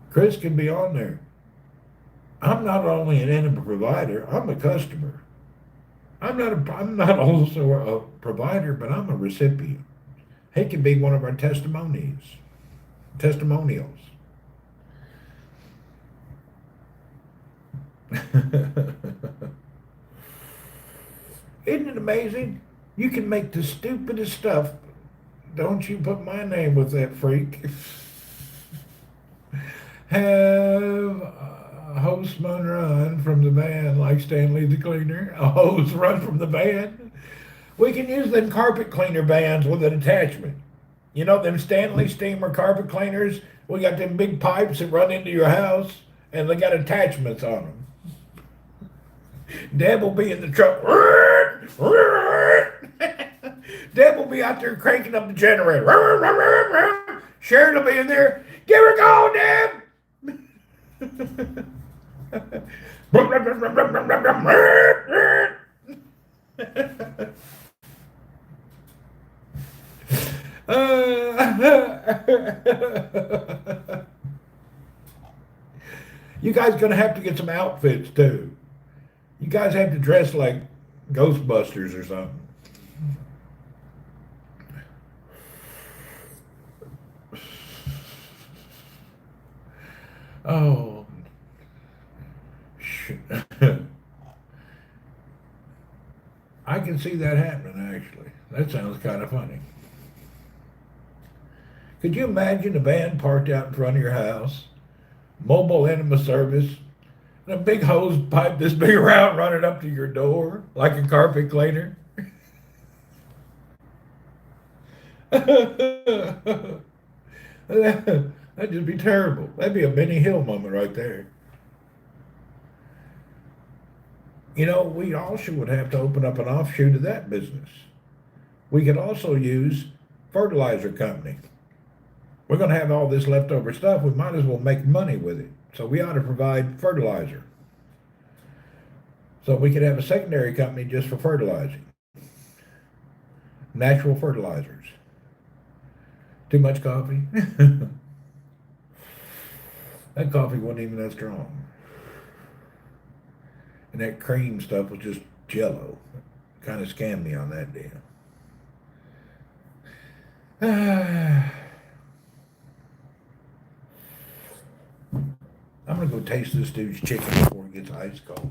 Chris can be on there. I'm not only an enema provider, I'm a customer. I'm not also a provider, but I'm a recipient. He could be one of our testimonials. Isn't it amazing? You can make the stupidest stuff. Don't you put my name with that freak. Have a hostman run from the van like Stanley the Cleaner. A hose run from the van. We can use them carpet cleaner vans with an attachment. You know them Stanley steamer carpet cleaners? We got them big pipes that run into your house and they got attachments on them. Deb will be in the truck. Deb will be out there cranking up the generator. Sharon will be in there. Give her a go, Deb. You guys gonna have to get some outfits too. You guys have to dress like Ghostbusters or something. Oh, I can see that happening actually. That sounds kind of funny. Could you imagine a van parked out in front of your house, mobile enema service, and a big hose pipe this big around running up to your door like a carpet cleaner? That'd just be terrible. That'd be a Benny Hill moment right there. You know, we also would have to open up an offshoot of that business. We could also use fertilizer company. We're going to have all this leftover stuff. We might as well make money with it. So we ought to provide fertilizer. So we could have a secondary company just for fertilizing. Natural fertilizers. Too much coffee? That coffee wasn't even that strong. And that cream stuff was just jello. Kind of scammed me on that deal. I'm going to go taste this dude's chicken before it gets ice cold.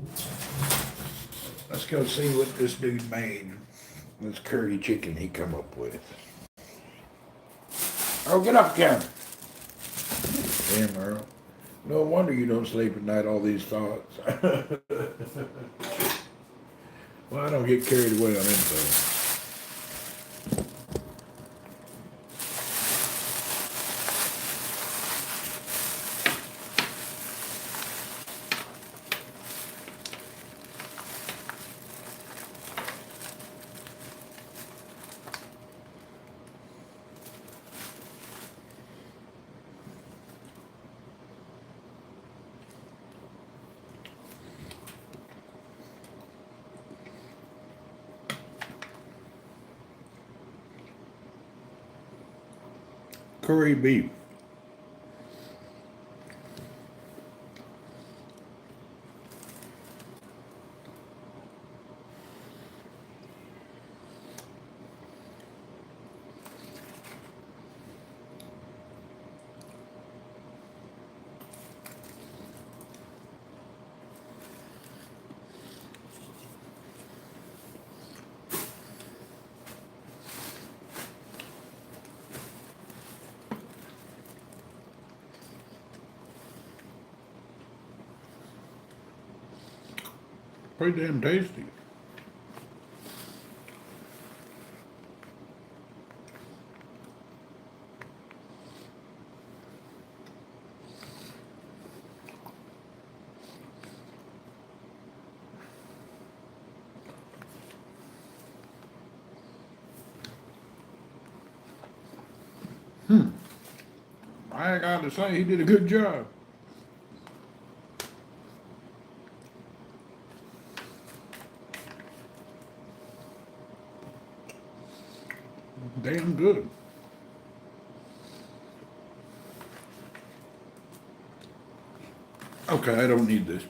Let's go see what this dude made. This curry chicken he come up with. Oh, get up, Kevin. Damn, Earl. No wonder you don't sleep at night, all these thoughts. Well, I don't get carried away on info. Curry beef. Pretty damn tasty. I got to say, he did a good job. Damn good. Okay, I don't need this.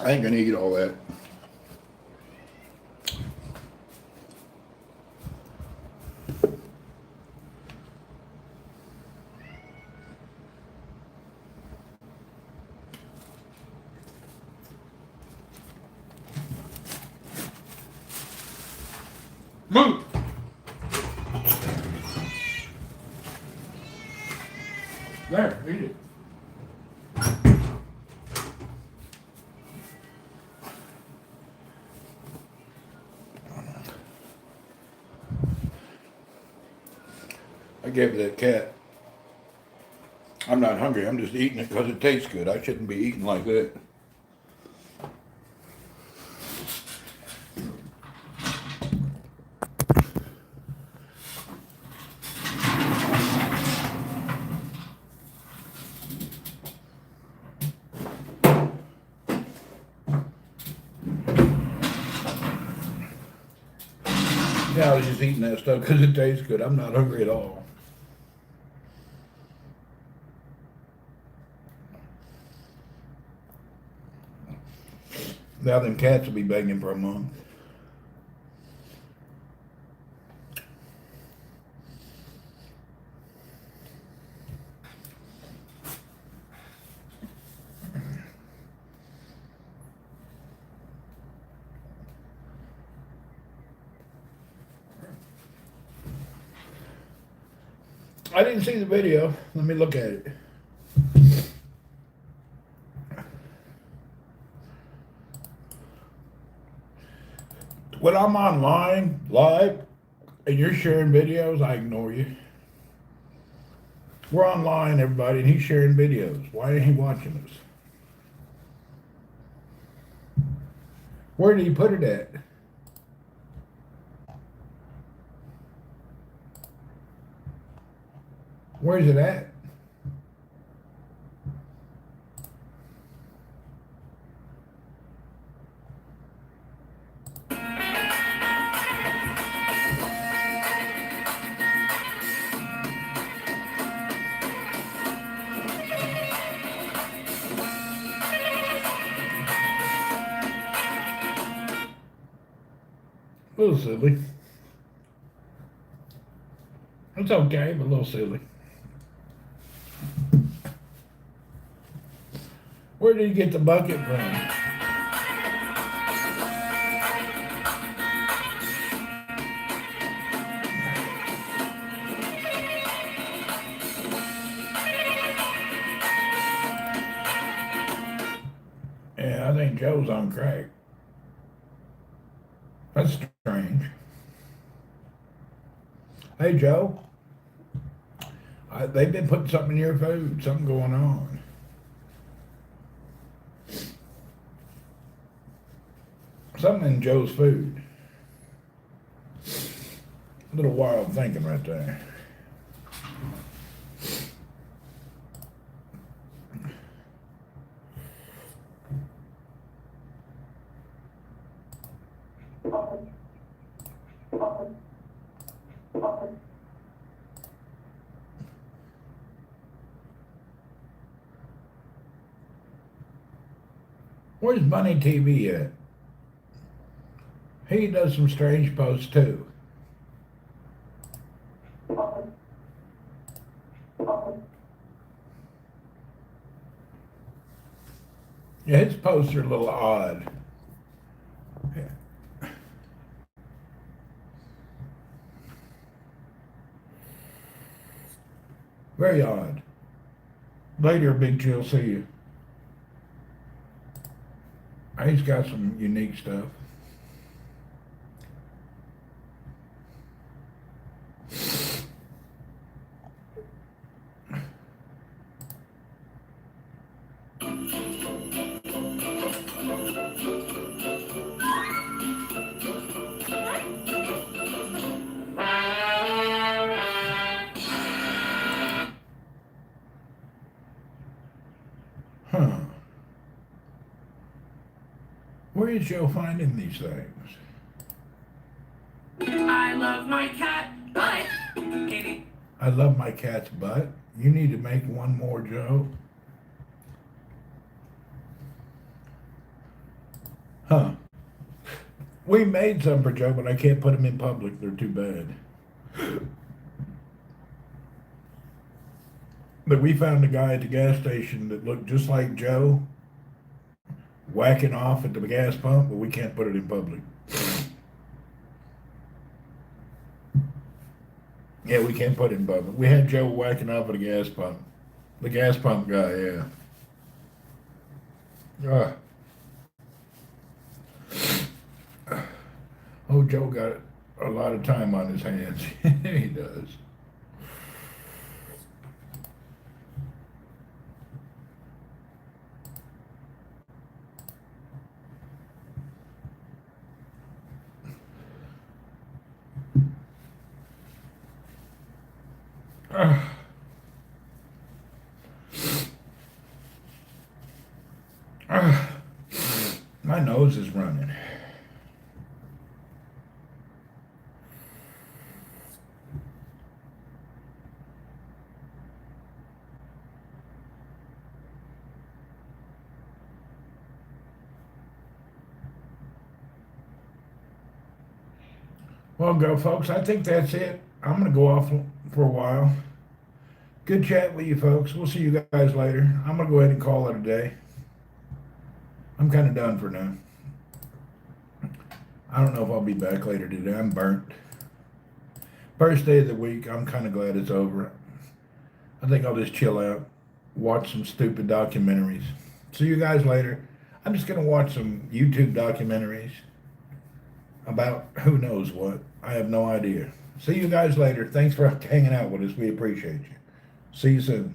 I ain't gonna eat all that. Move! There, eat it. I gave that cat. I'm not hungry, I'm just eating it because it tastes good. I shouldn't be eating like that. Yeah, I was just eating that stuff because it tastes good. I'm not hungry at all. Now them cats will be begging for a month. I didn't see the video. Let me look at it. When I'm online, live, and you're sharing videos, I ignore you. We're online, everybody, and he's sharing videos. Why ain't he watching us? Where did he put it at? Where's it at? A little silly. It's okay, but a little silly. Where did he get the bucket from? Yeah, I think Joe's on crack. That's strange. Hey, Joe. They've been putting something in your food. Something going on. Something in Joe's food. A little wild thinking right there. Where's Bunny TV at? He does some strange posts too. Yeah, his posts are a little odd. Yeah. Very odd. Later, Big Chill, see you. He's got some unique stuff. Huh. Where is Joe finding these things? I love my cat butt. I love my cat's butt. You need to make one more, Joe. Huh. We made some for Joe, but I can't put them in public. They're too bad. But we found a guy at the gas station that looked just like Joe whacking off at the gas pump, but we can't put it in public. Yeah, we can't put it in public. We had Joe whacking off at a gas pump. The gas pump guy, yeah. Oh, Joe got a lot of time on his hands. He does. My nose is running. Well, go, folks. I think that's it. I'm going to go off for a while. Good chat with you, folks. We'll see you guys later. I'm going to go ahead and call it a day. I'm kind of done for now. I don't know if I'll be back later today. I'm burnt. First day of the week. I'm kind of glad it's over. I think I'll just chill out, watch some stupid documentaries. See you guys later. I'm just going to watch some YouTube documentaries about who knows what. I have no idea. See you guys later. Thanks for hanging out with us. We appreciate you. See you soon.